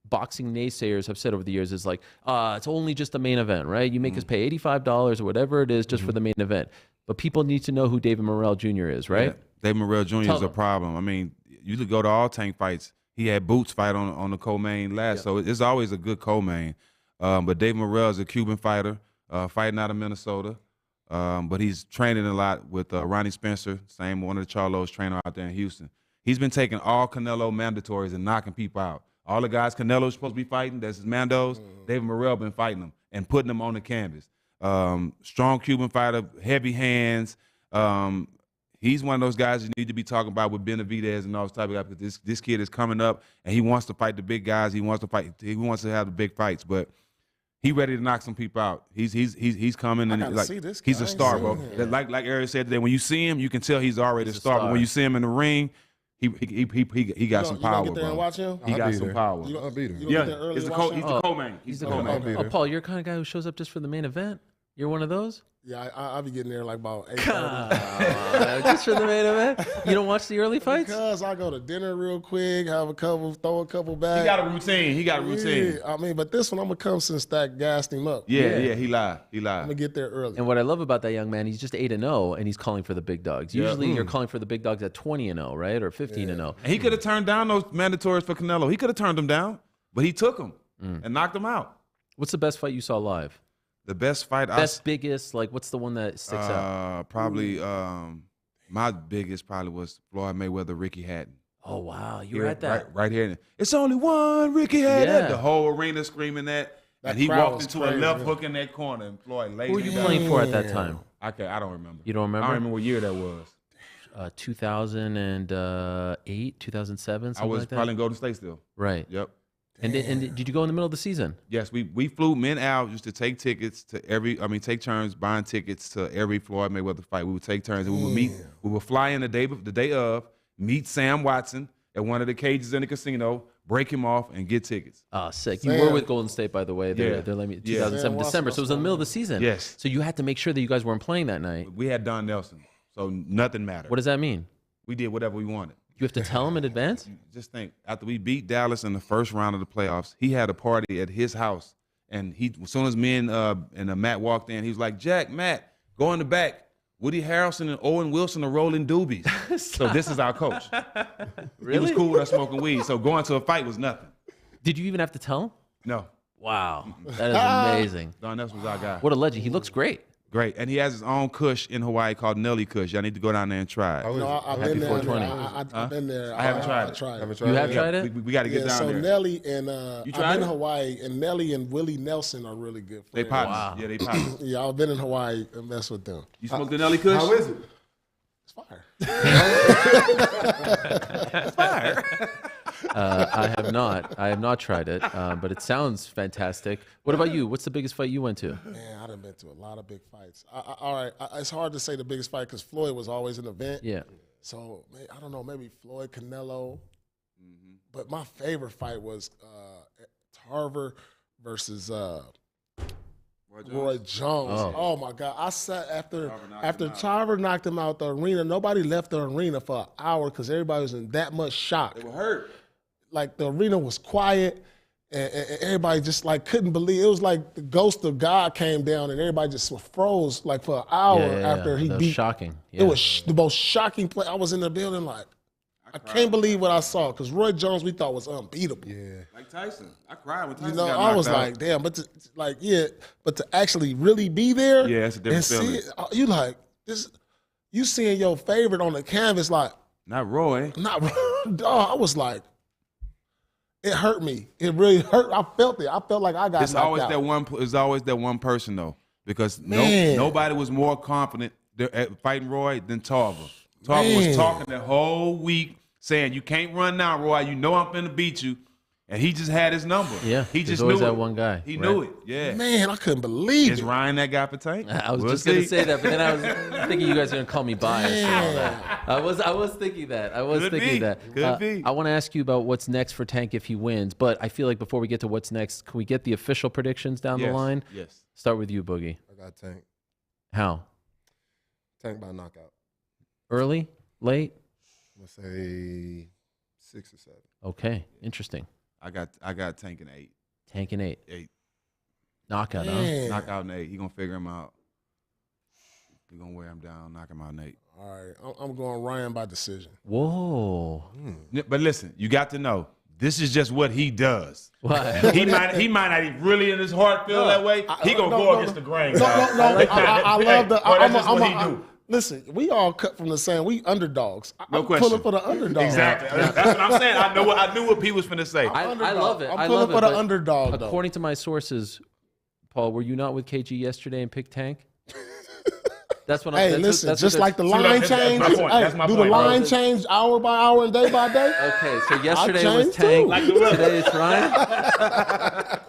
boxing naysayers have said over the years is like, it's only just the main event, right? You make us pay $85 or whatever it is just for the main event. But people need to know who David Morrell Jr. is, right? Yeah. David Morrell Jr. Tell is a them. problem. I mean, you could go to all Tank fights. He had Boots fight on the co-main last, so it's always a good co-main. But David Morrell is a Cuban fighter, fighting out of Minnesota. But he's training a lot with Ronnie Spencer, same one of the Charlos trainer out there in Houston. He's been taking all Canelo mandatories and knocking people out. All the guys Canelo's supposed to be fighting, that's his Mandos, David Morrell been fighting them and putting them on the canvas. Strong Cuban fighter, heavy hands. He's one of those guys you need to be talking about with Benavidez and all those type of guys, because this kid is coming up and he wants to fight the big guys. He wants to have the big fights, but he ready to knock some people out. He's coming, and like he's a star, bro. Like Ariel said today, when you see him, you can tell he's already a star. But when you see him in the ring, he got some power, you get there bro. And watch him? He got some power. I'll be there. Yeah, he's the co-main. He's the co-main. Oh, Paul, you're the kind of guy who shows up just for the main event? You're one of those? Yeah, I'll be getting there like about 8:30. Just for the main event? You don't watch the early fights? Because I go to dinner real quick, throw a couple back. He got a routine. Yeah, I mean, but this one, I'm going to come since that gassed him up. Yeah, he lied. I'm going to get there early. And what I love about that young man, he's just 8-0, and he's calling for the big dogs. Usually you're calling for the big dogs at 20-0, right? Or 15-0. And he could have turned down those mandatories for Canelo. He could have turned them down, but he took them and knocked them out. What's the best fight you saw live? The best fight biggest, like what's the one that sticks out? Probably my biggest probably was Floyd Mayweather, Ricky Hatton. Oh wow, you were at that right here. It's only one Ricky Hatton. Yeah. The whole arena screaming that and he crowd walked was into crazy. a left hook in that corner, and Floyd laid Who were him you down. playing for at that time? I don't remember. You don't remember? I don't remember what year that was. 2008, 2007, something I was like that? probably in Golden State still. Right. Yep. And did you go in the middle of the season? Yes, we flew men out just to take tickets to take turns buying tickets to every Floyd Mayweather fight. We would take turns and we would meet. We would fly in the day of, meet Sam Watson at one of the cages in the casino, break him off, and get tickets. Oh, sick. You were with Golden State, by the way. They're letting me 2007 December, so it was in the middle of the season. Yes. So you had to make sure that you guys weren't playing that night. We had Don Nelson, so nothing mattered. What does that mean? We did whatever we wanted. You have to tell him in advance? Just think, after we beat Dallas in the first round of the playoffs, he had a party at his house. And as soon as me and Matt walked in, he was like, Jack, Matt, go in the back. Woody Harrelson and Owen Wilson are rolling doobies. So this is our coach. Really? He was cool with us smoking weed, so going to a fight was nothing. Did you even have to tell him? No. Wow. That is amazing. Don Nelson was our guy. What a legend. He looks great. Great. And he has his own kush in Hawaii called Nelly Kush. Y'all need to go down there and try it. I've been there. 420. I've been there. I haven't tried it. You have tried it? We got to get down so there. Nelly and You I've tried been it? in Hawaii, and Nelly and Willie Nelson are really good friends. They partners. Wow. Yeah, they partners. Yeah, I've been in Hawaii and messed with them. You smoked the Nelly Kush? How is it? It's fire. It's fire. I have not tried it, but it sounds fantastic. What about you? What's the biggest fight you went to? Man, I've been to a lot of big fights. All right, it's hard to say the biggest fight because Floyd was always an event. Yeah. So I don't know, maybe Floyd, Canelo. But my favorite fight was Tarver versus Roy Jones. Oh my God! I sat after Tarver knocked him out the arena. Nobody left the arena for an hour because everybody was in that much shock. They were hurt. Like the arena was quiet, and everybody just like couldn't believe. It was like the ghost of God came down, and everybody just froze like for an hour after he That was beat. shocking. It was the most shocking play. I was in the building like, I can't believe what I saw because Roy Jones we thought was unbeatable. Yeah. Like Tyson. I cried when Tyson You know, got I was knocked out. like, damn, but to actually really be there, Yeah, it's a different and see feeling. it, you like this, you seeing your favorite on the canvas, like Not Roy. not, dog. I was like, it hurt me. It really hurt. I felt it. I felt like I got It's knocked always out. that one. It's always that one person though, because Man. nobody was more confident at fighting Roy than Tarver. Tarver was Man. talking the whole week, saying, "You can't run now, Roy. You know I'm finna beat you," and he just had his number. Yeah, he there's just always knew that it. one guy, He right? knew it. Yeah, Man, I couldn't believe Is it. Ryan that guy for Tank? I was We'll just gonna see. say that, but then I was thinking you guys are gonna call me biased. And all that. I was thinking that. Could be. Could be. I want to ask you about what's next for Tank if he wins, but I feel like before we get to what's next, can we get the official predictions down the Yes, line? yes. Start with you, Boogie. I got Tank. How? Tank by knockout. Early? Late? I'm gonna say 6 or 7. Okay, interesting. I got Tank in 8. Tank in 8. 8. Knockout, huh? Man. Knockout in 8. He gonna figure him out. He gonna wear him down, knock him out in 8. All right, I'm going Ryan by decision. Whoa. But listen, you got to know. This is just what he does. What? he might not even really in his heart feel that way. He gonna go against the grain. No, I love the. That's just what he do. Listen, we all cut from the same. We underdogs. No I'm question. pulling for the underdog. Exactly. That's what I'm saying. I knew what P was finna say. I love it. I'm I pulling love for it, the but underdog, though. According to my sources, Paul, were you not with KG yesterday and picked Tank? That's what I'm Hey, saying. listen, just like the line change. Do the line change hour by hour and day by day? Okay, so yesterday was Tank. Today it's Ryan.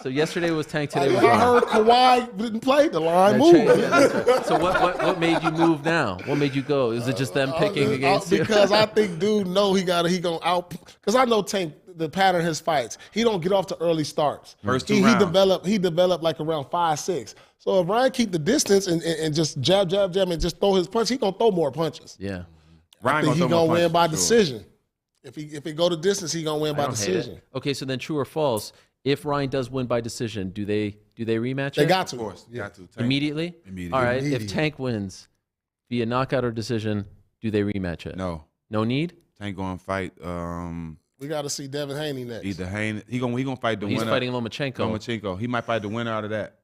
So yesterday was Tank. Today was I Ryan. heard Kawhi didn't play. The line moved. So what made you move now? What made you go? Is it just them picking against you? Because I think dude know he gonna out. Because I know Tank, the pattern of his fights. He don't get off to early starts. First 2 he rounds. He developed like around 5-6. So if Ryan keep the distance and just jab and just throw his punch, he gonna throw more punches. Yeah. I think he gonna win by decision. If he go the distance, he gonna win by decision. Okay, so then true or false? If Ryan does win by decision, do they rematch They it? got to. Of course, got to. Tank. Immediately? Immediately. All right. If Immediately. Tank wins via knockout or decision, do they rematch it? No. No need? Tank gonna fight. We got to see Devin Haney next. Either Haney. He gonna fight the He's winner. fighting Lomachenko. He might fight the winner out of that.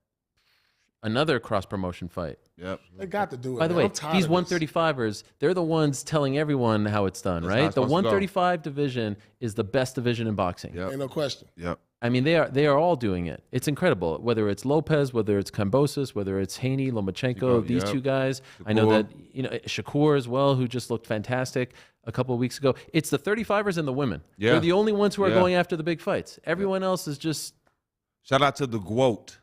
Another cross promotion fight. Yep. They got to do it. By the man. way, I'm tired these of this. 135ers, they're the ones telling everyone how it's done, That's how right? it's The supposed to go. 135 division is the best division in boxing. Yep. Ain't no question. Yep. I mean, they are all doing it. It's incredible. Whether it's Lopez, whether it's Kambosos, whether it's Haney, Lomachenko, these two guys. I know that Shakur as well, who just looked fantastic a couple of weeks ago. It's the 35ers and the women. Yeah. They're the only ones who are going after the big fights. Everyone else is just. Shout out to the GWOAT.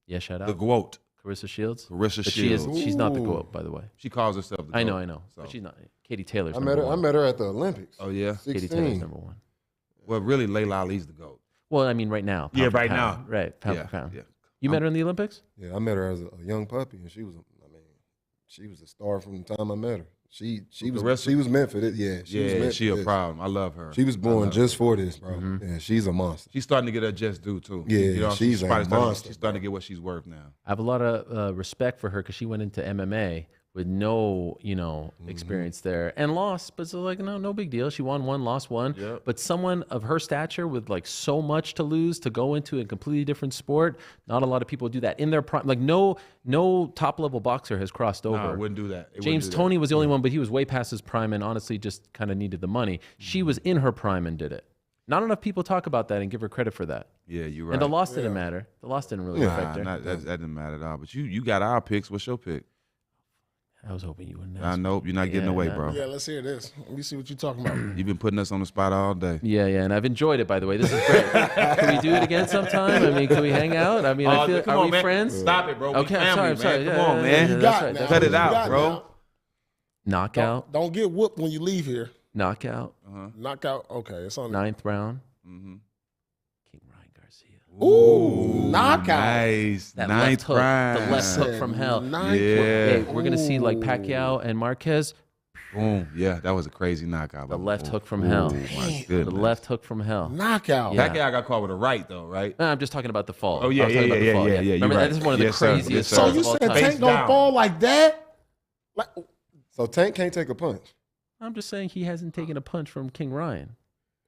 Yeah, shout out. The GWOAT. Carissa Shields. Carissa But Shields. she's not the GOAT, by the way. She calls herself the GOAT. I know. So. But she's not. Katie Taylor's I number one. met her at the Olympics. Oh yeah. 16. Katie Taylor's number one. Well, really, Layla Ali's the GOAT. Well, I mean, right now. Yeah, pound for right pound. now. Right, pound Yeah, for pound. yeah. You met her in the Olympics? Yeah, I met her as a young puppy, and she was a star from the time I met her. She was meant for this. Yeah, she was meant she for a this. problem. I love her. She was born just for this, bro. Mm-hmm. Yeah, she's a monster. She's starting to get her just due too. Yeah, she's a monster. She's starting to get what she's worth now. I have a lot of respect for her because she went into MMA with no, experience there and lost. But it's like, no big deal. She won one, lost one. Yep. But someone of her stature with like so much to lose to go into a completely different sport, not a lot of people do that in their prime. Like no top level boxer has crossed over. No, I wouldn't do that. James Toney was the only one, but he was way past his prime and honestly just kind of needed the money. She was in her prime and did it. Not enough people talk about that and give her credit for that. Yeah, you're right. And the loss didn't matter. The loss didn't really affect her. That didn't matter at all. But you got our picks. What's your pick? I was hoping you wouldn't. I know you're not getting away, bro. Yeah, let's hear this. Let me see what you're talking about. You've been putting us on the spot all day. Yeah, and I've enjoyed it. By the way, this is great. Can we do it again sometime? I mean, can we hang out? I mean, I feel. Come Are on, we man. friends? Stop it, bro. We Okay, I'm family, sorry. man. Yeah, Come on, man. that's right. Cut it out, bro. Now. Knockout. Don't get whooped when you leave here. Knockout. Knockout. Okay, it's on. 9th round. Mm-hmm. King Ryan Garcia. Ooh, knockout. Nice. That Ninth left hook, round. the left hook from hell. Yeah. We're gonna see like Pacquiao and Marquez. Boom. Yeah, that was a crazy knockout. The left hook from hell. My The goodness. left hook from hell. Knockout. Yeah. Pacquiao got caught with a right, though, right? I'm just talking about the fall. Oh, yeah, I was talking about the fall, yeah. Remember, You're right. this is one of the Yes, sir. craziest Yes, sir. So falls you of all said time. Tank gonna down. fall like that? Like, So Tank can't take a punch. I'm just saying he hasn't taken a punch from King Ryan.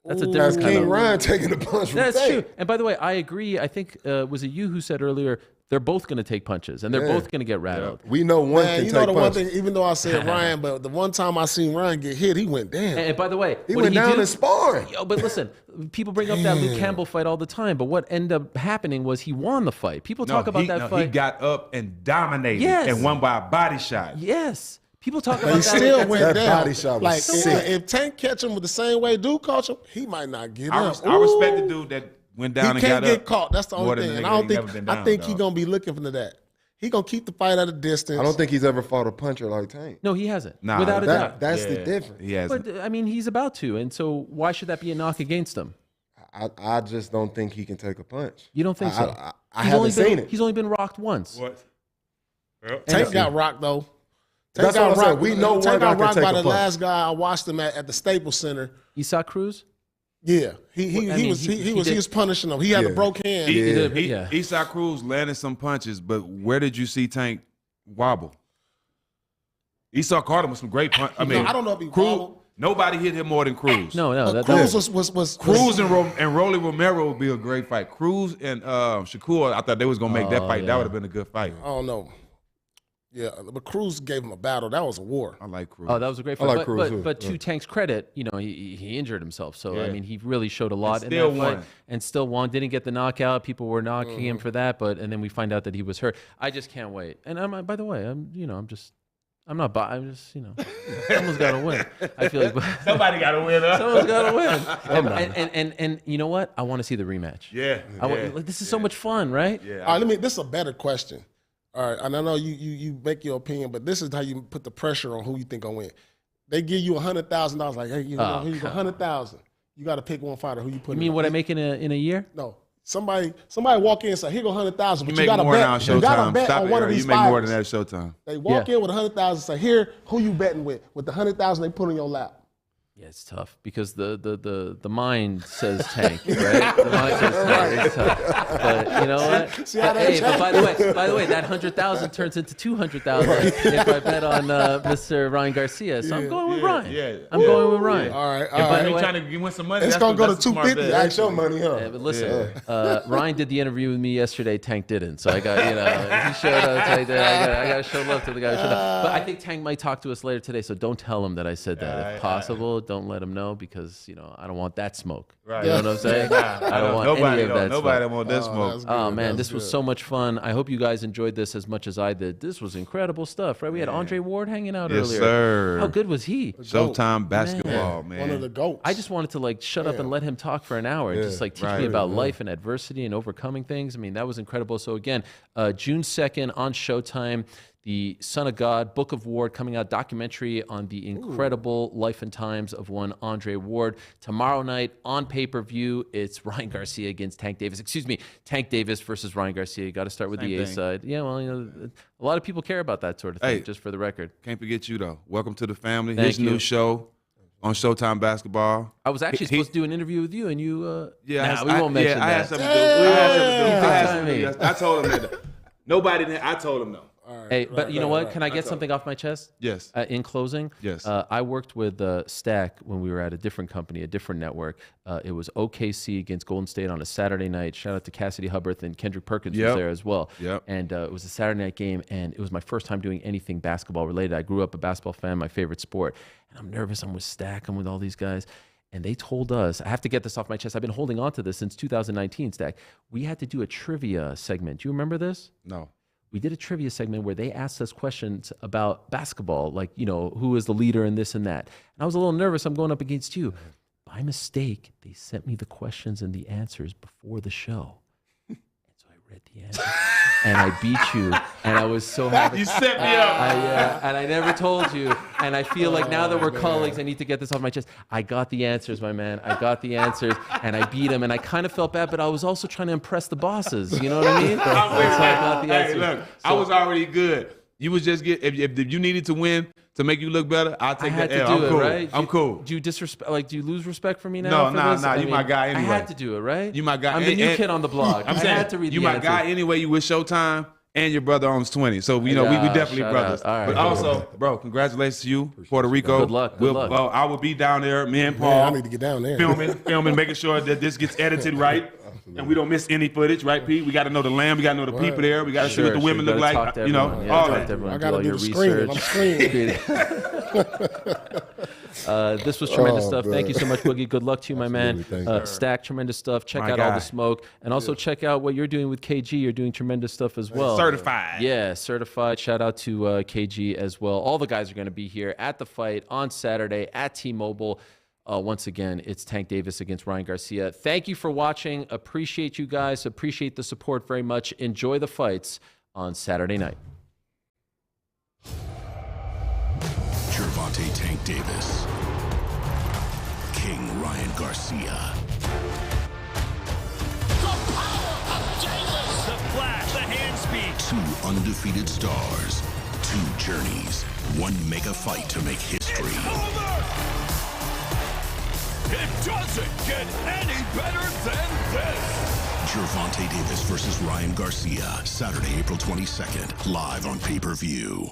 That's a Ooh. different That's kind King of. Ryan taking a punch from That's Tank. true. And by the way, I agree. I think was it you who said earlier they're both going to take punches and they're Yeah. both going to get rattled. We know one man, can you take know the one punches. thing. Even though I said Ryan, but the one time I seen Ryan get hit, he went down. And by the way, He what went did down do? in sparring. Yo, but listen, people bring up that Luke Campbell fight all the time, but what ended up happening was he won the fight. People talk about that fight. He got up and dominated Yes. and won by a body shot. Yes. People talk But about he that. still went That down. body shot was like sick. if Tank catch him with the same way Dude caught him, he might not get up. I respect the dude that went down He and can't got get up. caught. That's the more only than thing. the And nigga I don't that never think been I down, think he dog. gonna be looking for that. He gonna keep the fight at a distance. I don't think he's ever fought a puncher like Tank. No, he hasn't. Nah, Without a doubt. That's the difference. He hasn't. But I mean, he's about to, and so why should that be a knock against him? I just don't think he can take a punch. You don't think so? I He's haven't only seen been, it. He's only been rocked once. What? Tank got rocked though. Tank That's what got I said. rocked. We know one Tank guy got can rocked take by a the punch. last guy. I watched him at the Staples Center. Isak Cruz? Yeah, he was punishing him. He had a broke hand. Isak Cruz landed some punches, but where did you see Tank wobble? Esau caught him with some great punch. I mean, I don't know if he Cruz, wobbled. Nobody hit him more than Cruz. No. Cruz was Cruz and Rolly Romero would be a great fight. Cruz and Shakur, I thought they was gonna make that fight. yeah. That would have been a good fight. I don't know. Yeah, but Cruz gave him a battle. That was a war. I like Cruz. Oh, that was a great I fight. like Cruz, too. But to Tank's credit, you know, he injured himself. So, I Yeah. mean, he really showed a lot in still that fight. won. And still won. Didn't get the knockout. People were knocking him for that. And then we find out that he was hurt. I just can't wait. And by the way, I'm just, you know, someone's got to win. I feel like Somebody got to win. Huh? Someone's got to win. And you know what? I want to see the rematch. Yeah. This is so much fun, right? Yeah. All right, this is a better question. All right, and I know you make your opinion, but this is how you put the pressure on who you think gonna win. They give you $100,000, like, hey, you know, here's $100,000. You got to pick one fighter. Who you put? You mean what I make in a year? No. Somebody walk in and say, here go $100,000, but You you make got to more now, bet. You got to Showtime. bet Stop on it, one of Ariel. these You make more than fighters. that at Showtime. They walk in with $100,000, say, here, who you betting with the $100,000 they put on your lap. Yeah, it's tough because the mind says Tank, right? The mind says Tank. It's tough. But you know what? See how that Hey, but changes? by the way, that 100,000 turns into 200,000 if I bet on Mr. Ryan Garcia. So I'm going with Ryan. I'm going with Ryan. All right. If I ain't trying to win some money, It's that's going to go that's to a smart 250. bet. That's your money, huh? Yeah, but listen, Ryan did the interview with me yesterday. Tank didn't, so I got he showed up. Tank did. I got to show love to the guy who showed up. But I think Tank might talk to us later today, so don't tell him that I said that. If possible, don't let him know because I don't want that smoke. Right. You know what I'm saying? I don't want any of that Nobody smoke. want that smoke. Oh man, this was so much fun. I hope you guys enjoyed this as much as I did. This was incredible stuff, right? We had Andre Ward hanging out Yes, earlier. sir. How good was he? Showtime basketball, man. One of the GOATs. I just wanted to shut up and let him talk for an hour and just teach me about life and adversity and overcoming things. I mean, that was incredible. So again, June 2nd on Showtime, the Son of God, Book of Ward coming out, documentary on the incredible life and times of one Andre Ward. Tomorrow night on pay-per-view, it's Ryan Garcia against Tank Davis. Excuse me, Tank Davis versus Ryan Garcia. You got to start with Same the A thing. side. Yeah, well, a lot of people care about that sort of thing, just for the record. Can't forget you, though. Welcome to the family. Thank His you. new show on Showtime Basketball. I was actually supposed to do an interview with you, and you, we I won't mention I that. had something to do. I had something to do. Yeah. I told him that. Nobody didn't. I told him no. Hey, but you know what? Can I get something off my chest? Yes. In closing, Yes. I worked with Stack when we were at a different company, a different network. It was OKC against Golden State on a Saturday night. Shout out to Cassidy Hubbard and Kendrick Perkins was there as well. Yep. And it was a Saturday night game, and it was my first time doing anything basketball related. I grew up a basketball fan, my favorite sport. And I'm nervous. I'm with Stack. I'm with all these guys. And they told us, I have to get this off my chest. I've been holding on to this since 2019, Stack. We had to do a trivia segment. Do you remember this? No. We did a trivia segment where they asked us questions about basketball, like, who is the leader in this and that. And I was a little nervous. I'm going up against you. By mistake, they sent me the questions and the answers before the show. And so I read the answers. And I beat you. And I was so happy. You set me up. And I never told you. And I feel like now that we're colleagues, I need to get this off my chest. I got the answers, my man. I got the answers. And I beat him. And I kind of felt bad, but I was also trying to impress the bosses. You know what I mean? So I got the answers. Hey, look, I was already good. You was just if you needed to win to make you look better, I'll take I had the to L. do I'm cool. it, right? I'm cool. Do you disrespect? Do you lose respect for me now? No, you my guy anyway. I had to do it, right? You my guy. I'm the new kid on the block. I'm I saying, had to read you the my answers. guy anyway. You with Showtime, and your brother owns 20. So we definitely shout brothers. out. All right, but also, bro, congratulations to you, Puerto Rico. Good luck. Good luck. I will be down there. Me and Paul. Man, I need to get down there. filming, making sure that this gets edited right. And we don't miss any footage, right, Pete? We got to know the land. We got to know the people there. We got to see what the women look like. All that. I got to do the screening. I'm screening. This was tremendous stuff. Thank you so much, Boogie. Good luck to you, my man. Stack, tremendous stuff. Check out all the smoke. And also check out what you're doing with KG. You're doing tremendous stuff as well. Certified. Yeah, certified. Shout out to KG as well. All the guys are going to be here at the fight on Saturday at T-Mobile. Once again, it's Tank Davis against Ryan Garcia. Thank you for watching. Appreciate you guys. Appreciate the support very much. Enjoy the fights on Saturday night. Gervonta Tank Davis. King Ryan Garcia. The flash, the hand speed. Two undefeated stars. Two journeys. One mega fight to make history. It doesn't get any better than this. Gervonta Davis versus Ryan Garcia, Saturday, April 22nd, live on pay-per-view.